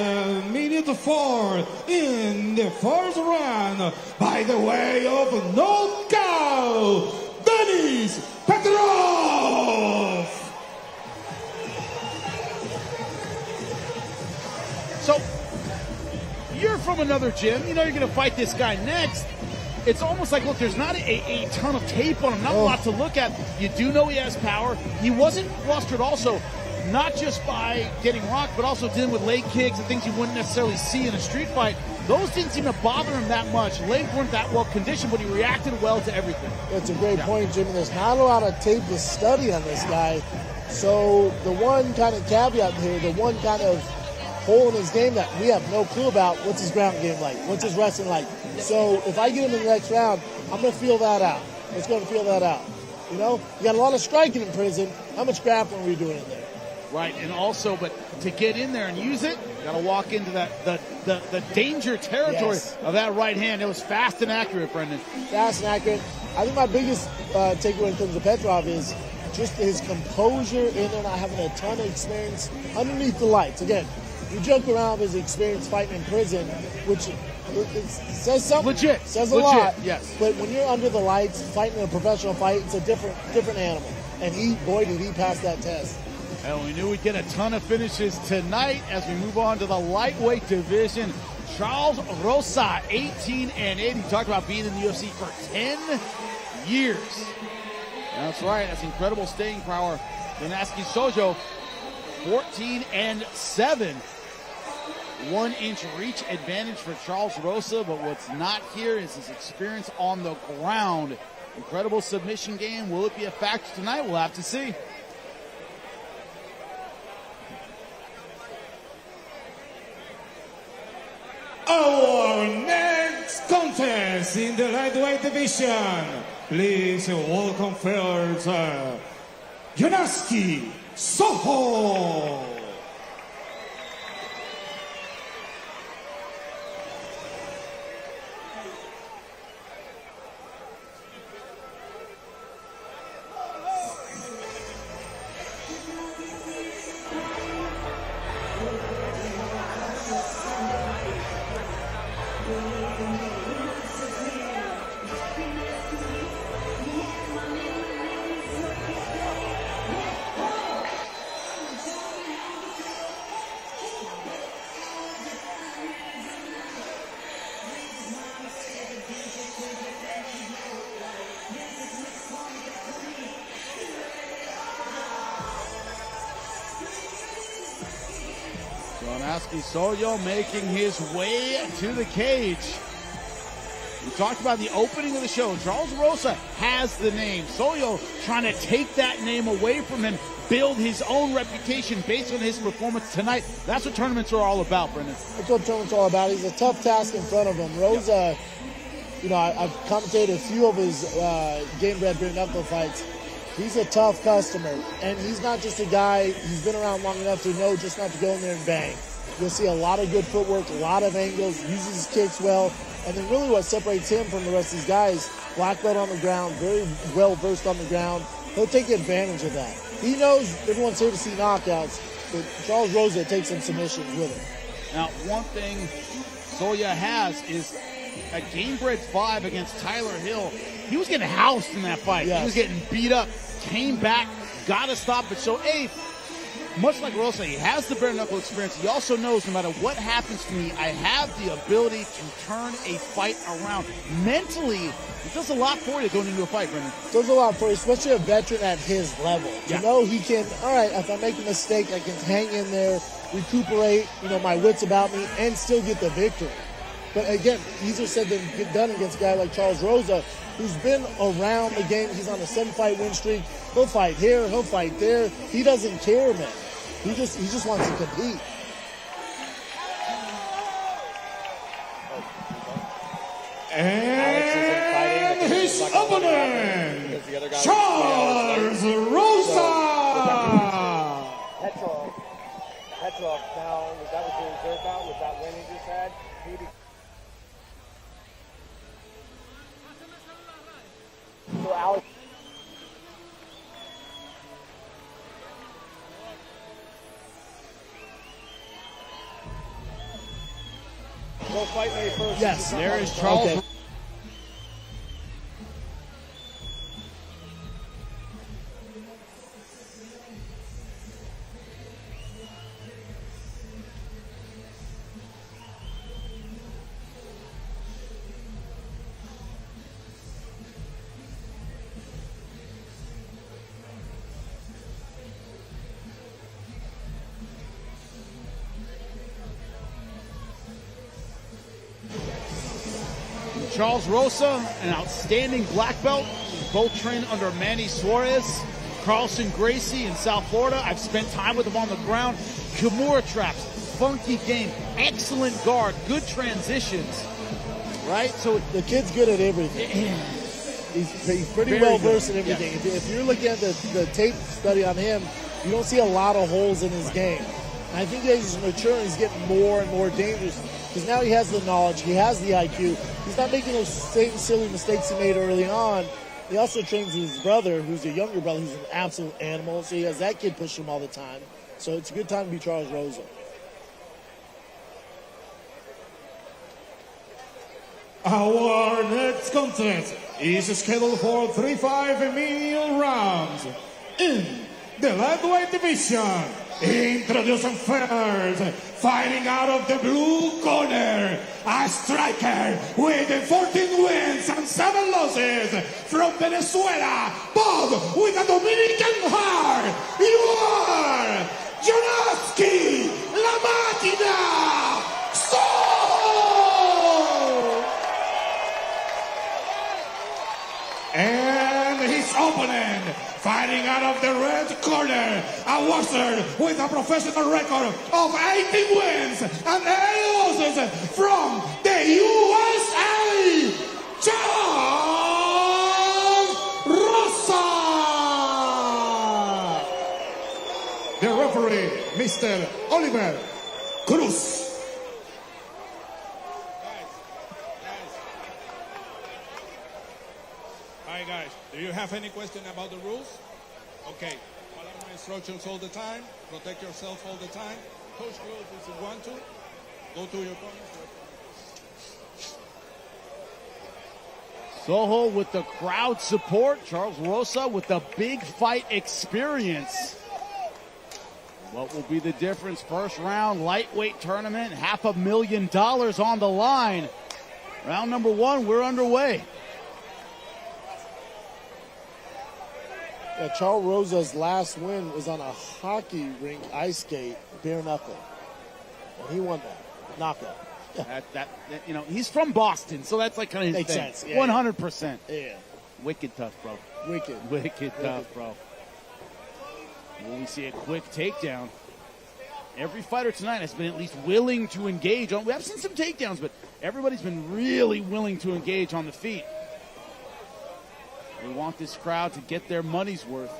minute 4 in the first round by the way of knockout, Denis Petrov. So, you're from another gym. You know you're going to fight this guy next. It's almost like, look, there's not a ton of tape on him, not a lot to look at. You do know he has power. He wasn't flustered also, not just by getting rocked, but also dealing with leg kicks and things you wouldn't necessarily see in a street fight. Those didn't seem to bother him that much. Legs weren't that well conditioned, but he reacted well to everything. That's a great point, Jimmy. There's not a lot of tape to study on this guy. So the one kind of caveat here, the one kind of hole in his game that we have no clue about, what's his ground game like? What's his wrestling like? So if I get him in the next round, I'm going to feel that out. Let's go and feel that out. You know, you got a lot of striking in prison. How much grappling are we doing in there? Right, and also, but to get in there and use it, you got to walk into the danger territory of that right hand. It was fast and accurate, Brendan. Fast and accurate. I think my biggest takeaway in terms of Petrov is just his composure in there, not having a ton of experience underneath the lights. Again, we joke around with his experience fighting in prison, which it says something. Legit. Says a lot. Yes. But when you're under the lights fighting a professional fight, it's a different animal. And boy, did he pass that test. And we knew we'd get a ton of finishes tonight as we move on to the lightweight division. Charles Rosa, 18-8. He talked about being in the UFC for 10 years. That's right. That's incredible staying power. Danaski Sojo, 14-7. 1-inch reach advantage for Charles Rosa, but what's not here is his experience on the ground. Incredible submission game. Will it be a factor tonight? We'll have to see. Our next contest in the lightweight division. Please welcome first, Danaski Sojo. Sojo making his way to the cage. We talked about the opening of the show. Charles Rosa has the name. Sojo trying to take that name away from him, build his own reputation based on his performance tonight. That's what tournaments are all about, Brendan. That's what tournaments are all about. He's a tough task in front of him. Rosa, you know, I've commentated a few of his Gamebred bare knuckle fights. He's a tough customer, and he's not just a guy, he's been around long enough to know just not to go in there and bang. You'll see a lot of good footwork, a lot of angles, uses his kicks well, and then really what separates him from the rest of these guys, black belt on the ground, very well versed on the ground. He'll take advantage of that. He knows everyone's here to see knockouts, but Charles Rosa takes some submissions with him. Now, one thing Soja has is a Gamebred 5 against Tyler Hill. He was getting housed in that fight. Yes. He was getting beat up, came back, got to stop it. So, much like Rosa, he has the bare knuckle experience. He also knows no matter what happens to me, I have the ability to turn a fight around. Mentally, it does a lot for you going into a fight, Brendan. It does a lot for you, especially a veteran at his level. To know he can, all right, if I make a mistake, I can hang in there, recuperate, my wits about me, and still get the victory. But again, easier said than get done against a guy like Charles Rosa, who's been around the game. He's on a 7-fight win streak. He'll fight here, he'll fight there. He doesn't care, man. He just wants to compete. And his opponent, Charles Rosa. Petrov now, that was the reserve bout with that win he just had. So Alex. Go fight May 1st. Yes, there is Charles. Okay. Charles Rosa, an outstanding black belt, both trained under Manny Suarez, Carlson Gracie in South Florida. I've spent time with him on the ground. Kimura traps, funky game, excellent guard, good transitions, right? So the kid's good at everything. He's pretty well versed in everything. Yeah. If you're looking at the tape study on him, you don't see a lot of holes in his game. And I think as he's maturing, he's getting more and more dangerous because now he has the knowledge, he has the IQ. He's not making those same silly mistakes he made early on. He also trains with his brother, who's a younger brother, who's an absolute animal. So he has that kid push him all the time. So it's a good time to be Charles Rosa. Our next contest is scheduled for 3-5 million rounds in the lightweight division. Introducing first, fighting out of the blue corner, a striker with 14 wins and 7 losses from Venezuela, but with a Dominican heart. You are Jonaski La Máquina Sojo! And his opponent, fighting out of the red corner, a boxer with a professional record of 18 wins and 8 losses from the USA, Charles Rosa. The referee, Mr. Oliver Cruz. Hi guys, do you have any question about the rules? Okay, follow my instructions all the time, protect yourself all the time, push close if you want to, go to your corners. Sojo with the crowd support, Charles Rosa with the big fight experience. What will be the difference? First round, lightweight tournament, $500,000 on the line. Round number 1, we're underway. Yeah, Charles Rosa's last win was on a hockey rink ice skate, bare knuckle. And he won that knockout. That he's from Boston, so that's like kind of his makes thing. sense. Yeah, 100%. Yeah. Wicked tough, bro. Wicked tough, bro. Will we see a quick takedown? Every fighter tonight has been at least willing to engage on. We have seen some takedowns, but everybody's been really willing to engage on the feet. We want this crowd to get their money's worth.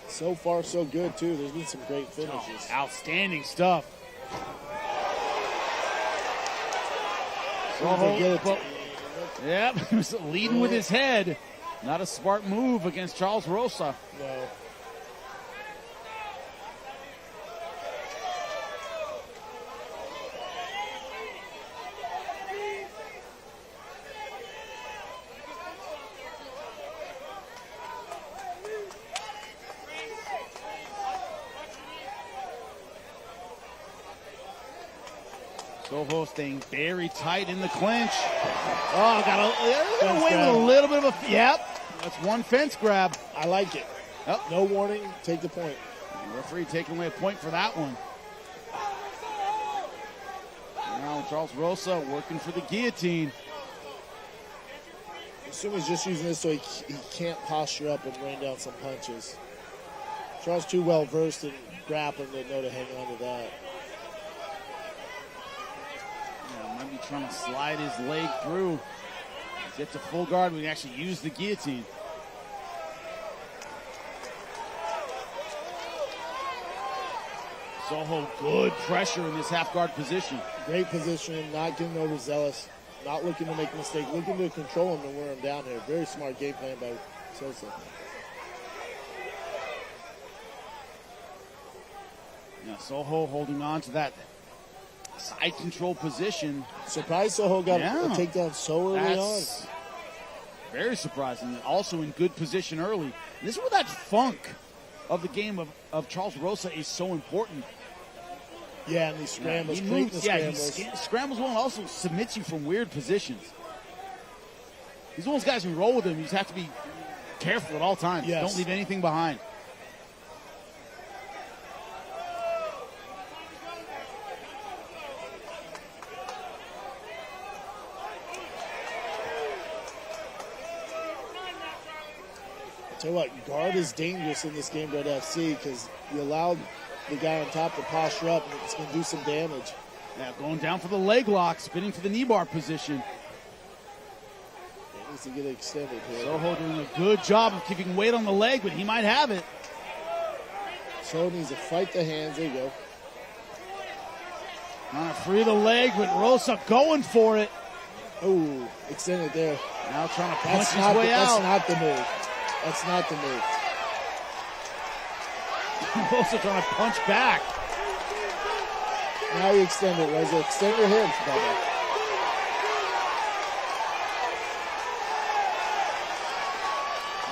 So far, so good, too. There's been some great finishes. Outstanding stuff. Yep, leading with his head. Not a smart move against Charles Rosa. No. Sojo staying very tight in the clinch. Oh, got away with a little bit of a, yep. That's one fence grab. I like it. Yep. No warning, take the point. The referee taking away a point for that one. Now Charles Rosa working for the guillotine. I assume he's just using this so he can't posture up and rain down some punches. Charles too well versed in grappling to know to hang on to that. Yeah, might be trying to slide his leg through. Get to full guard. We can actually use the guillotine. Sojo, good pressure in this half guard position. Great position, not getting overzealous, not looking to make a mistake, looking to control him and wear him down here. Very smart game plan by Sosa. Yeah, Sojo holding on to that side control position. Surprised Sojo got a takedown so early on. Very surprising. And also in good position early. And this is where that funk of the game of Charles Rosa is so important. Yeah, and he scrambles. He moves, he scrambles well and also submits you from weird positions. He's one of those guys who roll with him. You just have to be careful at all times. Yes. Don't leave anything behind. Tell you what, guard is dangerous in this Gamebred FC because you allowed the guy on top to posture up and it's going to do some damage. Yeah, going down for the leg lock, spinning for the knee bar position. He needs to get extended here. Sojo doing a good job of keeping weight on the leg, but he might have it. Sojo needs to fight the hands. There you go. Trying to free the leg, but Rosa going for it. Oh, extended there. Now trying to punch his way out. That's not the move. That's not the move. Rosa trying to punch back. Now you extend it, Rosa. Extend your hands, Bubba.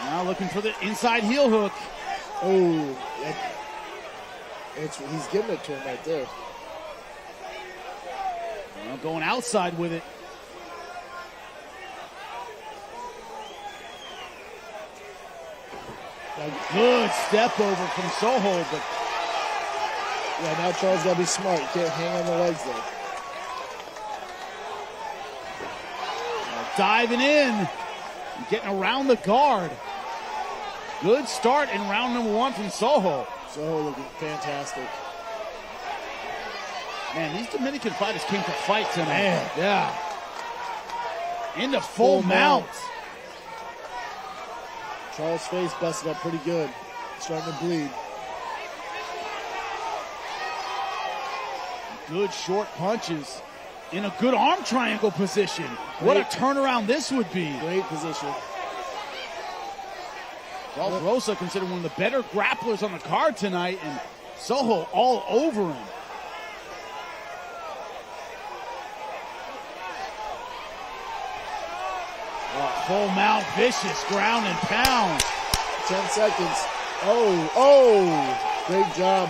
Now looking for the inside heel hook. Oh, he's giving it to him right there. Well, going outside with it. Good step over from Sojo, but yeah, now Charles got to be smart. You can't hang on the legs there. Diving in, getting around the guard. Good start in round number one from Sojo. Sojo looking fantastic. Man, these Dominican fighters came to fight tonight. Man. Yeah. Into full mount. Charles' face busted up pretty good. Starting to bleed. Good short punches in a good arm triangle position. What a turnaround this would be. Great position. Charles Rosa considered one of the better grapplers on the card tonight, and Sojo all over him. Full mount, vicious, ground and pound. 10 seconds. Oh, great job.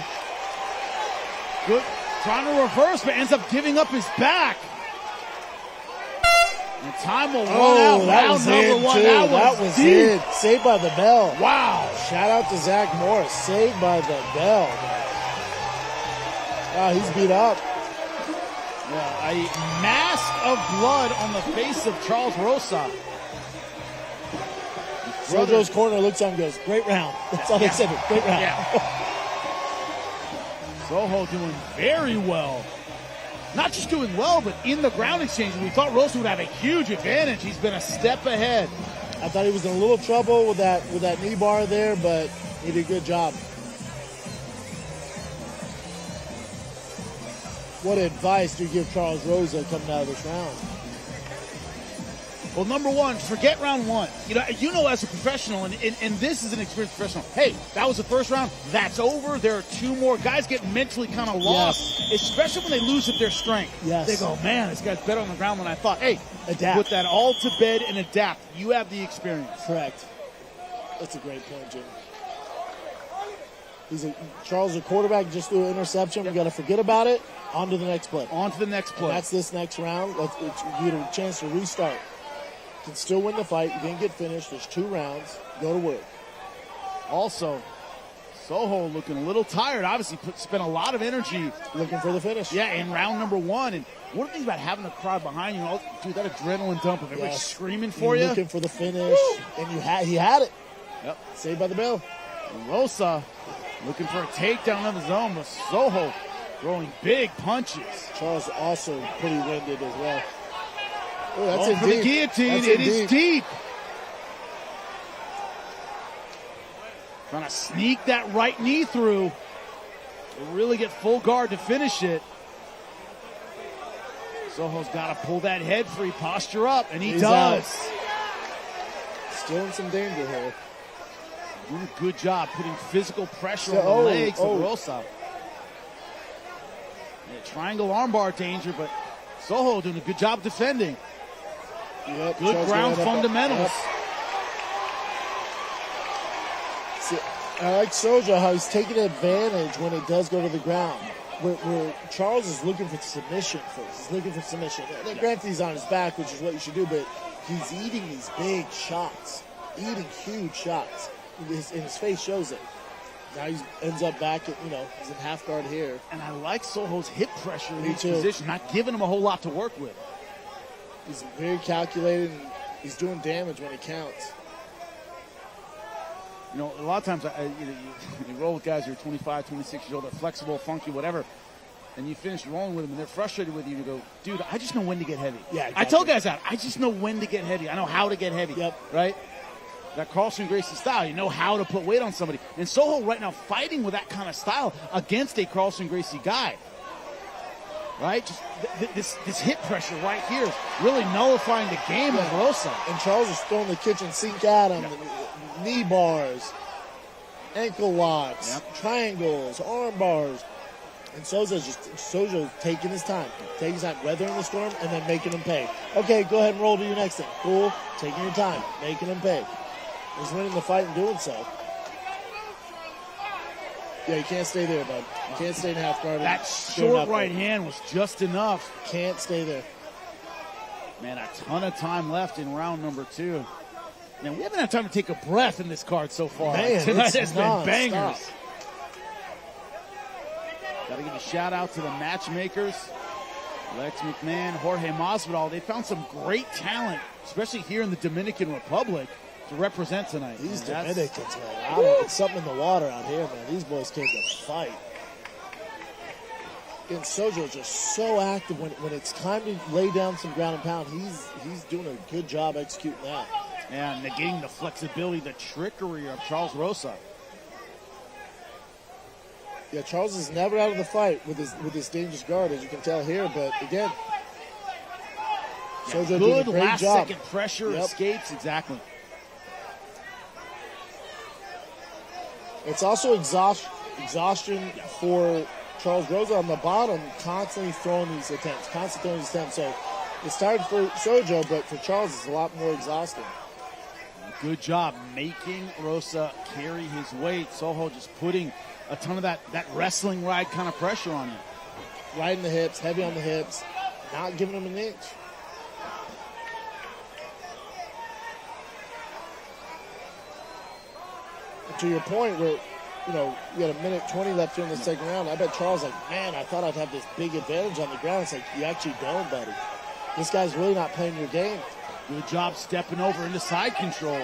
Good, trying to reverse, but ends up giving up his back. And time will run out. Round number one. That was it. Saved by the bell. Wow. Shout out to Zach Morris. Saved by the bell. Wow, he's beat up. Yeah, a mask of blood on the face of Charles Rosa. Sojo's corner looks at him and goes, great round. That's all they said. Great round. Yeah. Sojo doing very well. Not just doing well, but in the ground exchange. We thought Rosa would have a huge advantage. He's been a step ahead. I thought he was in a little trouble with that knee bar there, but he did a good job. What advice do you give Charles Rosa coming out of this round? Well, number one, forget round one. You know as a professional, and this is an experienced professional, hey, that was the first round. That's over. There are two more. Guys get mentally kind of lost, especially when they lose at their strength. Yes. They go, man, this guy's better on the ground than I thought. Hey, adapt. Put that all to bed and adapt. You have the experience. Correct. That's a great point, Jim. Charles, a quarterback, just threw an interception. We got to forget about it. On to the next play. On to the next play. And that's this next round. You get a chance to restart. You can still win the fight. You didn't get finished. There's 2 rounds. Go to work. Also, Sojo looking a little tired. Obviously, spent a lot of energy looking for the finish. Yeah, in round number 1. And what are the things about having a crowd behind you? Dude, that adrenaline dump of everybody screaming for you. Looking for the finish, and he had it. Yep. Saved by the bell. And Rosa looking for a takedown of his own, but Sojo throwing big punches. Charles also pretty winded as well. Oh, that's for the guillotine. It is deep. Trying to sneak that right knee through to really get full guard to finish it. Sojo's got to pull that head free, posture up, and he does. Out. Still in some danger here. Doing a good job putting physical pressure on the legs of Rosa. Yeah, triangle armbar danger, but Sojo doing a good job defending. Yep, good ground fundamentals. Yep. See, I like Sojo, how he's taking advantage when it does go to the ground. Where Charles is looking for submission first. He's looking for submission. And granted, he's on his back, which is what you should do, but he's eating these big shots. Eating huge shots. And his face shows it. Now he ends up back at, he's in half guard here. And I like Sojo's hip pressure in his position, not giving him a whole lot to work with. He's very calculated, and he's doing damage when it counts. A lot of times you roll with guys who are 25, 26 years old, they're flexible, funky, whatever, and you finish rolling with them, and they're frustrated with you, and you go, dude, I just know when to get heavy. Yeah, exactly. I tell guys that. I just know when to get heavy. I know how to get heavy. Yep. Right? That Carlson Gracie style. You know how to put weight on somebody. And Sojo right now fighting with that kind of style against a Carlson Gracie guy. Right? Just this hip pressure right here is really nullifying the game of Rosa. And Charles is throwing the kitchen sink at him. Knee bars, ankle locks, triangles, arm bars. And Sojo's taking his time. Weathering the storm, and then making him pay. Okay, go ahead and roll to your next thing. Cool. Taking your time. Making him pay. He's winning the fight and doing so. Yeah, you can't stay there, bud. You can't stay in half guard. That short right hand was just enough. Can't stay there. Man, a ton of time left in round number 2. Man, we haven't had time to take a breath in this card so far. Man, tonight has been bangers. Stop. Got to give a shout out to the matchmakers. Lex McMahon, Jorge Masvidal. They found some great talent, especially here in the Dominican Republic, to represent tonight. These Dominicans, man. It's something in the water out here, man. These boys came to fight. And Sojo is just so active when it's time to lay down some ground and pound. He's doing a good job executing that. And negating the flexibility, the trickery of Charles Rosa. Yeah, Charles is never out of the fight with his dangerous guard, as you can tell here. But again, Sojo doing a great last job. second pressure, escapes, exactly. It's also exhaustion for Charles Rosa on the bottom, constantly throwing these attempts. So it's tired for Sojo, but for Charles, it's a lot more exhausting. Good job making Rosa carry his weight. Sojo just putting a ton of that wrestling ride kind of pressure on you. Right in the hips, heavy on the hips, not giving him an inch. And to your point where, you got a minute 20 left here in the second round, I bet Charles man, I thought I'd have this big advantage on the ground. It's like, you actually don't, buddy. This guy's really not playing your game. Good job stepping over into side control.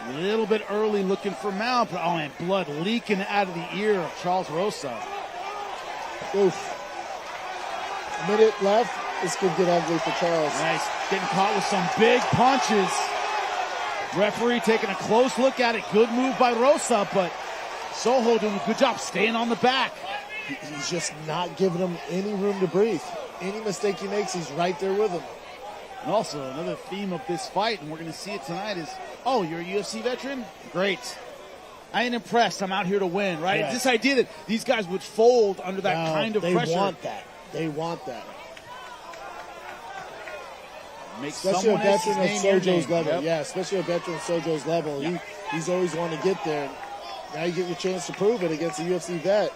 A little bit early looking for mount, but and blood leaking out of the ear of Charles Rosa. Oof. Minute left. This could get ugly for Charles. Nice. Getting caught with some big punches. Referee taking a close look at it. Good move by Rosa, but Sojo doing a good job staying on the back. He's just not giving him any room to breathe. Any mistake he makes, he's right there with him. And also, another theme of this fight, and we're going to see it tonight, is, oh, you're a UFC veteran? Great. I ain't impressed. I'm out here to win, right? Yeah. This idea that these guys would fold under that kind of pressure. They want that. They want that. Make especially a veteran of Sojo's level. Yep. Yeah, especially a veteran of Sojo's level. Yep. He's always wanted to get there. Now you get your chance to prove it against a UFC vet.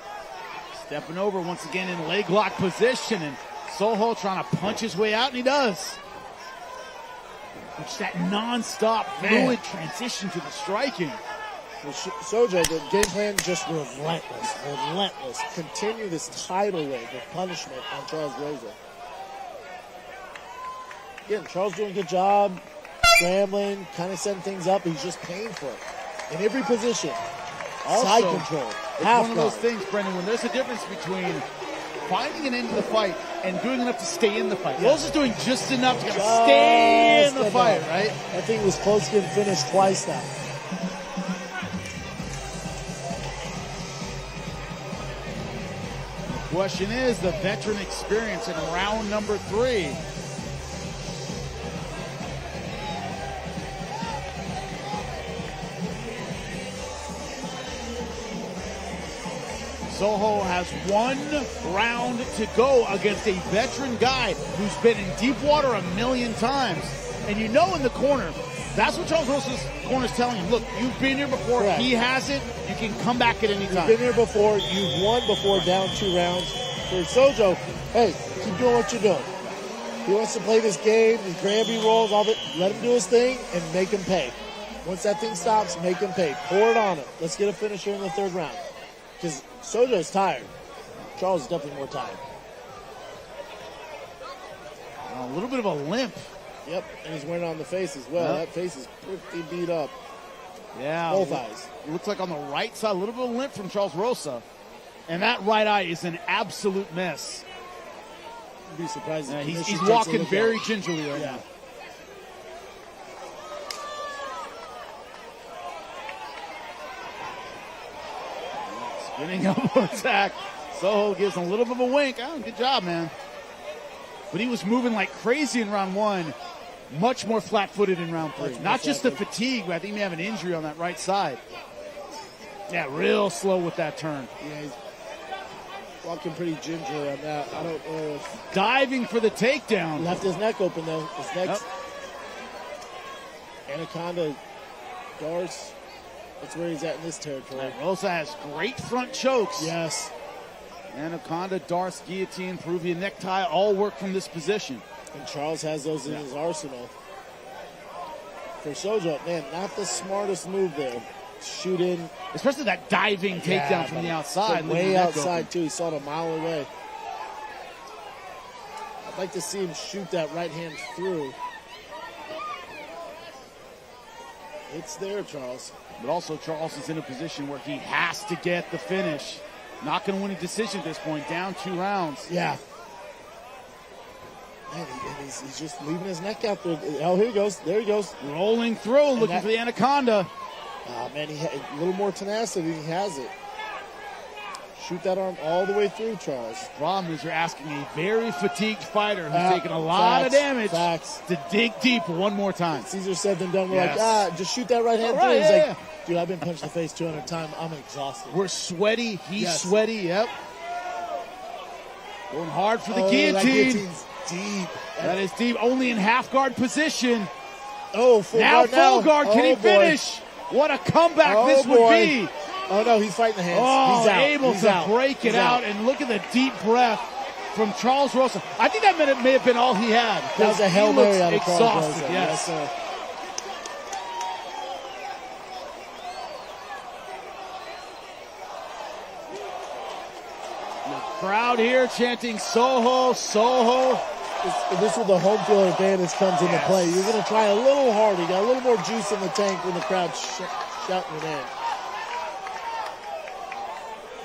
Stepping over once again in leg lock position, and Sojo trying to punch his way out, and he does. It's that non-stop fluid transition to the striking. Well, Sojo, the game plan just relentless. Continue this tidal wave of punishment on Charles Rosa. Again, Charles doing a good job, scrambling, kind of setting things up. He's just paying for it in every position. Also, side control, it's half one of those guard. things, Brendan, when there's a difference between finding an end to the fight and doing enough to stay in the fight. Yes. Rosa's doing just enough to stay in the fight, right? I think it was close to getting finished twice now. The question is the veteran experience in round number 3. Sojo has 1 round to go against a veteran guy who's been in deep water a million times. And you know in the corner, that's what Charles Rosa's corner is telling him. Look, you've been here before. Correct. He has it. You can come back at any time. You've been here before. You've won before down 2 rounds. For Sojo, hey, keep doing what you're doing. He wants to play this game, these Granby rolls, all that. Let him do his thing and make him pay. Once that thing stops, make him pay. Pour it on him. Let's get a finisher in the 3rd round. Because Sojo's tired. Charles is definitely more tired. A little bit of a limp. Yep, and he's wearing it on the face as well. Yep. That face is pretty beat up. Yeah. Both eyes. It looks like on the right side, a little bit of a limp from Charles Rosa. And that right eye is an absolute mess. I'd be surprised if he's takes a walking look very at it. gingerly right now. Spinning elbow attack. Sojo gives him a little bit of a wink. Oh, good job, man. But he was moving like crazy in round 1. Much more flat-footed in round 3. Not just the fatigue, but I think he may have an injury on that right side. Yeah, real slow with that turn. Yeah, he's walking pretty ginger on that. I don't know if... Diving for the takedown. Left his neck open, though. His neck's... Anaconda, Darce. That's where he's at in this territory. And Rosa has great front chokes. Yes. Anaconda, Darce, guillotine, Peruvian necktie, all work from this position. And Charles has those in his arsenal. For Sojo, man, not the smartest move there. Shoot in. Especially that diving takedown from the outside. Way outside, too. He saw it a mile away. I'd like to see him shoot that right hand through. It's there, Charles. But also Charles is in a position where he has to get the finish. Not going to win a decision at this point. Down 2 rounds. Yeah. Man, he's just leaving his neck out there. Oh, here he goes. There he goes. Rolling through, looking for the Anaconda. Oh, man, he had a little more tenacity. He has it. Shoot that arm all the way through, Charles. Problem is you're asking a very fatigued fighter who's taking a lot of damage to dig deep one more time. It's easier said than done. We're like, just shoot that right hand through. He's like, dude, I've been punched in the face 200 times. I'm exhausted. We're sweaty. He's sweaty. Yep. Going hard for the guillotine. That guillotine's deep. That is deep. Only in half guard position. Oh, full now guard. Full guard. Can he finish? What a comeback this would be. Oh, no, he's fighting the hands. Oh, he's out. able to break it out. And look at the deep breath from Charles Rosa. I think that may have been all he had. That was a Hail Mary out of Charles exhausted. Rosa. Yes, sir. The crowd here chanting Sojo, Sojo. This is where the home field advantage comes into play. You're going to try a little harder. You got a little more juice in the tank when the crowd's shouting your name.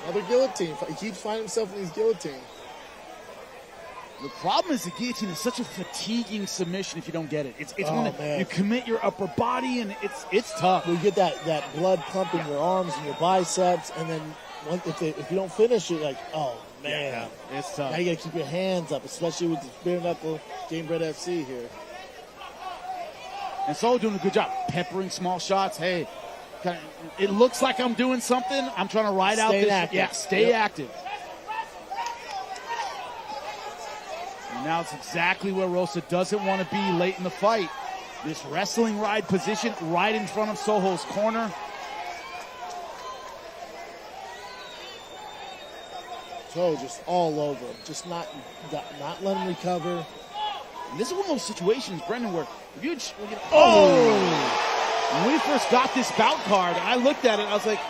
Another guillotine. He keeps finding himself in these guillotines. The problem is the guillotine is such a fatiguing submission if you don't get it. It's when you commit your upper body, and it's tough. You get that blood pumping your arms and your biceps, and then if you don't finish it, like, oh, man. Yeah, it's tough. Now you got to keep your hands up, especially with the bare knuckle Gamebred FC here. And Sojo doing a good job peppering small shots. Hey, it looks like I'm doing something. I'm trying to ride out this. Active. Yeah, stay active. And now it's exactly where Rosa doesn't want to be late in the fight. This wrestling ride position right in front of Sojo's corner. Sojo just all over him, just not letting him recover. And this is one of those situations, Brendan, where if you when we first got this bout card, I looked at it, I was like,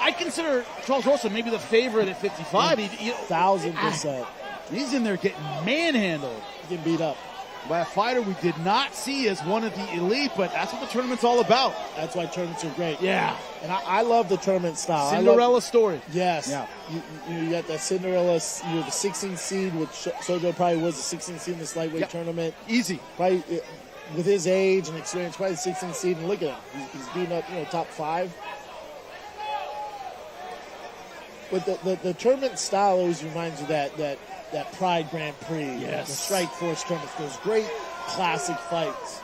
I consider Charles Rosa maybe the favorite at 55. 1,000%. He's in there getting manhandled. Getting beat up. By a fighter we did not see as one of the elite, but that's what the tournament's all about. That's why tournaments are great. Yeah. And I love the tournament style. Cinderella story. Yes. Yeah. You got that Cinderella, the 16th seed, which Sojo probably was the 16th seed in this lightweight tournament. Easy. Probably, with his age and experience, probably the 16th seed, and look at him. He's beating up, top 5. But the tournament style always reminds you that Pride Grand Prix, yes, the Strike Force tournaments, those great classic fights.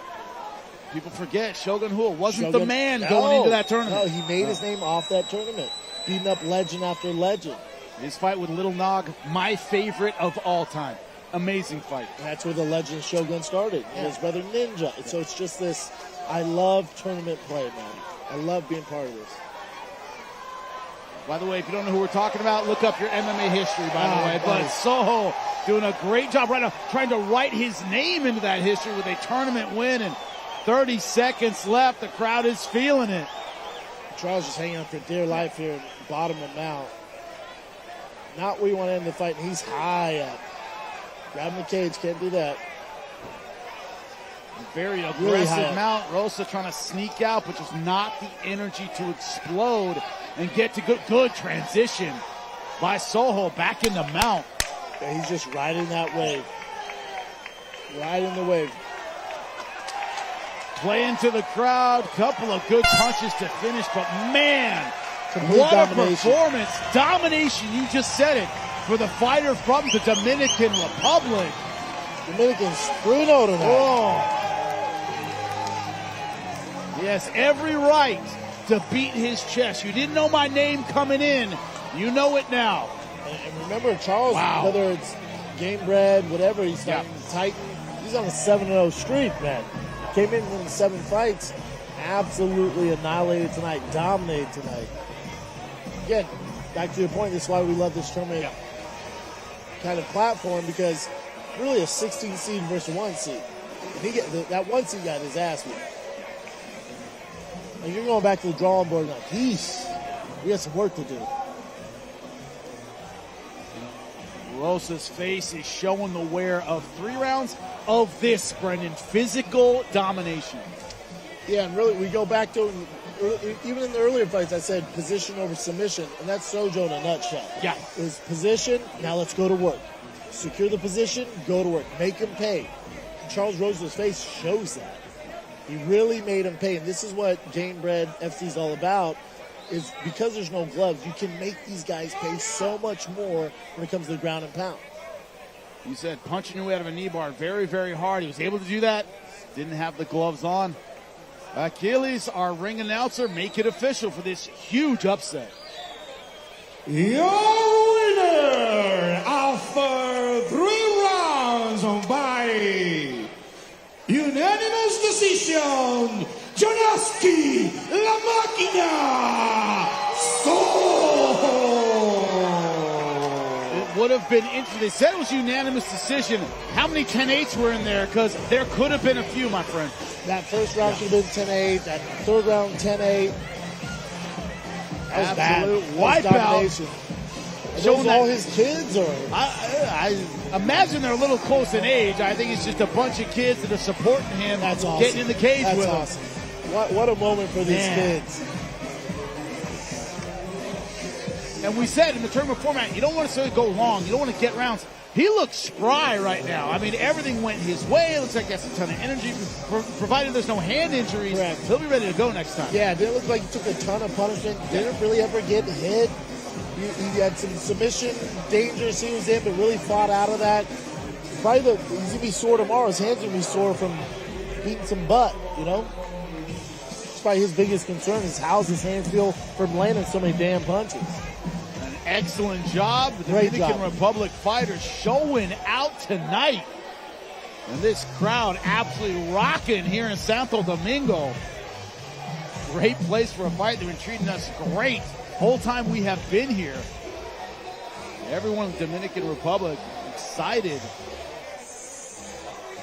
People forget Shogun Rua wasn't the man going into that tournament. No, he made his name off that tournament, beating up legend after legend. His fight with Little Nog, my favorite of all time. Amazing fight. And that's where the legend Shogun started. Yeah. His brother Ninja. Yeah. So it's just this, I love tournament play, man. I love being part of this. By the way, if you don't know who we're talking about, look up your MMA history, by the way. But Sojo doing a great job right now, trying to write his name into that history with a tournament win, and 30 seconds left. The crowd is feeling it. Charles just hanging on for dear life here, bottom of mount. Not where you want to end the fight, and he's high up. Grabbing the cage, can't do that. Very aggressive mount. Rosa trying to sneak out, but just not the energy to explode and get to good transition by Sojo back in the mount. Yeah, he's just riding that wave. Riding the wave. Playing to the crowd. Couple of good punches to finish, but man, complete what domination. A performance. Domination, you just said it, for the fighter from the Dominican Republic. Dominicans 3-0 tonight. Oh. Yes, every right to beat his chest. You didn't know my name coming in. You know it now. And remember, Charles, whether it's Gamebred, whatever, he's starting to tighten. He's on a 7-0 streak, man. Came in the 7 fights, absolutely annihilated tonight, dominated tonight. Again, back to your point, this is why we love this tournament kind of platform, because really a 16 seed versus a 1 seed. And that 1 seed got his ass beat. And you're going back to the drawing board like, geez, we got some work to do. Rosa's face is showing the wear of 3 rounds of this, Brendan, physical domination. Yeah, and really, we go back to, even in the earlier fights, I said position over submission, and that's Sojo in a nutshell. Yeah. It was position, now let's go to work. Secure the position, go to work. Make him pay. Charles Rosa's face shows that. He really made him pay, and this is what Gamebred FC is all about, is because there's no gloves, you can make these guys pay so much more when it comes to the ground and pound. You said punching your way out of a knee bar very, very hard. He was able to do that. Didn't have the gloves on. Achilles, our ring announcer, make it official for this huge upset. Your winner after 3 rounds by unanimous decision, Jonaski La Máquina Sojo. It would have been interesting. They said it was unanimous decision. How many 10-8s were in there? Because there could have been a few, my friend. That first round should have been 10-8. That third round, 10-8. That was Absolute bad. wipeout. Showing all his kids, or I imagine they're a little close in age. I think it's just a bunch of kids that are supporting him. That's awesome. Getting in the cage with him. That's awesome. What a moment for these kids. And we said in the tournament format, you don't want to go long. You don't want to get rounds. He looks spry right now. I mean, everything went his way. It looks like he has a ton of energy. Provided there's no hand injuries, Correct. He'll be ready to go next time. Yeah, it didn't look like he took a ton of punishment. Didn't really ever get hit. He had some submission dangers he was in, but really fought out of that. He's going to be sore tomorrow. His hands going to be sore from beating some butt, you know? It's probably his biggest concern is how's his hands feel from landing so many damn punches. An excellent job. The Great Dominican job. Republic fighters showing out tonight. And this crowd absolutely rocking here in Santo Domingo. Great place for a fight. They've been treating us great whole time we have been here. Everyone in the Dominican Republic excited.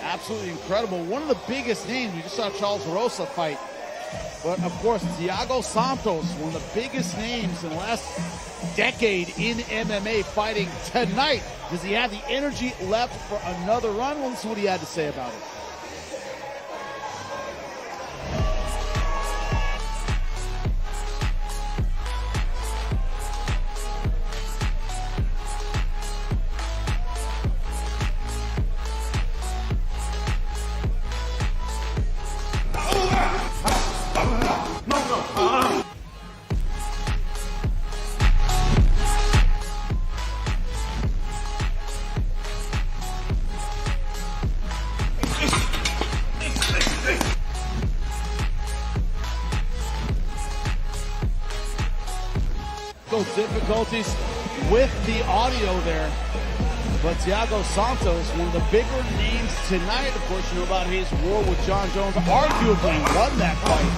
Absolutely incredible. One of the biggest names, we just saw Charles Rosa fight. But of course, Thiago Santos, one of the biggest names in the last decade in MMA, fighting tonight. Does he have the energy left for another run? Well, let's see what he had to say about it. Difficulties with the audio there, but Thiago Santos, one of the bigger names tonight. Of course, you know about his war with John Jones, arguably won that fight.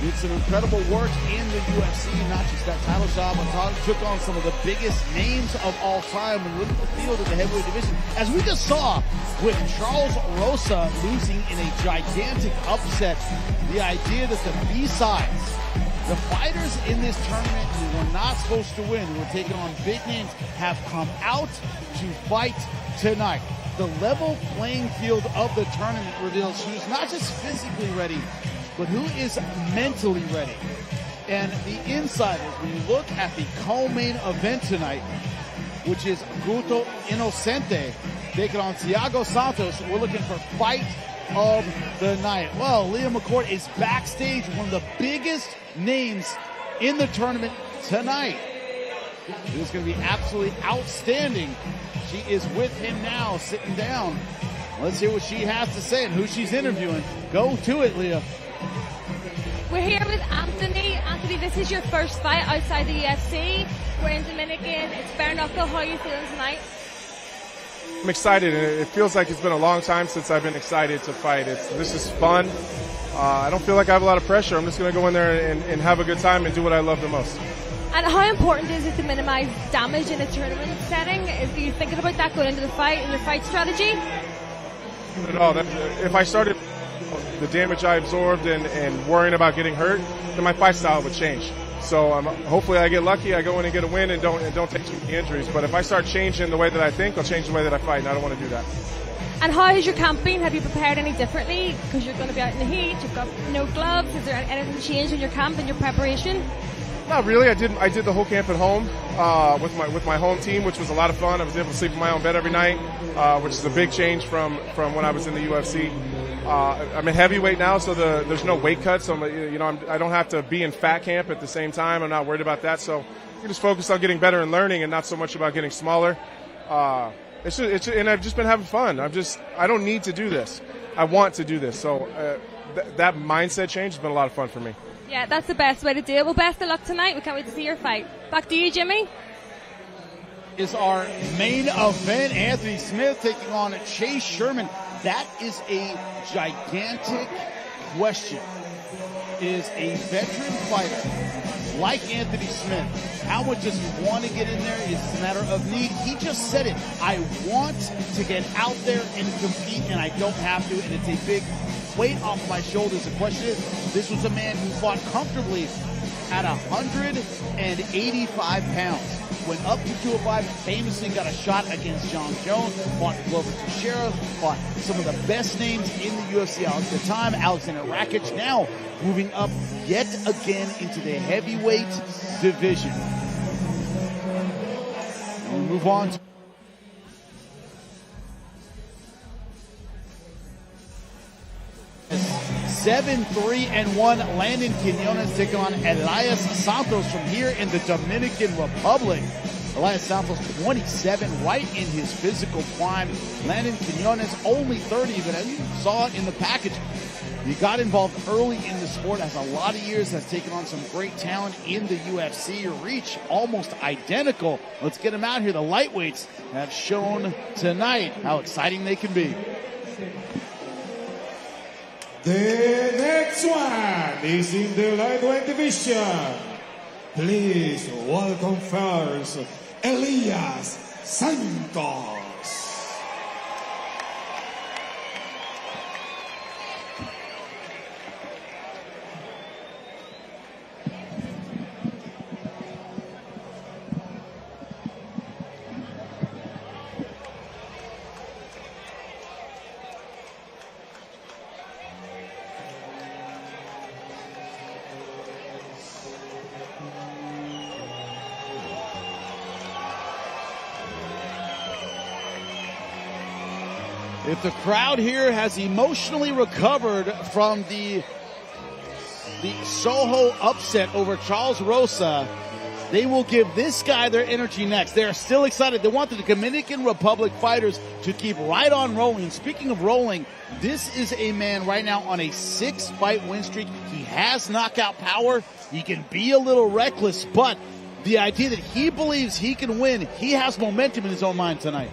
Did some incredible work in the UFC, not just that title shot, but took on some of the biggest names of all time and looked at the field of the heavyweight division, as we just saw with Charles Rosa losing in a gigantic upset. The idea that the B-sides, the fighters in this tournament who were not supposed to win, who were taking on big names, have come out to fight tonight. The level playing field of the tournament reveals who's not just physically ready, but who is mentally ready. And the insiders, when you look at the co-main event tonight, which is Guto Inocente taking on Thiago Santos, we're looking for fight of the night. Well, Leah McCourt is backstage, one of the biggest names in the tournament tonight. It is going to be absolutely outstanding. She is with him now, sitting down. Let's hear what she has to say and who she's interviewing. Go to it, Leah. We're here with Anthony. Anthony, this is your first fight outside the UFC. We're in Dominican. It's bare knuckle. How are you feeling tonight? I'm excited, and it feels like it's been a long time since I've been excited to fight. This is fun. I don't feel like I have a lot of pressure. I'm just going to go in there and have a good time and do what I love the most. And how important is it to minimize damage in a tournament setting? Are you thinking about that going into the fight and your fight strategy? No, if I started the damage I absorbed and worrying about getting hurt, then my fight style would change. So hopefully I get lucky, I go in and get a win and don't take too many injuries. But if I start changing the way that I think, I'll change the way that I fight, and I don't want to do that. And how has your camp been? Have you prepared any differently? Because you're going to be out in the heat, you've got no gloves. Is there anything changed in your camp and your preparation? Not really. I did the whole camp at home with my home team, which was a lot of fun. I was able to sleep in my own bed every night, which is a big change from when I was in the UFC. I'm in heavyweight now, so there's no weight cut, so I don't have to be in fat camp at the same time. I'm not worried about that, so you just focus on getting better and learning, and not so much about getting smaller. And I've just been having fun. I don't need to do this. I want to do this. So that mindset change has been a lot of fun for me. Yeah, that's the best way to do it. Well, best of luck tonight. We can't wait to see your fight. Back to you, Jimmy. Is our main event. Anthony Smith taking on Chase Sherman. That is a gigantic question. Is a veteran fighter like Anthony Smith, how much does he want to get in there? Is it a matter of need? He just said it. I want to get out there and compete, and I don't have to, and it's a big weight off of my shoulders. The question is, this was a man who fought comfortably at 185 pounds. Went up to 205, famously got a shot against John Jones, fought Glover Teixeira, fought some of the best names in the UFC at the time. Alexandre Rakic now moving up yet again into the heavyweight division. And we move on to 7-3-1 Landon Quinones taking on Elias Santos from here in the Dominican Republic. Elias Santos 27, right in his physical prime. Landon Quinones only 30, but as you saw in the package, he got involved early in the sport, has a lot of years, has taken on some great talent in the UFC. Reach almost identical. Let's get him out here. The lightweights have shown tonight how exciting they can be. The next one is in the lightweight division. Please welcome first Elias Santos. If the crowd here has emotionally recovered from the Sojo upset over Charles Rosa, they will give this guy their energy next. They are still excited. They want the Dominican Republic fighters to keep right on rolling. Speaking of rolling, this is a man right now on a 6-fight win streak. He has knockout power. He can be a little reckless, but the idea that he believes he can win, he has momentum in his own mind tonight.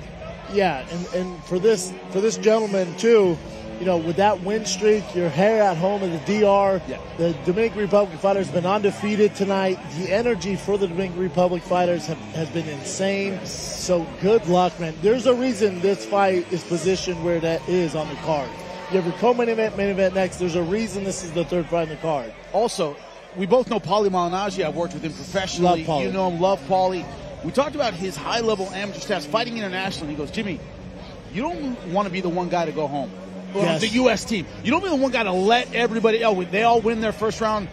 Yeah, and for this gentleman too, you know, with that win streak, your hair at home in the DR, the Dominican Republic fighters have been undefeated tonight. The energy for the Dominican Republic fighters has been insane. So good luck, man. There's a reason this fight is positioned where that is on the card. You have your co-main event, main event next. There's a reason this is the third fight on the card. Also, we both know Paulie Malignaggi. I've worked with him professionally. Love Paulie. You know him, love Paulie. We talked about his high-level amateur stats, fighting internationally. He goes, Jimmy, you don't want to be the one guy to go home. Yes. The U.S. team. You don't be the one guy to let everybody else. They all win their first-round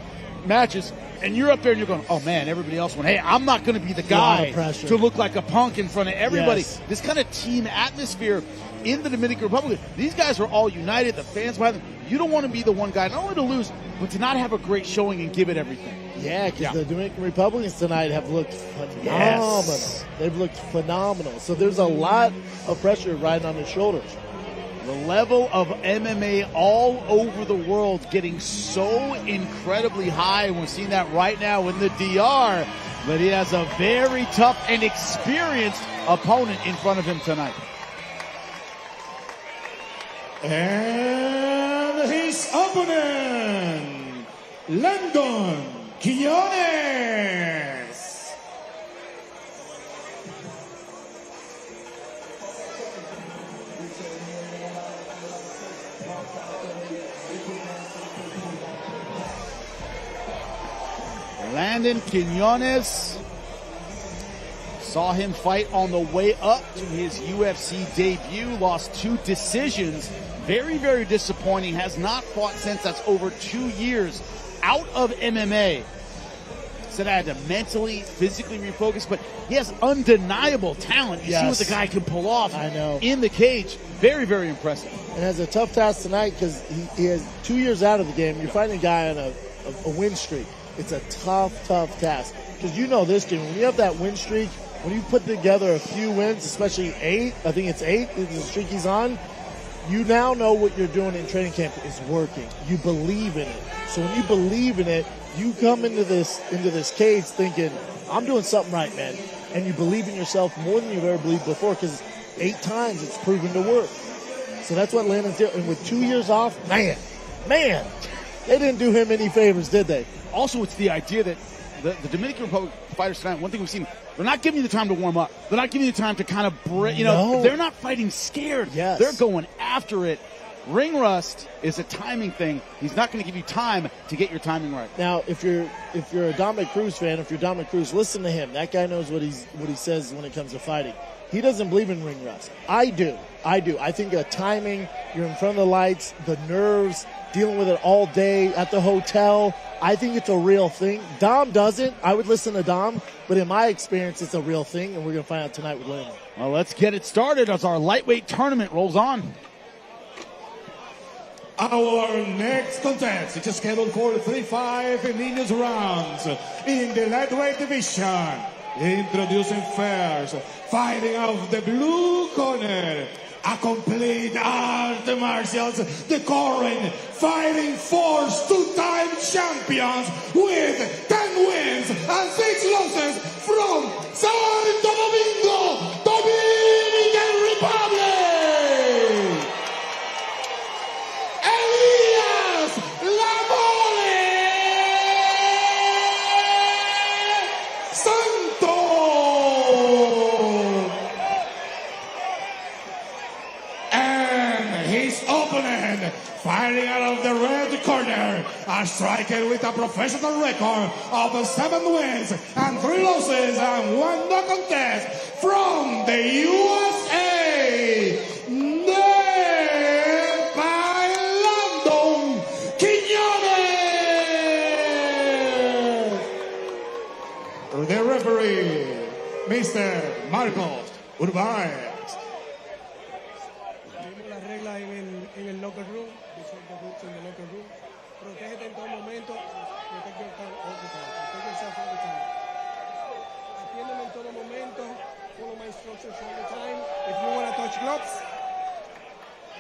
matches, and you're up there and you're going, oh, man, everybody else won. Hey, I'm not going to be the guy to look like a punk in front of everybody. Yes. This kind of team atmosphere in the Dominican Republic. These guys are all united, the fans behind them. You don't want to be the one guy, not only to lose, but to not have a great showing and give it everything. Yeah, because the Dominican Republicans tonight have looked phenomenal. Yes. They've looked phenomenal. So there's a lot of pressure riding on his shoulders. The level of MMA all over the world getting so incredibly high, and we're seeing that right now in the DR. But he has a very tough and experienced opponent in front of him tonight. And his opponent, Landon Quiñones. Landon Quiñones, saw him fight on the way up to his UFC debut, lost 2 decisions. Very, very disappointing. Has not fought since. That's over 2 years out of MMA. Said I had to mentally, physically refocus, but he has undeniable talent. You see what the guy can pull off in the cage. Very, very impressive. And has a tough task tonight because he has 2 years out of the game. You're fighting a guy on a win streak. It's a tough task. Because you know this, Jim, when you have that win streak, when you put together a few wins, especially 8, I think it's 8, is the streak he's on, you now know what you're doing in training camp is working. You believe in it. So when you believe in it, you come into this cage thinking, I'm doing something right, man. And you believe in yourself more than you've ever believed before because 8 times it's proven to work. So that's what Landon's doing. And with 2 years off, man, they didn't do him any favors, did they? Also, it's the idea that the Dominican Republic fighters tonight, one thing we've seen, they're not giving you the time to warm up. They're not giving you the time to kind of break, they're not fighting scared. Yes. They're going after it. Ring rust is a timing thing. He's not going to give you time to get your timing right. Now, if you're a Dominic Cruz fan, if you're Dominic Cruz, listen to him. That guy knows what he says when it comes to fighting. He doesn't believe in ring rust. I do. I think the timing, you're in front of the lights, the nerves, dealing with it all day at the hotel. I think it's a real thing. Dom doesn't. I would listen to Dom, but in my experience, it's a real thing, and we're going to find out tonight with Landon. Well, let's get it started as our lightweight tournament rolls on. Our next contest is scheduled for 3-5 minutes rounds in the lightweight division. Introducing first, fighting out of the blue corner, a complete art martials, the current Fighting Force 2-time champions with 10 wins and 6 losses from Santo Domingo, Dominican Republic, Elias Santos. his opponent, fighting out of the red corner, a striker with a professional record of 7 wins and 3 losses and 1 no contest from the USA, named by Landon Quiñones. The referee, Mr. Marcos Urbáez. En el locker room, resolve the rules in the locker room. Protégete en todo momento. Protect yourself all the time. Protect yourself all the time. Atiéndeme en todo momento. Follow my instructions all the time. If you want to touch gloves.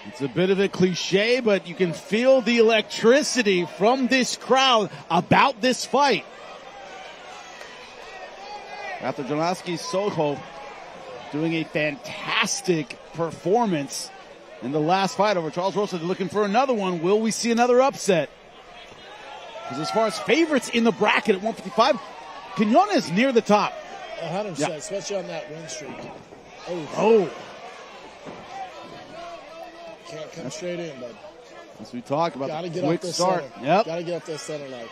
It's a bit of a cliche, but you can feel the electricity from this crowd about this fight. After Jalaski's Sojo doing a fantastic performance in the last fight over Charles Rosa, they're looking for another one. Will we see another upset? Because as far as favorites in the bracket at 155, Quiñones is near the top. 100%, Yeah. especially on that win streak. Oh. Can't come straight in, but As we talk about gotta the get quick up the start. center. Yep. Gotta get up the center line.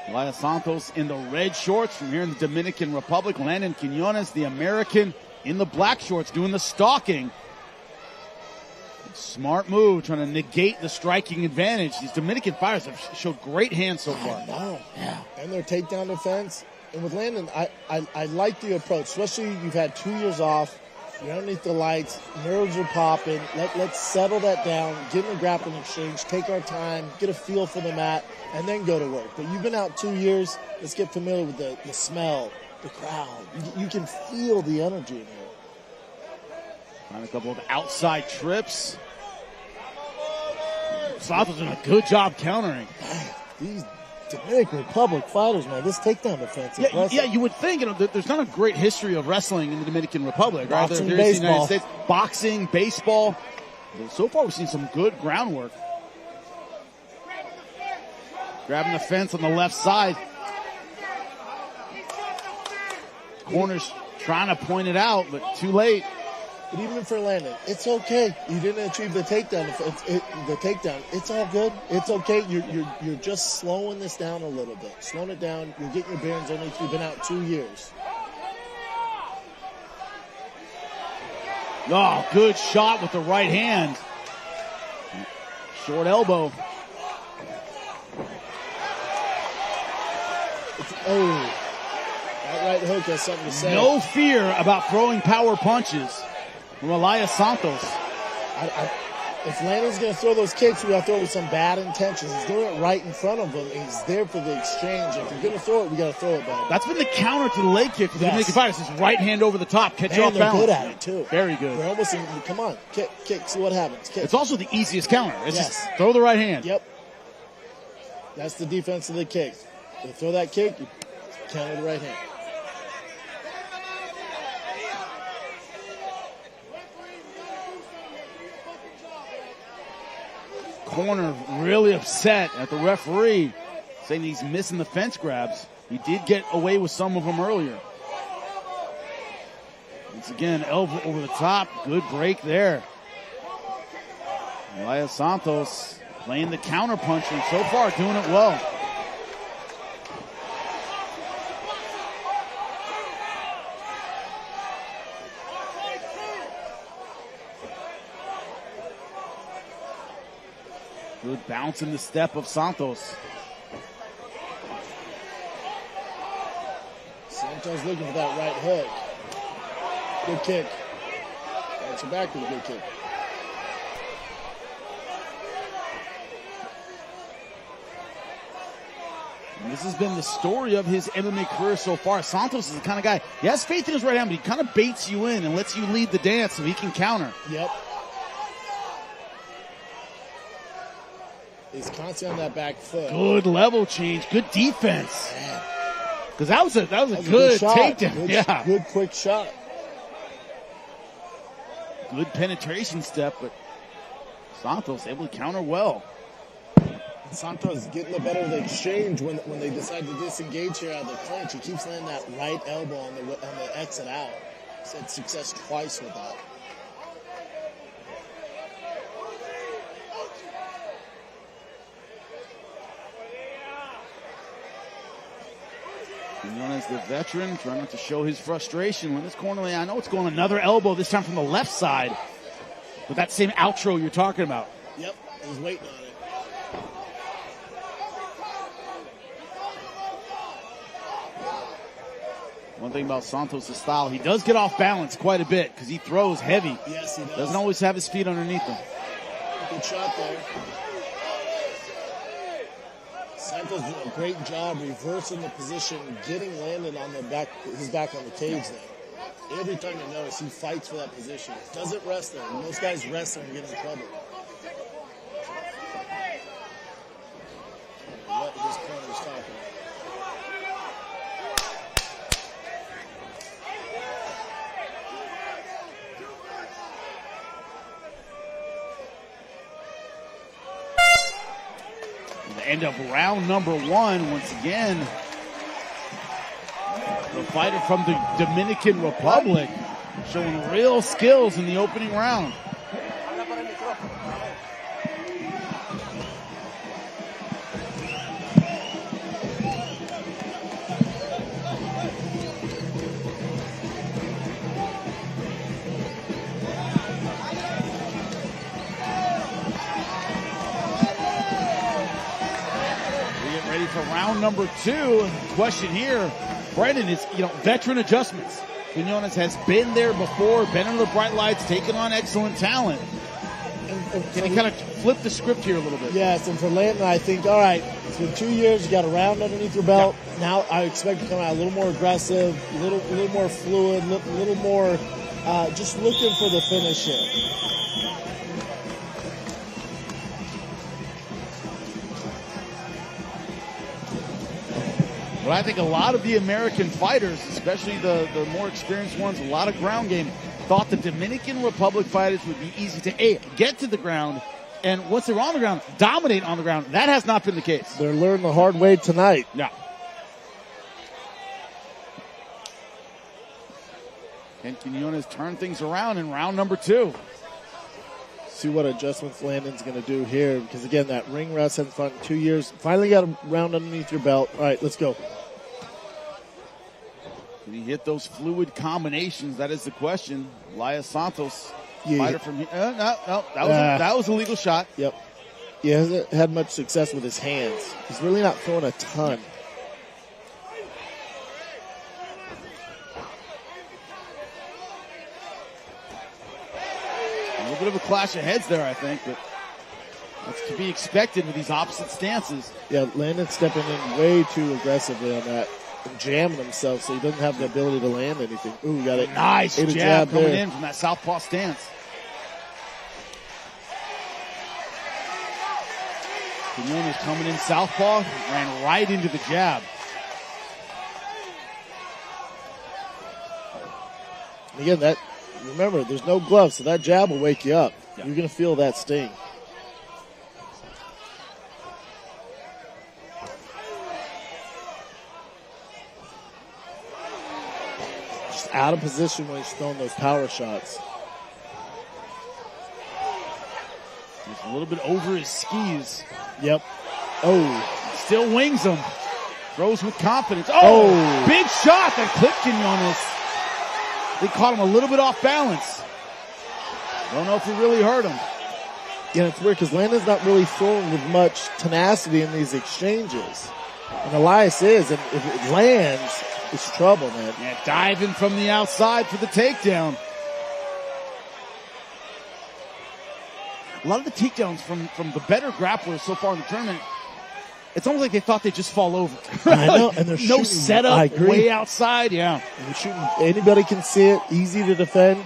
Elias Santos in the red shorts from here in the Dominican Republic. Landon Quiñones, the American, in the black shorts doing the stalking. Smart move, trying to negate the striking advantage. These Dominican fighters have showed great hands so far. Yeah. And their takedown defense. And with Landon, I like the approach, especially you've had 2 years off. You're underneath the lights. Nerves are popping. Let's settle that down. Get in a grappling exchange. Take our time. Get a feel for the mat. And then go to work. But you've been out 2 years. Let's get familiar with the smell, the crowd. You can feel the energy in here. Trying a couple of outside trips. Santos doing a good job countering. These Dominican Republic fighters, man, this takedown defense is impressive. Yeah, you would think, there's not a great history of wrestling in the Dominican Republic, right? Boxing, There's the United baseball. States. Boxing, baseball. So far, we've seen some good groundwork. Grabbing the fence on the left side. Corners trying to point it out, but too late. But even for Landon, it's okay. You didn't achieve the takedown. It's all good. It's okay. You're just slowing this down a little bit. Slowing it down. You're getting your bearings underneath. You've been out 2 years. Oh, good shot with the right hand. Short elbow. That right hook has something to say. No fear about throwing power punches from Elias Santos. If Landon's going to throw those kicks, we got to throw it with some bad intentions. He's doing it right in front of him. He's there for the exchange. If you're going to throw it, we got to throw it back. That's been the counter to the leg kick for the Dominican fighters. His right hand over the top, catch you off they're balance. good at it, too. Very good. They're almost, come on, kick, see what happens. Kick. It's also the easiest counter. It's Yes. just throw the right hand. Yep. That's the defense of the kick. You throw that kick, you counter the right hand. Corner really upset at the referee, saying he's missing the fence grabs. He did get away with some of them earlier. Once again, elbow over the top. Good break there. Elias Santos playing the counter puncher, and so far doing it well. Good bounce in the step of Santos. Santos looking for that right hook. Good kick. Answer back with a good kick. And this has been the story of his MMA career so far. Santos is the kind of guy, he has faith in his right hand, but he kind of baits you in and lets you lead the dance so he can counter. Yep. He's constantly on that back foot. Good level change, good defense. Because that was a good shot. takedown. Good quick shot. Good penetration step, but Santos able to counter well. Santos getting the better of the exchange when they decide to disengage here out of the clinch. He keeps landing that right elbow on the exit out. He's had success twice with that. Quinones, the veteran, trying not to show his frustration. When this corner lane, I know it's going another elbow, this time from the left side. But that same outro you're talking about. Yep, I was waiting on it. One thing about Santos' style, he does get off balance quite a bit because he throws heavy. Yes, he does. Doesn't always have his feet underneath him. Good shot there. Santos doing a great job reversing the position, getting Landon on the back, his back on the cage there. Every time you notice, he fights for that position. Doesn't rest there. Most guys rest there and get in trouble. What his corner's talking about. The end of round number 1, once again, the fighter from the Dominican Republic showing real skills in the opening round. For round number 2, question here, Brendan, is, veteran adjustments. Quinones has been there before, been under the bright lights, taken on excellent talent. Can he kind of flip the script here a little bit? Yes, and for Landon, I think, all right, it's been 2 years, you got a round underneath your belt. Yeah. Now I expect to come out a little more aggressive, a little more fluid, a little more just looking for the finish here. But I think a lot of the American fighters, especially the more experienced ones, a lot of ground game, thought the Dominican Republic fighters would be easy to get to the ground, and once they're on the ground, dominate on the ground. That has not been the case. They're learning the hard way tonight. Yeah. Can Quinones turn things around in round number 2? See what adjustments Landon's going to do here, because again, that ring rust in front, 2 years. Finally got a round underneath your belt. All right, let's go. Can he hit those fluid combinations? That is the question. Elias Santos, fighter from here. No, that was a legal shot. Yep. He hasn't had much success with his hands. He's really not throwing a ton. Bit of a clash of heads there, I think, but that's to be expected with these opposite stances. Yeah, Landon stepping in way too aggressively on that and jamming himself, so he doesn't have the ability to land anything. Ooh, got it. Nice jab coming in from that southpaw stance. Quinones coming in southpaw, ran right into the jab. Again, remember, there's no gloves, so that jab will wake you up. Yeah. You're going to feel that sting. Just out of position when he's throwing those power shots. Just a little bit over his skis. Yep. Oh. Still wings him. Throws with confidence. Oh. Big shot that clipped Quinones. They caught him a little bit off balance. Don't know if it really hurt him. Yeah, it's weird because Landon's not really throwing with much tenacity in these exchanges. And Elias is, and if it lands, it's trouble, man. Yeah, diving from the outside for the takedown. A lot of the takedowns from the better grapplers so far in the tournament, it's almost like they thought they'd just fall over. I know, and they're shooting. No setup, way outside, yeah. And they're shooting. Anybody can see it, easy to defend.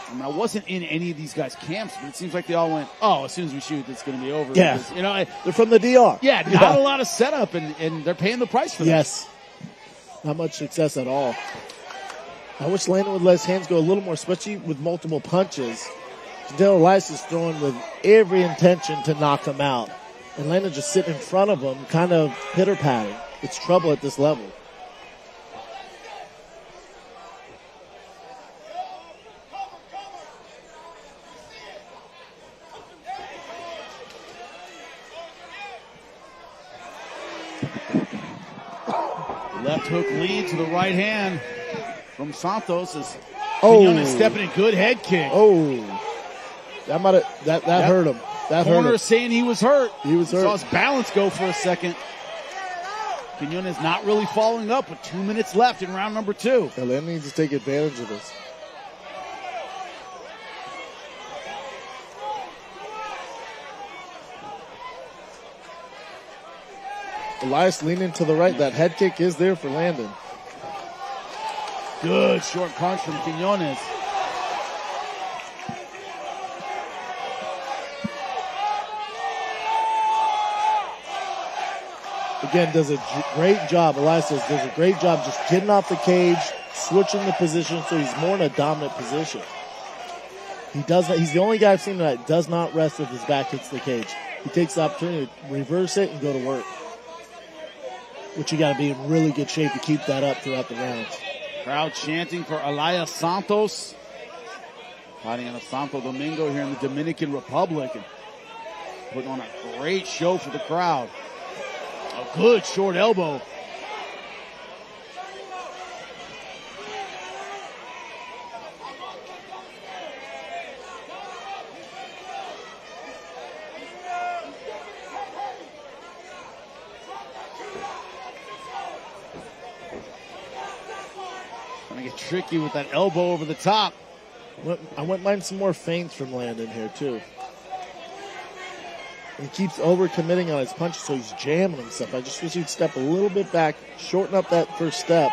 I mean, I wasn't in any of these guys' camps, but it seems like they all went, as soon as we shoot, it's going to be over. Yeah. Because, they're from the DR. Yeah, not a lot of setup, and they're paying the price for that. Yes. Not much success at all. I wish Landon would let his hands go a little more, especially with multiple punches. Dale Elias is throwing with every intention to knock him out. And Landon just sitting in front of him, kind of pitter-patting. It's trouble at this level. Left hook lead to the right hand from Santos as Quinones stepping in. Good head kick. That might have that hurt him. That hurt him. Corner is saying he was hurt. He was hurt. Saw his balance go for a second. Quinones not really following up with 2 minutes left in round number 2. Landon needs to take advantage of this. Elias leaning to the right. That head kick is there for Landon. Good short punch from Quinones. Again, does a great job. Elias does a great job just getting off the cage, switching the position so he's more in a dominant position. He's the only guy I've seen that does not rest if his back hits the cage. He takes the opportunity to reverse it and go to work. Which you got to be in really good shape to keep that up throughout the rounds. Crowd chanting for Elias Santos. Fighting out of Santo Domingo here in the Dominican Republic. And putting on a great show for the crowd. A good short elbow. Trying to get tricky with that elbow over the top. I wouldn't mind some more feints from Landon here, too. He keeps overcommitting on his punches, so he's jamming himself. I just wish he'd step a little bit back, shorten up that first step.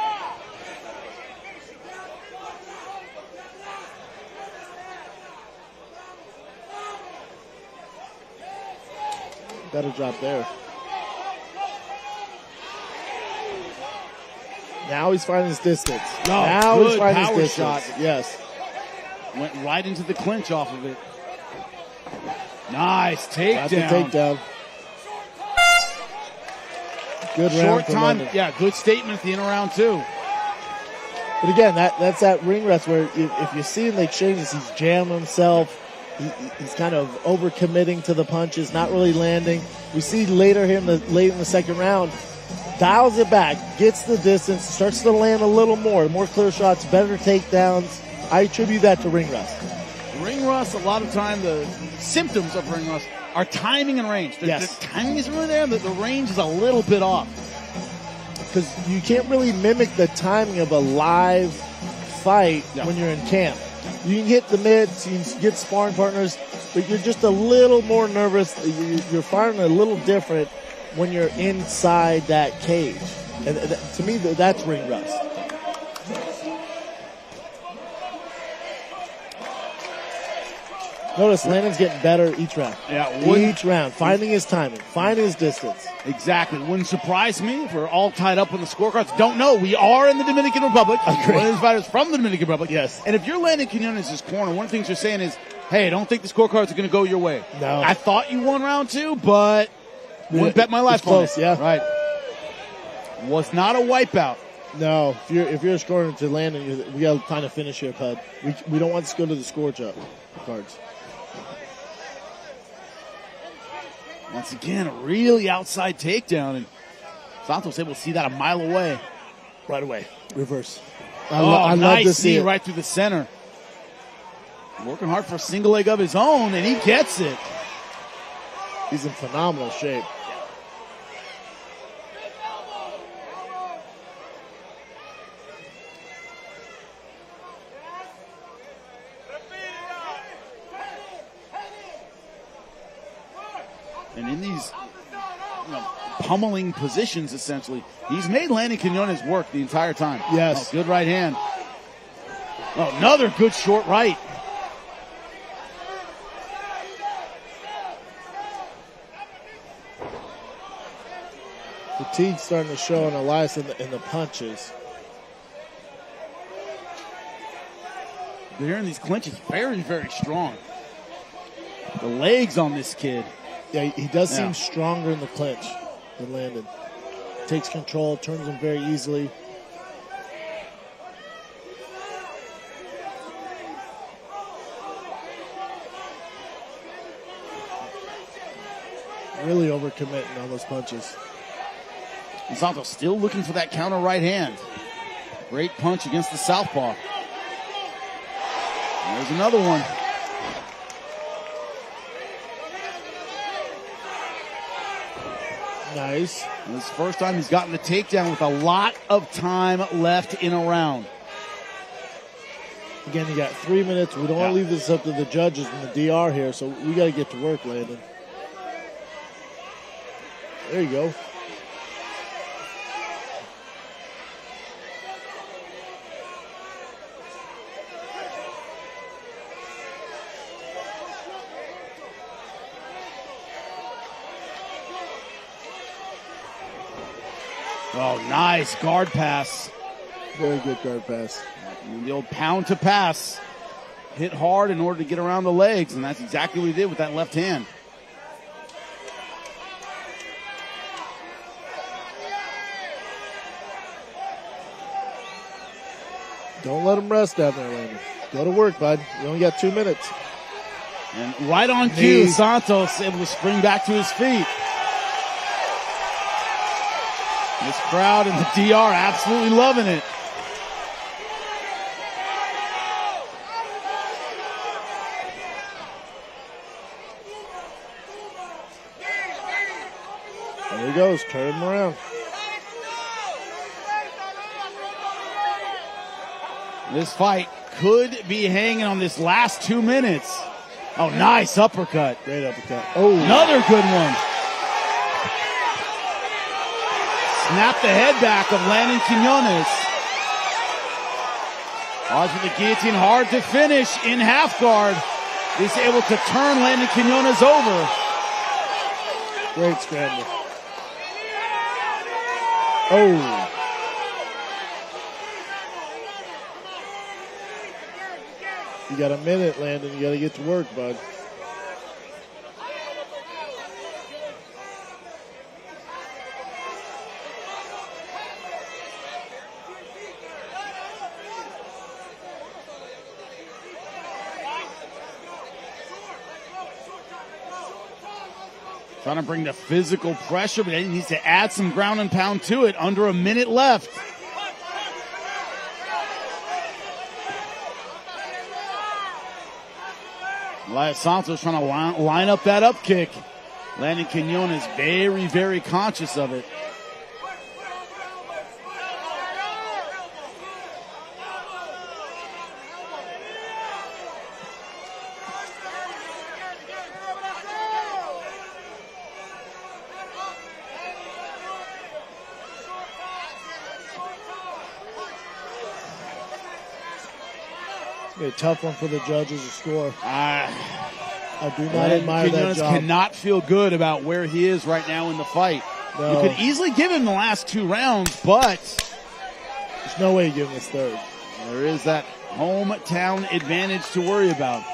Better job there. Now he's finding his distance. Now he's finding his distance. Shot. Yes. Went right into the clinch off of it. Nice takedown. That's a takedown. Good round. Short for time. London. Yeah, good statement at the end of round 2. But again, that's that ring rest where if you see him, the exchanges, he's jamming himself. He's kind of overcommitting to the punches, not really landing. We see later here late in the second round, dials it back, gets the distance, starts to land a little more clear shots, better takedowns. I attribute that to ring rust. Ring rust, a lot of time, the symptoms of ring rust are timing and range. The timing is really there, but the range is a little bit off. Because you can't really mimic the timing of a live fight when you're in camp. You can hit the mitts, you can get sparring partners, but you're just a little more nervous. You're firing a little different when you're inside that cage. And to me, that's ring rust. Notice Landon's getting better each round. Yeah, each round, finding his timing, finding his distance. Exactly. Wouldn't surprise me if we're all tied up on the scorecards. Don't know. We are in the Dominican Republic. One of these fighters from the Dominican Republic. Yes. And if you're Landon Quinones' corner, one of the things you're saying is, hey, I don't think the scorecards are going to go your way. No. I thought you won round 2, but wouldn't bet my life on it. Close, yeah. Right. Was not a wipeout. No. If you're scoring to Landon, we got to kind of finish here, Pud. We don't want this to go to the score cards. Once again, a really outside takedown, and Santos able to see that a mile away. Right away. Reverse. I love to nice see knee it. right through the center. Working hard for a single leg of his own, and he gets it. He's in phenomenal shape. And in these pummeling positions, essentially, he's made Landon Quinones work the entire time. Yes. Good right hand. Oh, another good short right. Fatigue starting to show on Elias in the punches. They're hearing these clinches very, very strong. The legs on this kid. Yeah, he does seem stronger in the clinch than Landon. Takes control, turns him very easily. Really overcommitting on those punches. And Santos still looking for that counter right hand. Great punch against the southpaw. There's another one. Nice. And this is the first time he's gotten the takedown with a lot of time left in a round. Again, you got 3 minutes. We don't want to leave this up to the judges and the DR here, so we got to get to work, Landon. There you go. Oh, nice guard pass. Very good guard pass. And the old pound to pass. Hit hard in order to get around the legs, and that's exactly what he did with that left hand. Don't let him rest down there, Landon. Go to work, bud. You only got 2 minutes. And right on cue, Santos able to spring back to his feet. This crowd and the DR absolutely loving it. There he goes, turn him around. This fight could be hanging on this last 2 minutes. Oh, nice uppercut. Great uppercut. Oh, another good one. Snap the head back of Landon Quinones. Odds with the guillotine, hard to finish in half guard. He's able to turn Landon Quinones over. Great scramble. Oh. You got a minute, Landon. You got to get to work, bud. Trying to bring the physical pressure, but he needs to add some ground and pound to it. Under a minute left. Elias Santos trying to line up that up kick. Landon Quinones very, very conscious of it. A tough one for the judges to score. I do not admire Quinones that job. Cannot feel good about where he is right now in the fight. No. You could easily give him the last 2 rounds, but there's no way you give him this third. There is that hometown advantage to worry about.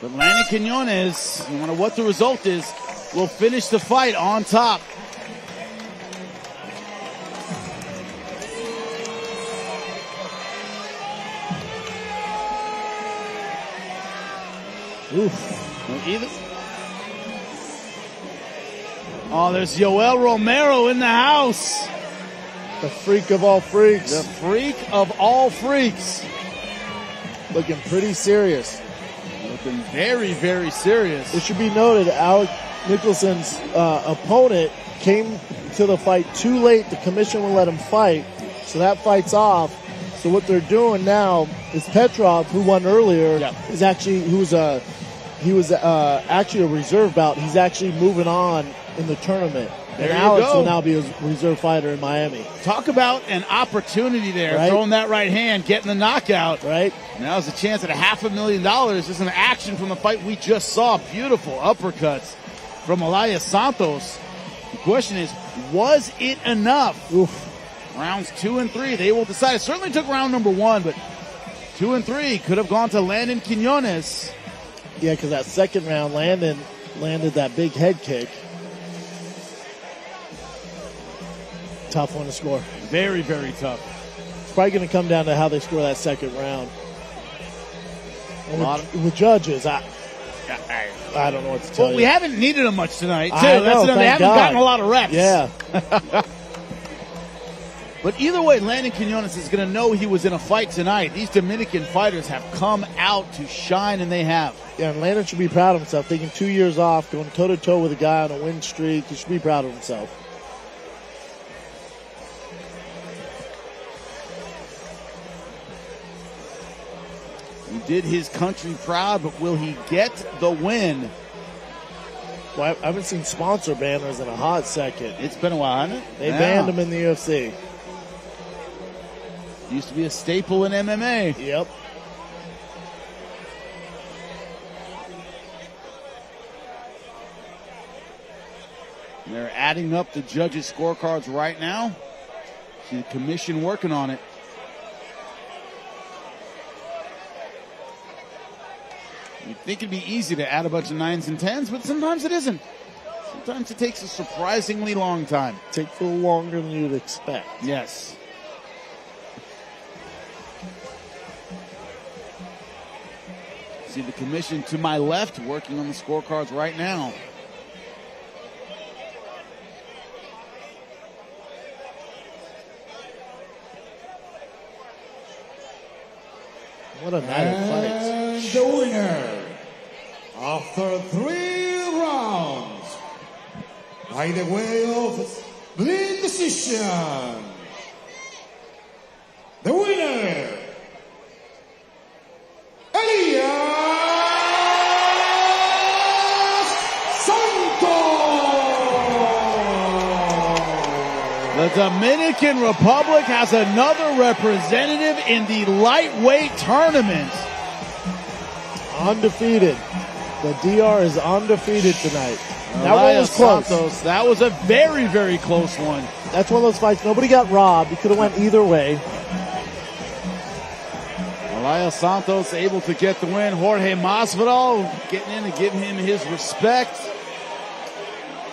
But Landon Quinones, no matter what the result is, will finish the fight on top. Oof. Oh, there's Yoel Romero in the house. The freak of all freaks. The freak of all freaks. Looking pretty serious. Looking very, very serious. It should be noted, Alex Nicholson's opponent came to the fight too late. The commission will let him fight, so that fight's off. So what they're doing now is Petrov, who won earlier, is actually he was actually a reserve bout. He's actually moving on in the tournament. There and you Alex go. will now be a reserve fighter in Miami. Talk about an opportunity there. Right? Throwing that right hand, getting the knockout. Right. Now's a chance at $500,000. This is an action from the fight we just saw. Beautiful uppercuts from Elias Santos. The question is, was it enough? Oof. Rounds 2 and 3, they will decide. It certainly took round number 1, but 2 and 3 could have gone to Landon Quinones. Yeah, because that second round, Landon landed that big head kick. Tough one to score. Very, very tough. It's probably going to come down to how they score that second round. And with judges, I don't know what to tell you. Well, we haven't needed him much tonight, too. I know, They haven't gotten a lot of reps. Yeah. But either way, Landon Quinones is going to know he was in a fight tonight. These Dominican fighters have come out to shine, and they have. Yeah, and Landon should be proud of himself. Taking 2 years off, going toe-to-toe with a guy on a win streak. He should be proud of himself. He did his country proud, but will he get the win? Well, I haven't seen sponsor banners in a hot second. It's been a while, hasn't it? They banned him in the UFC. Used to be a staple in MMA. Yep. And they're adding up the judges' scorecards right now. See the commission working on it. You'd think it'd be easy to add a bunch of 9s and 10s, but sometimes it isn't. Sometimes it takes a surprisingly long time. Takes a little longer than you'd expect. Yes. See the commission to my left working on the scorecards right now. What a night of fights. And the winner, after 3 rounds, by the way of split decision, the winner, The Dominican Republic has another representative in the lightweight tournament. Undefeated. The DR is undefeated tonight. That one was close. Santos, that was a very, very close one. That's one of those fights. Nobody got robbed. It could have went either way. Elias Santos able to get the win. Jorge Masvidal getting in and giving him his respect.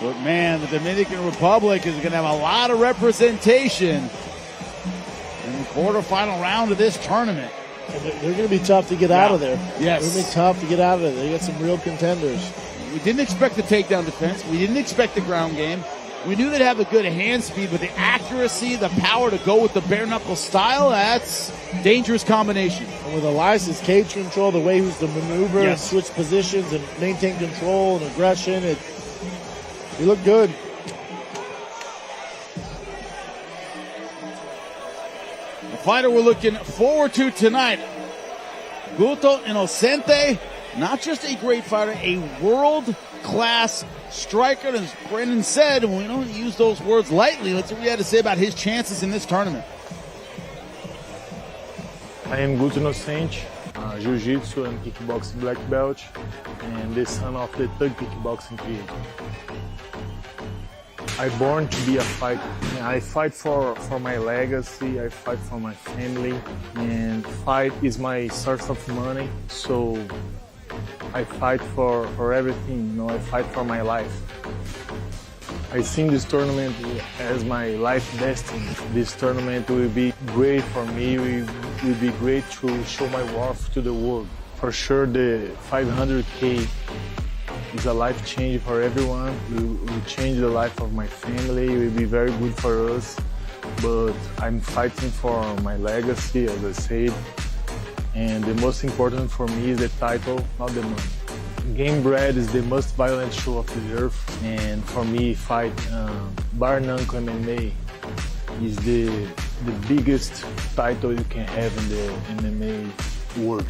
But man, the Dominican Republic is going to have a lot of representation in the quarterfinal round of this tournament. They're going to be tough to get out of there. Yes. They're going to be tough to get out of there. They got some real contenders. We didn't expect the takedown defense. We didn't expect the ground game. We knew they'd have a good hand speed, but the accuracy, the power to go with the bare-knuckle style, that's a dangerous combination. And with Elias's cage control, the way he was to maneuver and switch positions and maintain control and aggression, he looked good. The fighter we're looking forward to tonight, Guto Inocente, not just a great fighter, a world-class striker. As Brendan said, we don't use those words lightly. Let's see what he had to say about his chances in this tournament. I am Guto Inocente, Jiu-Jitsu and Kickboxing black belt, and the son of the third kickboxing creator. I'm born to be a fighter. I fight for my legacy, I fight for my family, and fight is my source of money, so I fight for everything, I fight for my life. I see this tournament as my life destiny. This tournament will be great for me, will be great to show my worth to the world. For sure the 500K is a life change for everyone. It will change the life of my family. It will be very good for us. But I'm fighting for my legacy, as I said. And the most important for me is the title, not the money. Gamebred is the most violent show of the earth. And for me, fight bare knuckle MMA is the biggest title you can have in the MMA world.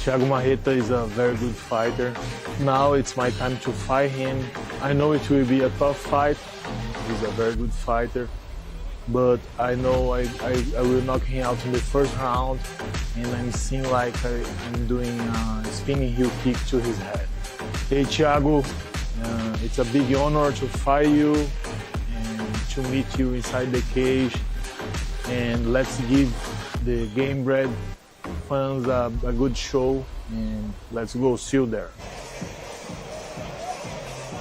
Thiago Marreta is a very good fighter. Now it's my time to fight him. I know it will be a tough fight. He's a very good fighter. But I know I will knock him out in the first round, and I'm seeing like I'm doing a spinning heel kick to his head. Hey Thiago, it's a big honor to fight you and to meet you inside the cage. And let's give the Gamebred fans a good show, and let's go. See you there.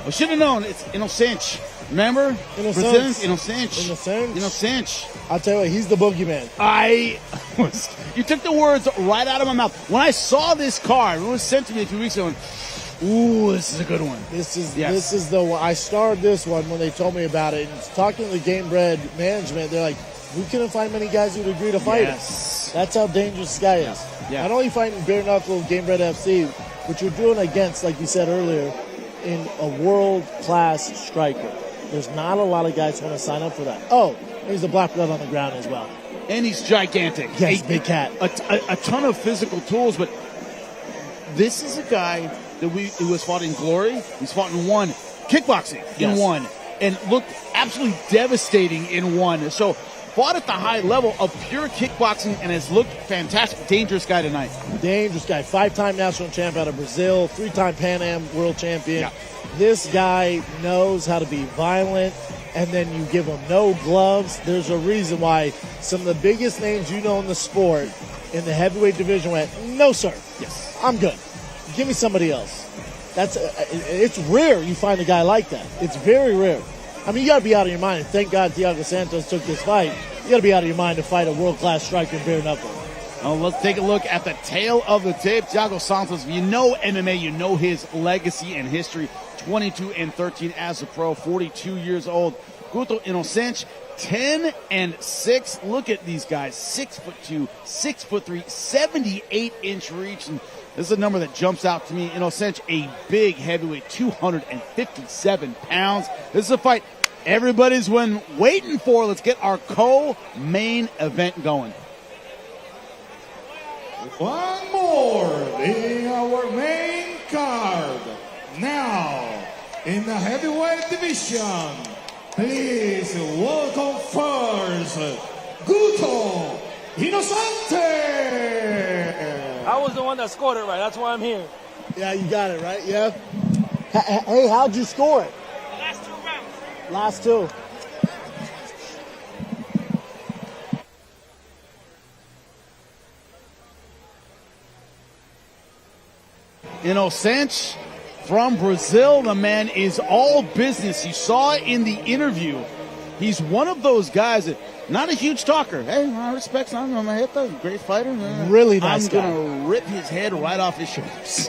I should have known. It's Inocente. Remember? Inocente. Inocente. I'll tell you what, he's the boogeyman. You took the words right out of my mouth. When I saw this card, when it was sent to me a few weeks ago, Ooh, this is a good one. This is the one. I starred this one when they told me about it. And talking to the Gamebred management, they're like, we couldn't find many guys who'd agree to fight him. That's how dangerous this guy is. Yeah. Not only fighting bare knuckle Gamebred FC, but you're doing against, like you said earlier, in a world-class striker. There's not a lot of guys who want to sign up for that. Oh, he's a black belt on the ground as well. And he's gigantic. Yes, big cat. A ton of physical tools, but this is a guy that who has fought in Glory. He's fought in one, kickboxing in one, and looked absolutely devastating in one. So fought at the high level of pure kickboxing and has looked fantastic. Dangerous guy tonight. Dangerous guy. 5-time national champ out of Brazil, 3-time Pan Am world champion. Yeah. This guy knows how to be violent, and then you give him no gloves. There's a reason why some of the biggest names you know in the sport in the heavyweight division went, no, sir. Yes. I'm good. Give me somebody else. It's rare you find a guy like that. It's very rare. I mean, you got to be out of your mind. Thank God Thiago Santos took this fight. You got to be out of your mind to fight a world-class striker in bare knuckle. Well, let's take a look at the tail of the tape. Thiago Santos, you know MMA, you know his legacy and history. 22-13 as a pro, 42 years old. Guto Inocente, 10-6. Look at these guys, 6'2", 6'3", 78-inch reach. And this is a number that jumps out to me. Inocente, a big heavyweight, 257 pounds. This is a fight everybody's been waiting for. Let's get our co-main event going. One more being our main card. Now, in the heavyweight division, please welcome first, Guto Inocente. I was the one that scored it right. That's why I'm here. Yeah, you got it right. Yeah. Hey, how'd you score it? Last 2 rounds. Last 2. Inocente from Brazil. The man is all business. You saw it in the interview. He's one of those guys that, not a huge talker. Hey, my respects. I'm going to hit the great fighter. Really nice guy. I'm going to rip his head right off his shoulders.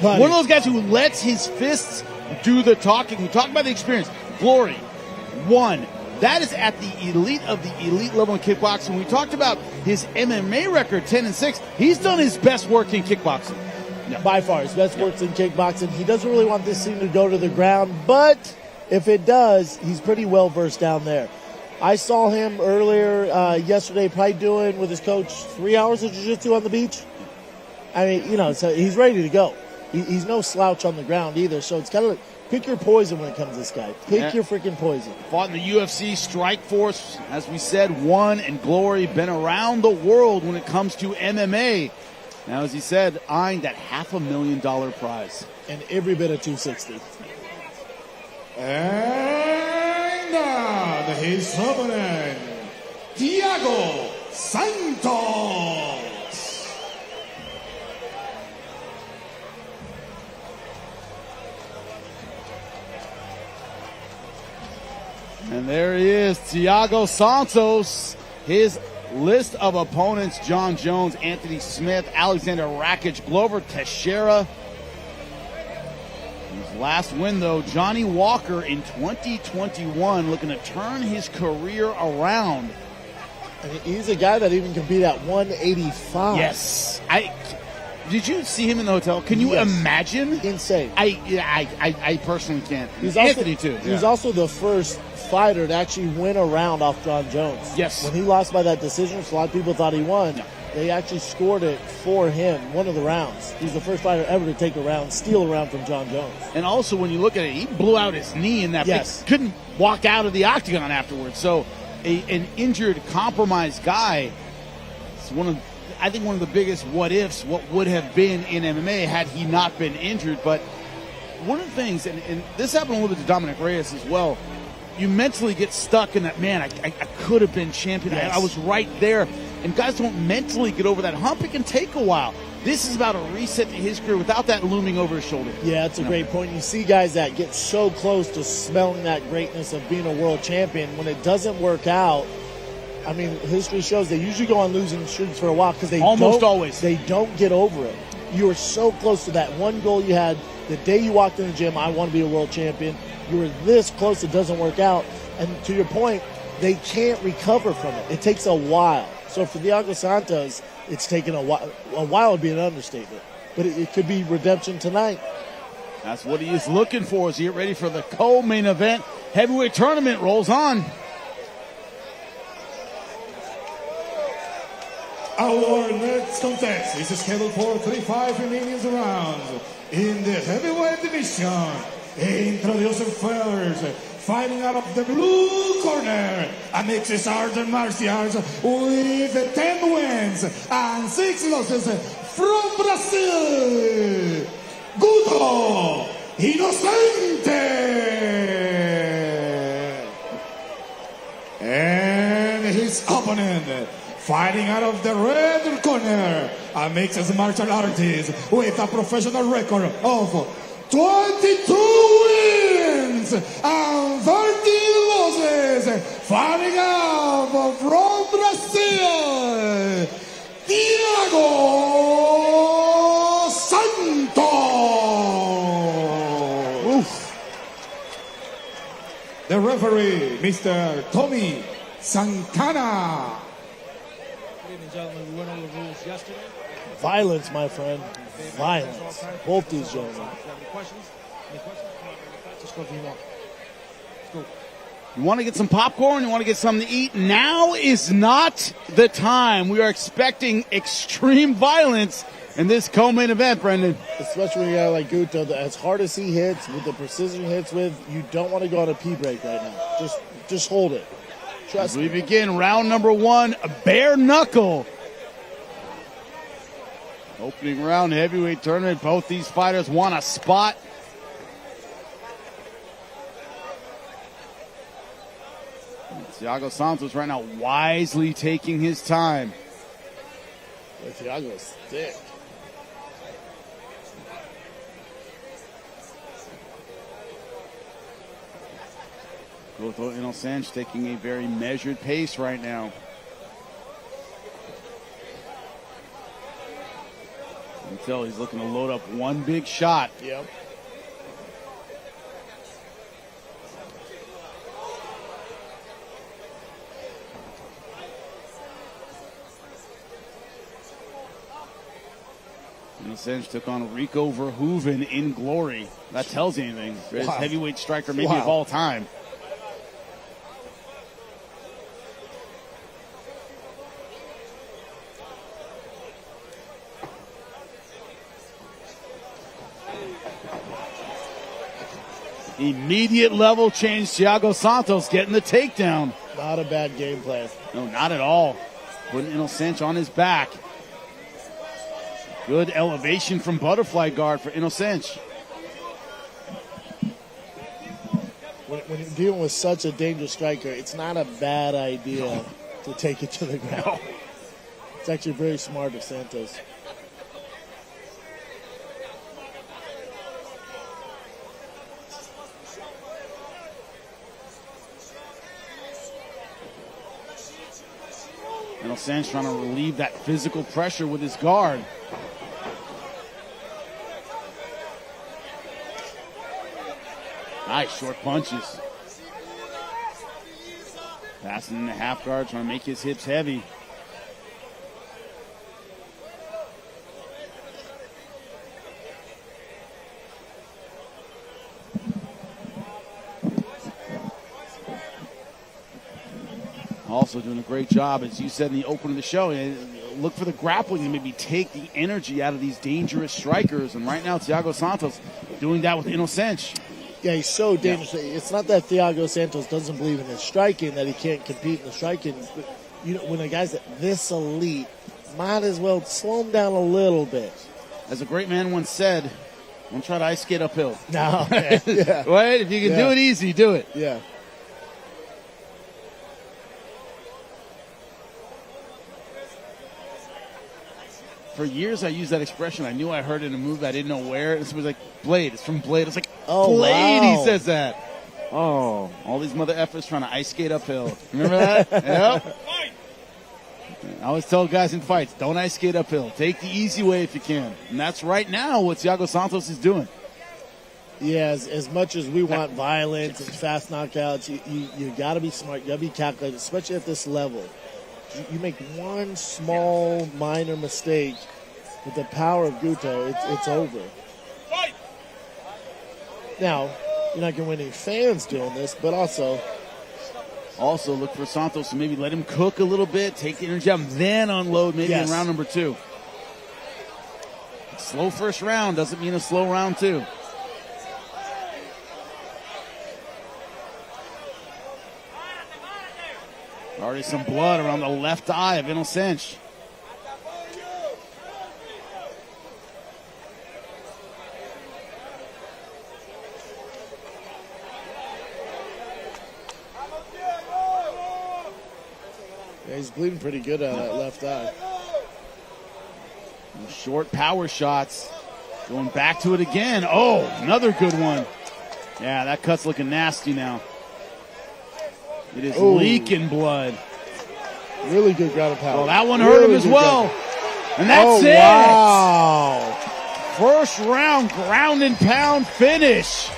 One of those guys who lets his fists do the talking. We talk about the experience. Glory, 1. That is at the elite of the elite level in kickboxing. We talked about his MMA record, 10-6. He's done his best work in kickboxing. Yeah. By far, his best works in kickboxing. He doesn't really want this thing to go to the ground, but if it does, he's pretty well versed down there. I saw him earlier yesterday, probably doing with his coach 3 hours of jiu-jitsu on the beach. I mean, you know, so he's ready to go. He's no slouch on the ground either. So it's kind of like, pick your poison when it comes to this guy. Pick your freaking poison. Fought in the UFC Strike Force, as we said, won in Glory, been around the world when it comes to MMA. Now, as he said, eyeing that $500,000 prize. And every bit of 260. And his opponent, Thiago Santos. And there he is, Thiago Santos. His list of opponents: John Jones, Anthony Smith, Alexander Rakic, Glover Teixeira. His last win, though, Johnny Walker in 2021, looking to turn his career around. I mean, he's a guy that even can beat at 185. Yes. Did you see him in the hotel? Can you imagine? Insane. I personally can't. Anthony, too. He was also the first fighter to actually win a round off John Jones. Yes. When he lost by that decision, which a lot of people thought he won, they actually scored it for him, one of the rounds. He's the first fighter ever to take a round, steal a round from John Jones. And also, when you look at it, he blew out his knee in that fight. Couldn't walk out of the octagon afterwards. So an injured, compromised guy, it's I think one of the biggest what-ifs, what would have been in MMA had he not been injured. But one of the things, and this happened a little bit to Dominic Reyes as well, you mentally get stuck in that, man, I could have been champion. Yes. I was right there. And guys don't mentally get over that hump. It can take a while. This is about a reset to his career without that looming over his shoulder. Yeah, that's a great point. You see guys that get so close to smelling that greatness of being a world champion. When it doesn't work out, I mean, history shows they usually go on losing streaks for a while because they always they don't get over it. You were so close to that one goal you had the day you walked in the gym. I want to be a world champion. You were this close, it doesn't work out. And to your point, they can't recover from it. It takes a while. So for Thiago Santos, it's taken a while. A while would be an understatement, but it could be redemption tonight. That's what he is looking for as he get ready for the co-main event. Heavyweight tournament rolls on. Our next contest is scheduled for 35 minutes rounds in the heavyweight division. Introducing first, fighting out of the blue corner, a mixed arts and martial arts with 10 wins and 6 losses from Brazil, Guto Inocente. And his opponent, fighting out of the red corner, a mixed martial artist with a professional record of 22 wins and 30 losses, fighting out from Brazil, Thiago Santos. Oof. The referee, Mr. Tommy Santana. Ladies and gentlemen, we went over the rules yesterday. Violence, my friend. Violence. Both these gentlemen. Any questions? Any questions? Come on, let's go if you want. Let's go. You want to get some popcorn? You want to get something to eat? Now is not the time. We are expecting extreme violence in this co-main event, Brendan. Especially when you got like Guto, as hard as he hits, with the precision he hits with, you don't want to go on a pee break right now. Just hold it. Trust me. We begin round number 1, bare knuckle. Opening round, heavyweight tournament. Both these fighters want a spot. Thiago Santos right now wisely taking his time. Thiago's thick. Guto Inocente taking a very measured pace right now. Until he's looking to load up one big shot. Yep. Inocente took on Rico Verhoeven in glory. That tells you anything. Greatest Wow. heavyweight striker maybe Wow. of all time. Immediate level change. Thiago Santos getting the takedown. Not a bad game plan. No, not at all. Putting Inocente on his back. Good elevation from butterfly guard for Inocente. When you're dealing with such a dangerous striker, it's not a bad idea to take it to the ground. It's actually very smart of Santos. Inocente trying to relieve that physical pressure with his guard. Nice short punches. Passing in the half guard, trying to make his hips heavy. Also doing a great job, as you said in the opening of the show. Look for the grappling and maybe take the energy out of these dangerous strikers. And right now, Thiago Santos doing that with Inocente. Yeah, he's so dangerous. Yeah. It's not that Thiago Santos doesn't believe in his striking, that he can't compete in the striking. But, you know, when a guy's this elite, might as well slow him down a little bit. As a great man once said, don't try to ice skate uphill. No. Yeah. Right? If you can do it easy, do it. Yeah. For years, I used that expression. I knew I heard it in a movie. I didn't know where. This was like Blade. It's from Blade. It's like, oh, Blade, wow. He says that. Oh, all these mother effers trying to ice skate uphill. Remember that? Yep. I always tell guys in fights, don't ice skate uphill. Take the easy way if you can. And that's right now what Thiago Santos is doing. Yeah, as much as we want violence and fast knockouts, you got to be smart. You got to be calculated, especially at this level. You make one small, minor mistake with the power of Guto, it's over. Now, you're not going to win any fans doing this, but also look for Santos to maybe let him cook a little bit, take the energy out, and then unload maybe in round number 2. Slow first round doesn't mean a slow round 2. Already some blood around the left eye of Inocente. Yeah, he's bleeding pretty good out of that left eye. Short power shots. Going back to it again. Oh, another good one. Yeah, that cut's looking nasty now. It is leaking blood. Really good ground and pound. Well, that one hurt him as well. And that's it. Wow. First round ground and pound finish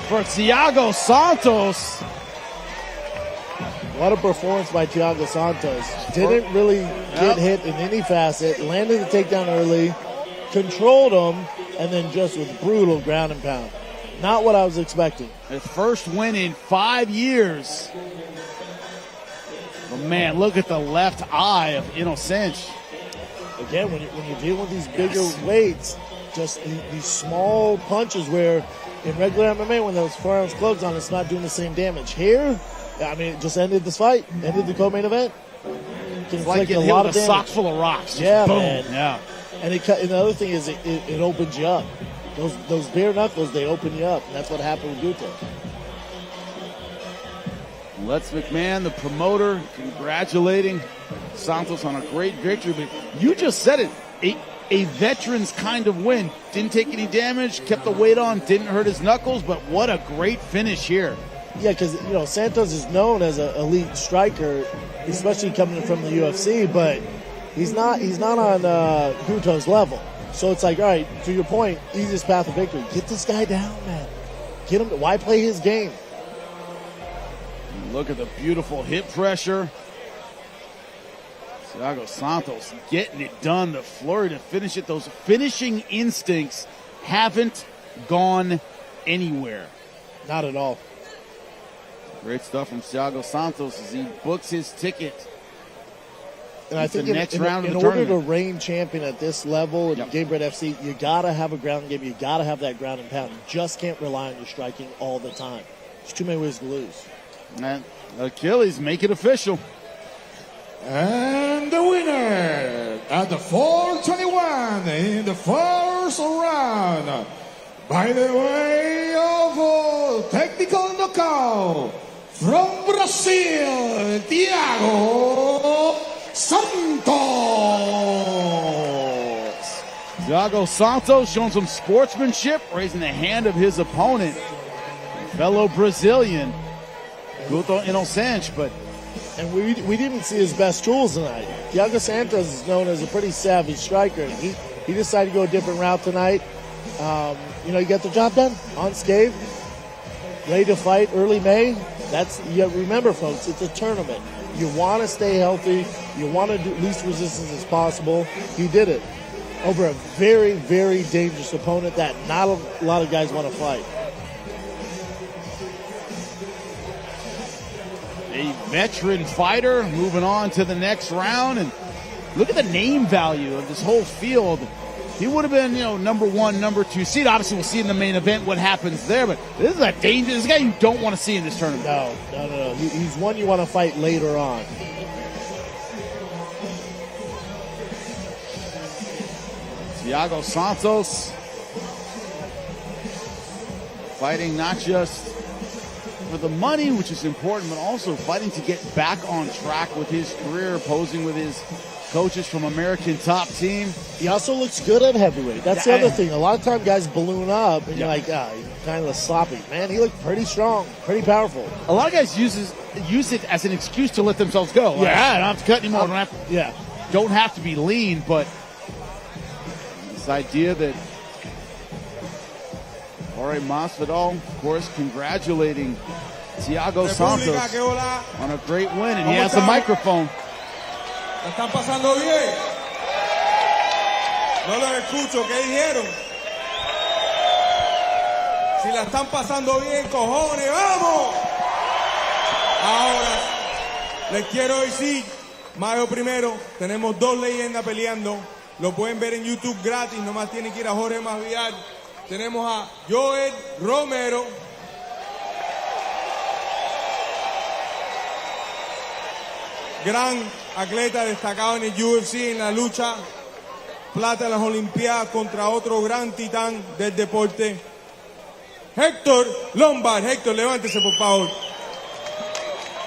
for Thiago Santos. What a performance by Thiago Santos. Didn't really get hit in any facet. Landed the takedown early. Controlled him. And then just with brutal ground and pound. Not what I was expecting. His first win in 5 years. But man, look at the left eye of Inocente. Again, when you're dealing with these bigger weights, just these small punches where in regular MMA, when those 4-ounce gloves on, it's not doing the same damage. Here, I mean, it just ended this fight, ended the co-main event. It's like getting hit with a sock full of rocks. Just yeah, boom. man. Yeah. And the other thing is it opens you up. Those bare knuckles, they open you up, and that's what happened with Guto. Lex McMahon, the promoter, congratulating Santos on a great victory. But you just said it, a veteran's kind of win. Didn't take any damage, kept the weight on, didn't hurt his knuckles, but what a great finish here. Yeah, because Santos is known as an elite striker, especially coming from the UFC, but he's not on Guto's level. So it's like, all right, to your point, easiest path to victory. Get this guy down, man. Get him. Why play his game? Look at the beautiful hip pressure. Thiago Santos getting it done. The flurry to finish it. Those finishing instincts haven't gone anywhere. Not at all. Great stuff from Thiago Santos as he books his ticket. And I think the next round of the in order tournament. to reign champion at this level in Gamebred FC, you got to have a ground game. You got to have that ground and pound. You just can't rely on your striking all the time. There's too many ways to lose. And Achilles, make it official. And the winner at the 421 in the first round, by the way of technical knockout, from Brazil, Thiago Santos. Thiago Santos showing some sportsmanship, raising the hand of his opponent, fellow Brazilian, Guto Inocente, and we didn't see his best tools tonight. Thiago Santos is known as a pretty savvy striker. He decided to go a different route tonight. He got the job done, unscathed, ready to fight early May. Remember, folks, it's a tournament. You want to stay healthy. You want to do least resistance as possible. He did it over a very, very dangerous opponent that not a lot of guys want to fight. A veteran fighter moving on to the next round. And look at the name value of this whole field. He would have been, number 1, number 2 seed. Obviously, we'll see in the main event what happens there. But this is a dangerous guy you don't want to see in this tournament. No. He's one you want to fight later on. Thiago Santos fighting not just for the money, which is important, but also fighting to get back on track with his career, posing with his coaches from American Top Team. He also looks good at heavyweight. That's the other thing. A lot of times guys balloon up, and you're like, he's kind of sloppy. Man, he looked pretty strong, pretty powerful. A lot of guys use it as an excuse to let themselves go. Like, I don't have to cut anymore. don't have to be lean, but this idea that Jorge Masvidal, of course, congratulating Thiago Santos on a great win, and he has the microphone. ¿La están pasando bien? No los escucho, ¿qué dijeron? Si la están pasando bien, cojones, ¡vamos! Ahora, les quiero decir, mayo 1, tenemos 2 leyendas peleando. Lo pueden ver en YouTube gratis, nomás tienen que ir a Jorge Masvidal. Tenemos a Joel Romero. Gran atleta destacado en el UFC, en la lucha. Plata en las Olimpiadas contra otro gran titán del deporte. Héctor Lombard. Héctor, levántese por favor.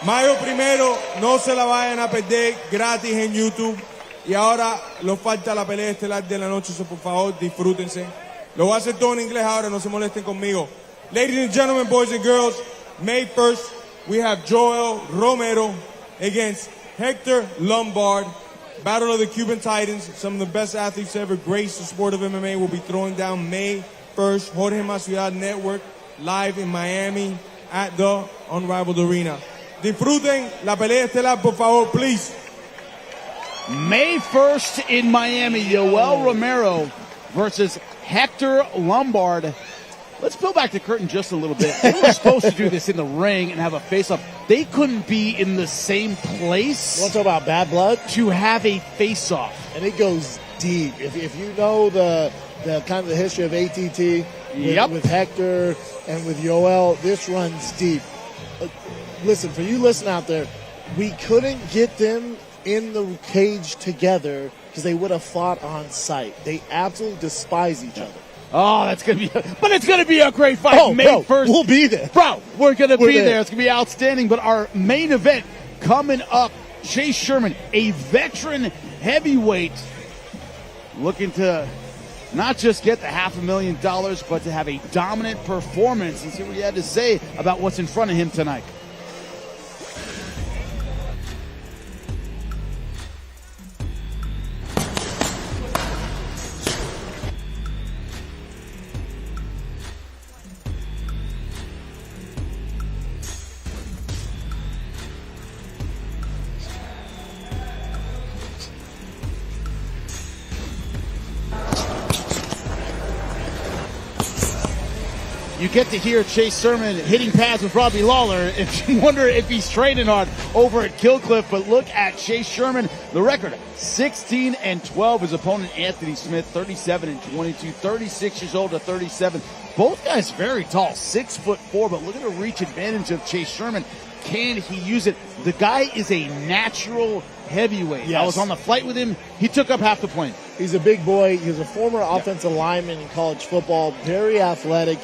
Mayo 1, no se la vayan a perder, gratis en YouTube. Y ahora nos falta la pelea estelar de la noche, so por favor disfrútense. Lo voy a hacer todo en inglés ahora, no se molesten conmigo. Ladies and gentlemen, boys and girls, May 1st, we have Joel Romero against Hector Lombard. Battle of the Cuban Titans. Some of the best athletes to ever grace the sport of MMA will be throwing down May 1st, Jorge Masvidal Network, live in Miami at the Unrivaled Arena. Disfruten la pelea estelar, por favor, please. May 1st in Miami, Joel Romero versus Hector Lombard. Let's peel back the curtain just a little bit. They were supposed to do this in the ring and have a face-off. They couldn't be in the same place. You want to talk about bad blood? To have a face-off. And it goes deep. If you know the kind of the history of ATT with Hector and with Yoel, this runs deep. Listen, for you listening out there, we couldn't get them in the cage together because they would have fought on sight. They absolutely despise each other. Oh, that's going to be, but it's going to be a great fight. May 1st. We'll be there. Bro, we're going to be there. It's going to be outstanding. But our main event coming up, Chase Sherman, a veteran heavyweight, looking to not just get the $500,000, but to have a dominant performance, and see what he had to say about what's in front of him tonight. You get to hear Chase Sherman hitting pads with Robbie Lawler. If you wonder if he's training hard over at Killcliff, but look at Chase Sherman. The record, 16-12. His opponent, Anthony Smith, 37-22, 36 years old to 37. Both guys very tall, 6'4", but look at the reach advantage of Chase Sherman. Can he use it? The guy is a natural heavyweight. Yes. I was on the flight with him. He took up half the plane. He's a big boy. He's a former offensive lineman in college football, very athletic.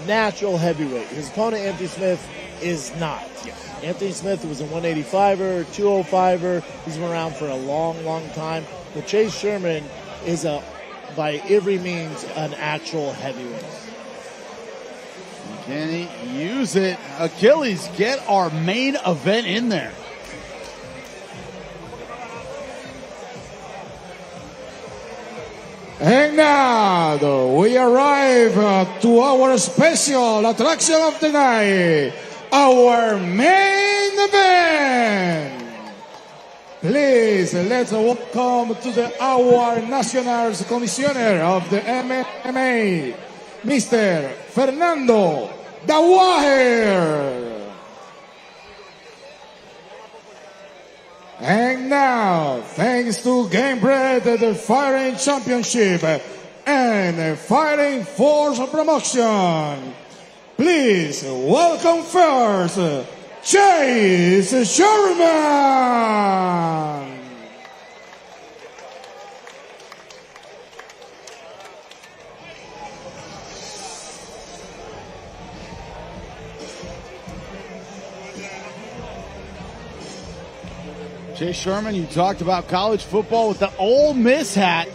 Natural heavyweight. His opponent, Anthony Smith, is not. Yes. Anthony Smith was a 185er, 205er. He's been around for a long, long time. But Chase Sherman is, by every means, an actual heavyweight. Can he use it? Achilles, get our main event in there. And now we arrive to our special attraction of the night, our main event. Please, let's welcome to our National Commissioner of the MMA, Mr. Fernando Dawaher. And now, thanks to Gamebred, the Fighting Championship, and Fighting Force Promotion, please welcome first, Chase Sherman. Chase Sherman, you talked about college football with the Ole Miss hat.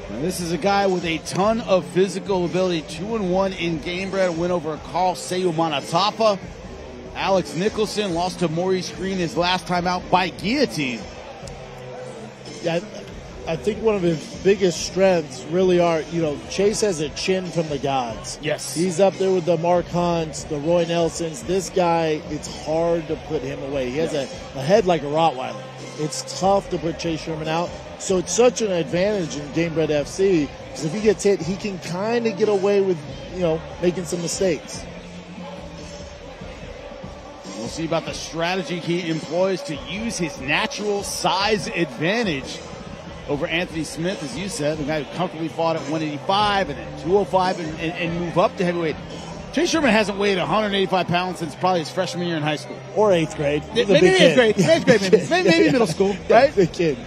And this is a guy with a ton of physical ability. 2-1 in Gamebred, win over Carl Seumanatapa. Alex Nicholson lost to Maurice Green his last time out by guillotine. Yeah, I think one of his biggest strengths really are, Chase has a chin from the gods. Yes. He's up there with the Mark Hunts, the Roy Nelsons. This guy, it's hard to put him away. He has a head like a Rottweiler. It's tough to put Chase Sherman out. So it's such an advantage in Gamebred FC, because if he gets hit, he can kind of get away with, making some mistakes. We'll see about the strategy he employs to use his natural size advantage over Anthony Smith, as you said, the guy who comfortably fought at 185 and then 205 and move up to heavyweight. Chase Sherman hasn't weighed 185 pounds since probably his freshman year in high school. Or 8th grade. Maybe 8th grade. Maybe middle school, right? Big kid.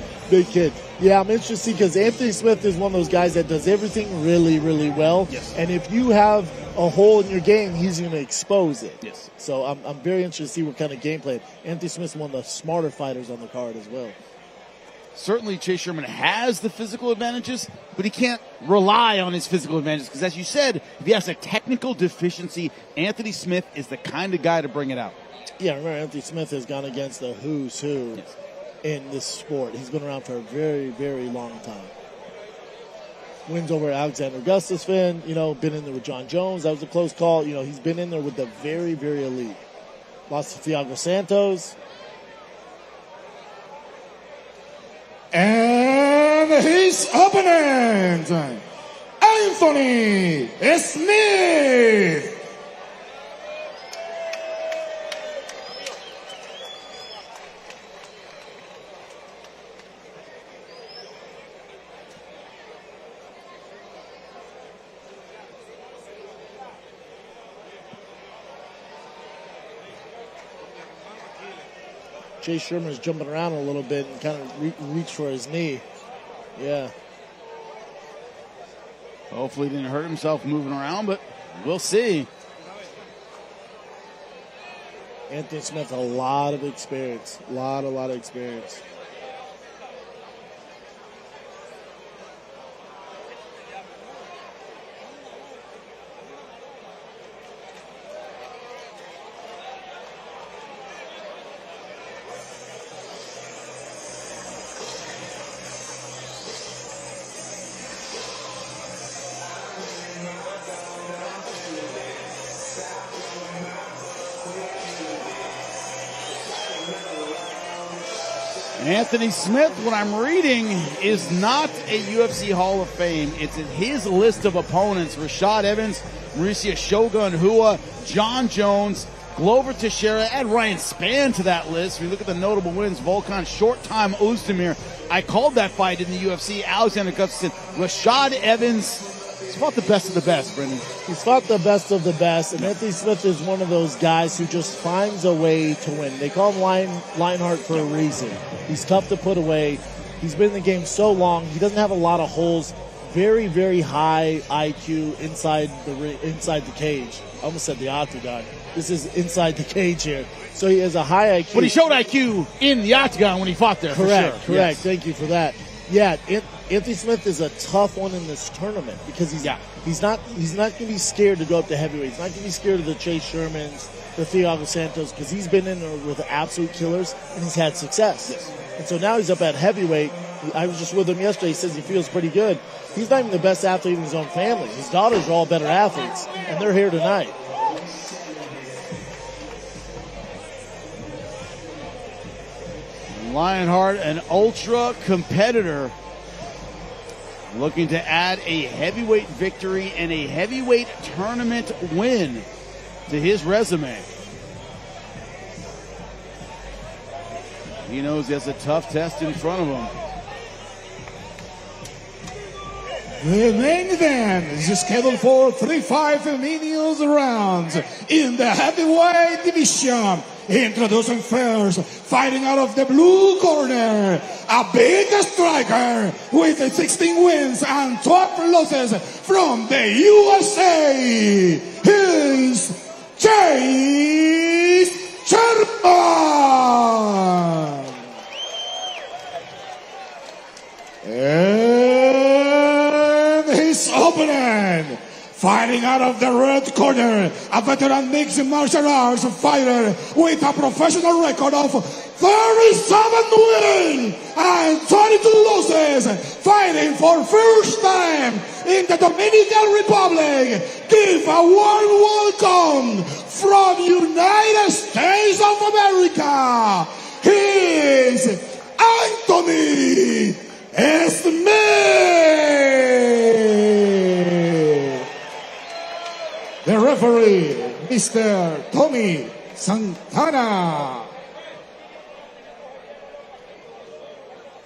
Yeah, I'm interested to see, because Anthony Smith is one of those guys that does everything really, really well. Yes. And if you have a hole in your game, he's going to expose it. Yes. So I'm very interested to see what kind of game plan. Anthony Smith's one of the smarter fighters on the card as well. Certainly Chase Sherman has the physical advantages, but he can't rely on his physical advantages, because as you said, if he has a technical deficiency, Anthony Smith is the kind of guy to bring it out. Yeah, remember, Anthony Smith has gone against the who's who in this sport. He's been around for a very, very long time. Wins over Alexandre Gustafsson, been in there with John Jones. That was a close call. He's been in there with the very, very elite. Lost to Thiago Santos. And his opponent, Anthony Smith. Chase Sherman is jumping around a little bit and kind of reach for his knee. Yeah. Hopefully he didn't hurt himself moving around, but we'll see. Anthony Smith, a lot of experience. A lot of experience. Anthony Smith, what I'm reading, is not a UFC Hall of Fame. It's in his list of opponents: Rashad Evans, Mauricio Shogun Hua, John Jones, Glover Teixeira, add Ryan Spann to that list. We look at the notable wins: Volkan Short-Time Ozdemir. I called that fight in the UFC. Alexander Gustafsson, Rashad Evans. He's fought the best of the best, Brendan. He's fought the best of the best, and Anthony Smith is one of those guys who just finds a way to win. They call him Lionheart for a reason. He's tough to put away. He's been in the game so long. He doesn't have a lot of holes. Very, very high IQ inside the cage. I almost said the octagon. This is inside the cage here. So he has a high IQ. But he showed IQ in the octagon when he fought there. Correct. For sure. Yes. Thank you for that. Yeah, Anthony Smith is a tough one in this tournament because he's not going to be scared to go up to heavyweight. He's not going to be scared of the Chase Shermans, the Thiago Santos, because he's been in there with absolute killers and he's had success. Yes. And so now he's up at heavyweight. I was just with him yesterday. He says he feels pretty good. He's not even the best athlete in his own family. His daughters are all better athletes, and they're here tonight. Lionheart, an ultra competitor, looking to add a heavyweight victory and a heavyweight tournament win to his resume. He knows he has a tough test in front of him. The main event is scheduled for 3-5 minutes rounds in the heavyweight division. Introducing first, fighting out of the blue corner, a big striker with 16 wins and 12 losses from the USA. Here's Chase Sherman. And his opponent, fighting out of the red corner, a veteran mixed martial arts fighter with a professional record of 37 wins and 22 losses, fighting for first time in the Dominican Republic. Give a warm welcome from United States of America. Here's Anthony Smith. The referee, Mr. Tommy Santana.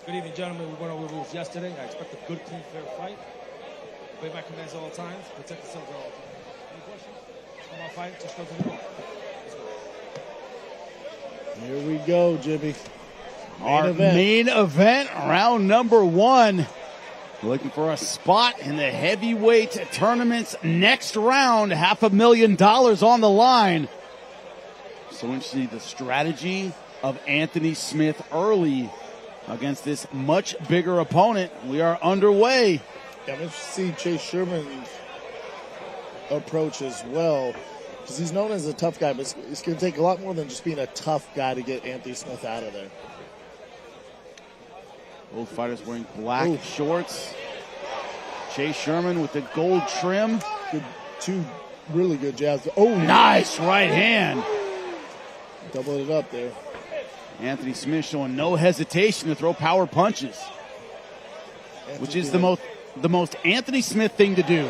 Good evening, gentlemen. We went over the rules yesterday. I expect a good, clean, fair fight. Obey my commands at all times. Protect yourselves at all times. Any questions? On my fight, just go to the room. Here we go, Jimmy. Our main event, round number 1. Looking for a spot in the heavyweight tournament's next round. $500,000 on the line. So interesting, the strategy of Anthony Smith early against this much bigger opponent. We are underway. Yeah, I'm interested to see Chase Sherman's approach as well, because he's known as a tough guy, but it's going to take a lot more than just being a tough guy to get Anthony Smith out of there. Both fighters wearing black shorts. Chase Sherman with the gold trim. Good, two really good jabs. Oh, nice right hand. Doubled it up there. Anthony Smith showing no hesitation to throw power punches, which is the most Anthony Smith thing to do.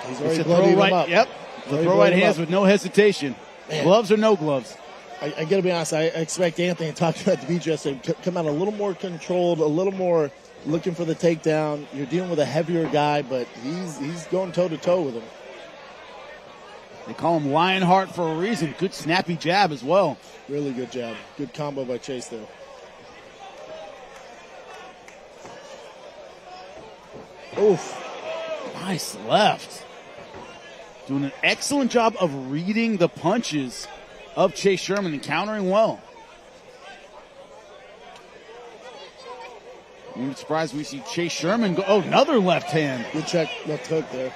He's already bloodied him up. Yep. The throw right hands with no hesitation. Man. Gloves or no gloves. I got to be honest, I expect Anthony, talking about the beach yesterday, to come out a little more controlled, a little more looking for the takedown. You're dealing with a heavier guy, but he's going toe-to-toe with him. They call him Lionheart for a reason. Good snappy jab as well. Really good jab. Good combo by Chase there. Oof. Nice left. Doing an excellent job of reading the punches of Chase Sherman and countering well. I'm surprised we see Chase Sherman go. Oh, another left hand. Good check, left hook there.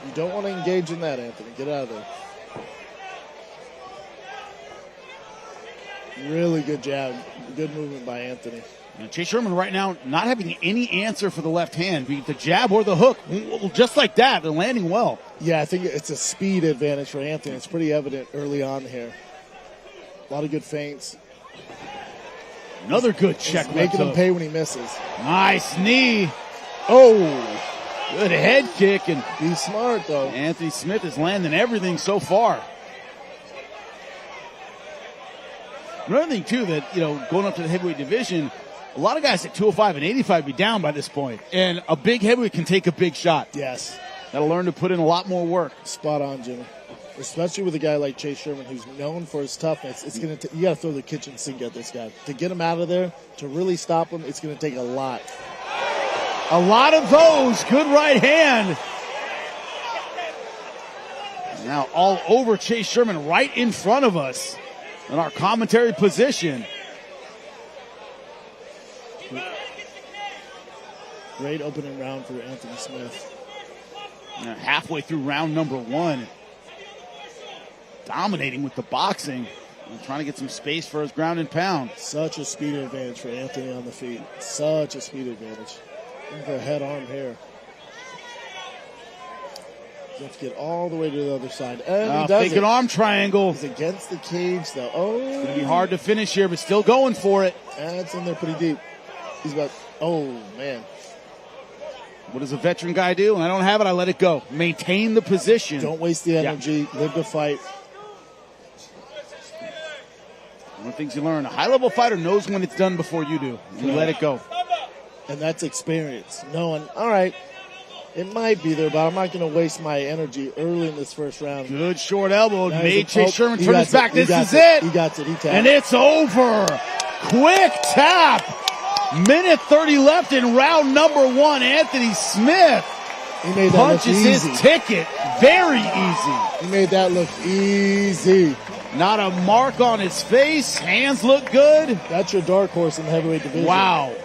You don't want to engage in that, Anthony. Get out of there. Really good jab. Good movement by Anthony. And Chase Sherman right now not having any answer for the left hand, be it the jab or the hook. Just like that, they're landing well. Yeah, I think it's a speed advantage for Anthony. It's pretty evident early on here. A lot of good feints. Another good check. He's making him pay when he misses. Nice knee. Oh, good head kick. And be smart, though. Anthony Smith is landing everything so far. Another thing, too, that, going up to the heavyweight division, a lot of guys at 205 and 85 be down by this point. And a big heavyweight can take a big shot. Yes. That'll learn to put in a lot more work. Spot on, Jimmy. Especially with a guy like Chase Sherman, who's known for his toughness. It's you got to throw the kitchen sink at this guy. To get him out of there, to really stop him, it's going to take a lot. A lot of those. Good right hand. Now all over Chase Sherman, right in front of us in our commentary position. Great opening round for Anthony Smith. Halfway through round number 1. Dominating with the boxing. And trying to get some space for his ground and pound. Such a speed advantage for Anthony on the feet. Such a speed advantage. Looking for a head arm here. You have to get all the way to the other side. And he does fake an arm triangle. He's against the cage, though. Oh. It's going to be hard to finish here, but still going for it. And it's in there pretty deep. He's about, oh, man. What does a veteran guy do? When I don't have it, I let it go. Maintain the position. Don't waste the energy. Yeah. Live the fight. One of the things you learn, a high-level fighter knows when it's done before you do. You let it go. And that's experience. Knowing, all right, it might be there, but I'm not going to waste my energy early in this first round. Good short elbow. Made Chase Sherman turn his back. This is it. He got it. He tapped. And it's over. Quick tap. Minute 30 left in round number 1. Anthony Smith punches his ticket. Very easy. He made that look easy. Not a mark on his face. Hands look good. That's your dark horse in the heavyweight division. Wow.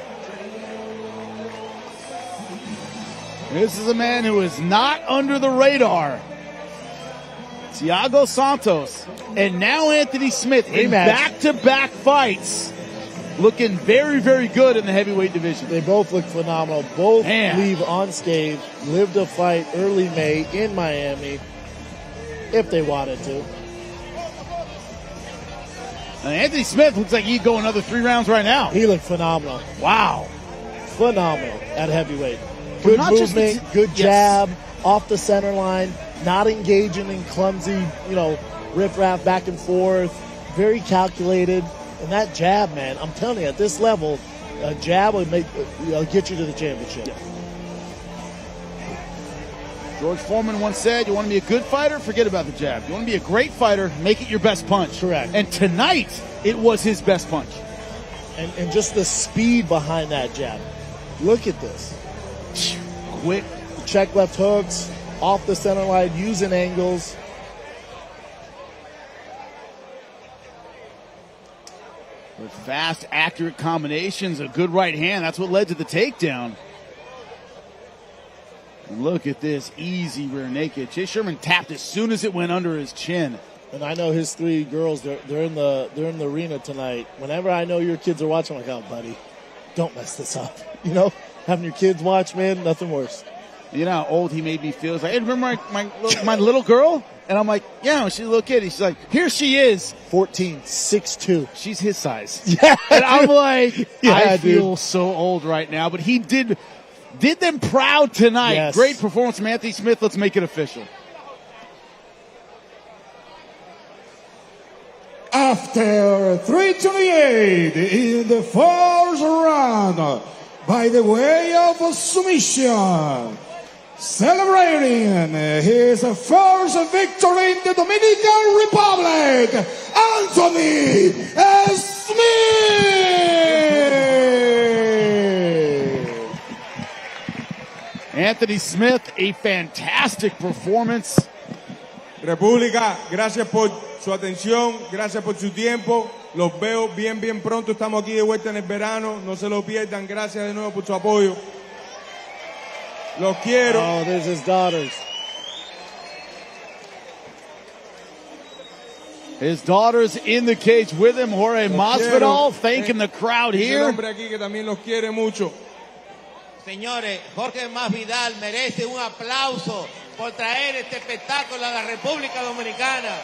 This is a man who is not under the radar. Thiago Santos and now Anthony Smith in Rematch. back-to-back fights, looking very, very good in the heavyweight division. They both look phenomenal. Both Man. leave unscathed, live to fight early May in Miami if they wanted to. And Anthony Smith looks like he'd go another 3 rounds right now. He looked phenomenal. Wow. Phenomenal at heavyweight. But Good not just movement, the- good yes. jab, off the center line, not engaging in clumsy, riff-raff back and forth, very calculated. And that jab, man, I'm telling you, at this level, a jab will get you to the championship. George Foreman once said, you want to be a good fighter, forget about the jab. You want to be a great fighter, make it your best punch. Correct. And tonight, it was his best punch. And just the speed behind that jab. Look at this. Quick. Check left hooks, off the center line, using angles. With fast, accurate combinations, a good right hand. That's what led to the takedown. And look at this easy rear naked. Chase Sherman tapped as soon as it went under his chin. And I know his 3 girls, they're in the arena tonight. Whenever I know your kids are watching, I'm like, oh, buddy, don't mess this up. Having your kids watch, man, nothing worse. You know how old he made me feel? He's like, hey, remember my little girl? And I'm like, yeah, she's a little kid. She's like, here she is. 14, 6'2". She's his size. Yeah. And I'm like, Yeah, I feel dude. so old right now. But he did them proud tonight. Yes. Great performance from Anthony Smith. Let's make it official. After 3:28 in the first round, by the way of submission, celebrating his first victory in the Dominican Republic, Anthony Smith! Anthony Smith, a fantastic performance. República, gracias por su atención, gracias por su tiempo. Los veo bien pronto. Estamos aquí de vuelta en el verano. No se lo pierdan. Gracias de nuevo por su apoyo. Los quiero. Oh, there's his daughters. His daughter's in the cage with him. Jorge Masvidal thanking the crowd Un here. hombre aquí que también los quiere mucho. Señores, Jorge Masvidal merece un aplauso por traer este espectáculo a la República Dominicana.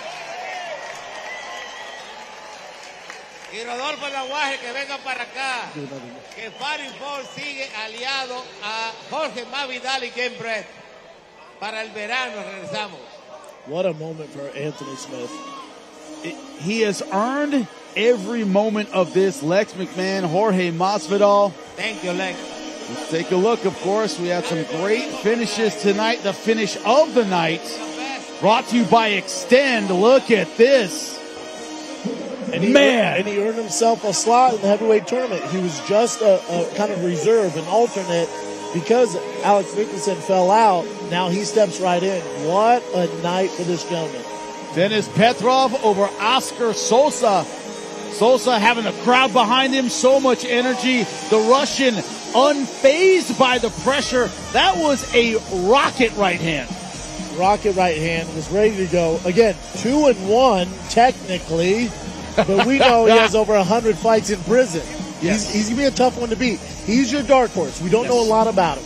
Y Rodolfo Laguaje, que venga para acá. Que Fighting Force sigue aliado a Jorge Masvidal y Gamebred. Para el verano regresamos. What a moment for Anthony Smith. He has earned every moment of this. Lex McMahon, Jorge Masvidal. Thank you, Lex. Let's take a look, of course. We had some great finishes tonight. The finish of the night brought to you by Extend. Look at this. And he earned himself a slot in the heavyweight tournament. He was just a kind of reserve, an alternate, because Alex Nicholson fell out. Now he steps right in. What a night for this gentleman. Dennis Petrov over Oscar Sosa. Sosa having a crowd behind him, so much energy. The Russian unfazed by the pressure. That was a rocket right hand. Rocket right hand, was ready to go. Again, 2-1 technically, but we know he has over 100 fights in prison. Yes. He's going to be a tough one to beat. He's your dark horse. We don't know a lot about him.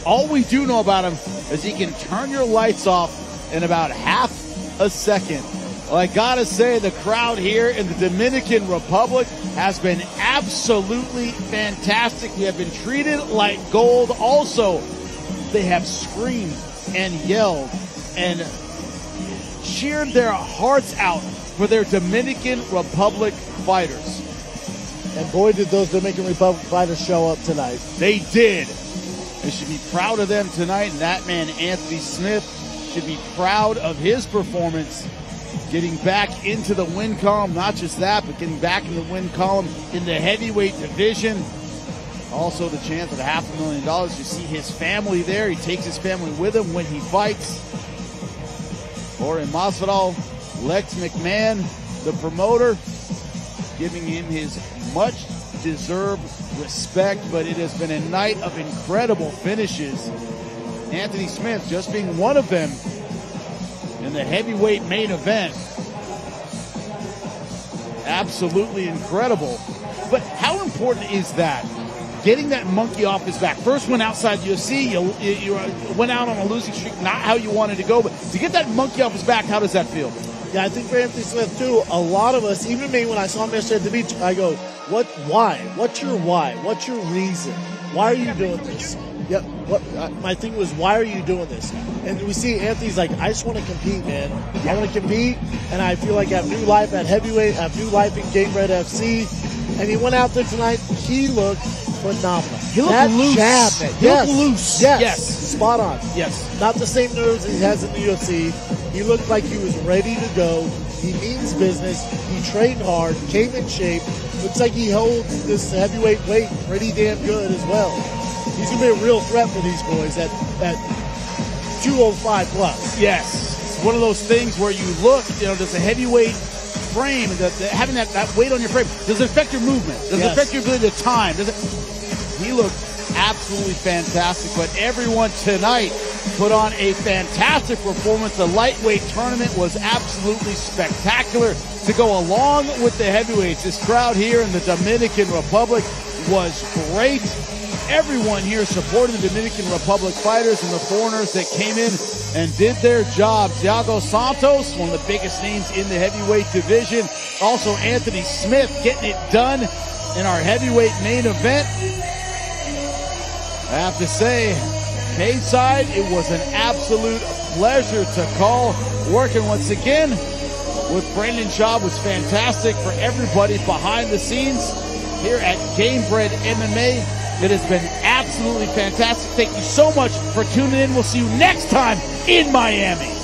All we do know about him is he can turn your lights off in about half a second. Well, I gotta say, the crowd here in the Dominican Republic has been absolutely fantastic. We have been treated like gold. Also, they have screamed and yelled and cheered their hearts out for their Dominican Republic fighters. And boy, did those Dominican Republic fighters show up tonight. They did. They should be proud of them tonight. And that man, Anthony Smith, should be proud of his performance. Getting back into the win column, not just that, but getting back in the win column in the heavyweight division. Also the chance of $500,000. You see his family there. He takes his family with him when he fights. Jorge Masvidal, Lex McMahon, the promoter, giving him his much-deserved respect. But it has been a night of incredible finishes. Anthony Smith just being one of them. in the heavyweight main event. Absolutely incredible. But how important is that? Getting that monkey off his back. First went outside the UFC, you went out on a losing streak, not how you wanted to go, but to get that monkey off his back, how does that feel? Yeah, I think for Anthony Smith too, a lot of us, even me when I saw him yesterday at the beach, I go, why? What's your why? What's your reason? Why are you doing this? Yeah, my thing was, why are you doing this? And we see Anthony's like, I just want to compete, man. I want to compete, and I feel like I have new life at heavyweight, I have new life in Gamebred FC. And he went out there tonight, he looked phenomenal. He looked loose. Jab, he looked loose. Yes. Spot on. Yes. Not the same nerves he has in the UFC. He looked like he was ready to go. He means business. He trained hard, came in shape. Looks like he holds this heavyweight weight pretty damn good as well. He's going to be a real threat for these boys at 205 plus. Yes. It's one of those things where you look, does a heavyweight frame, having that weight on your frame, does it affect your movement? Does it affect your ability to time? He looked absolutely fantastic, but everyone tonight put on a fantastic performance. The lightweight tournament was absolutely spectacular. To go along with the heavyweights, this crowd here in the Dominican Republic was great. Everyone here supporting the Dominican Republic fighters and the foreigners that came in and did their job. Thiago Santos, one of the biggest names in the heavyweight division. Also Anthony Smith getting it done in our heavyweight main event. I have to say, K-side, it was an absolute pleasure to call. Working once again with Brendan Schaub was fantastic for everybody behind the scenes here at Gamebred MMA. It has been absolutely fantastic. Thank you so much for tuning in. We'll see you next time in Miami.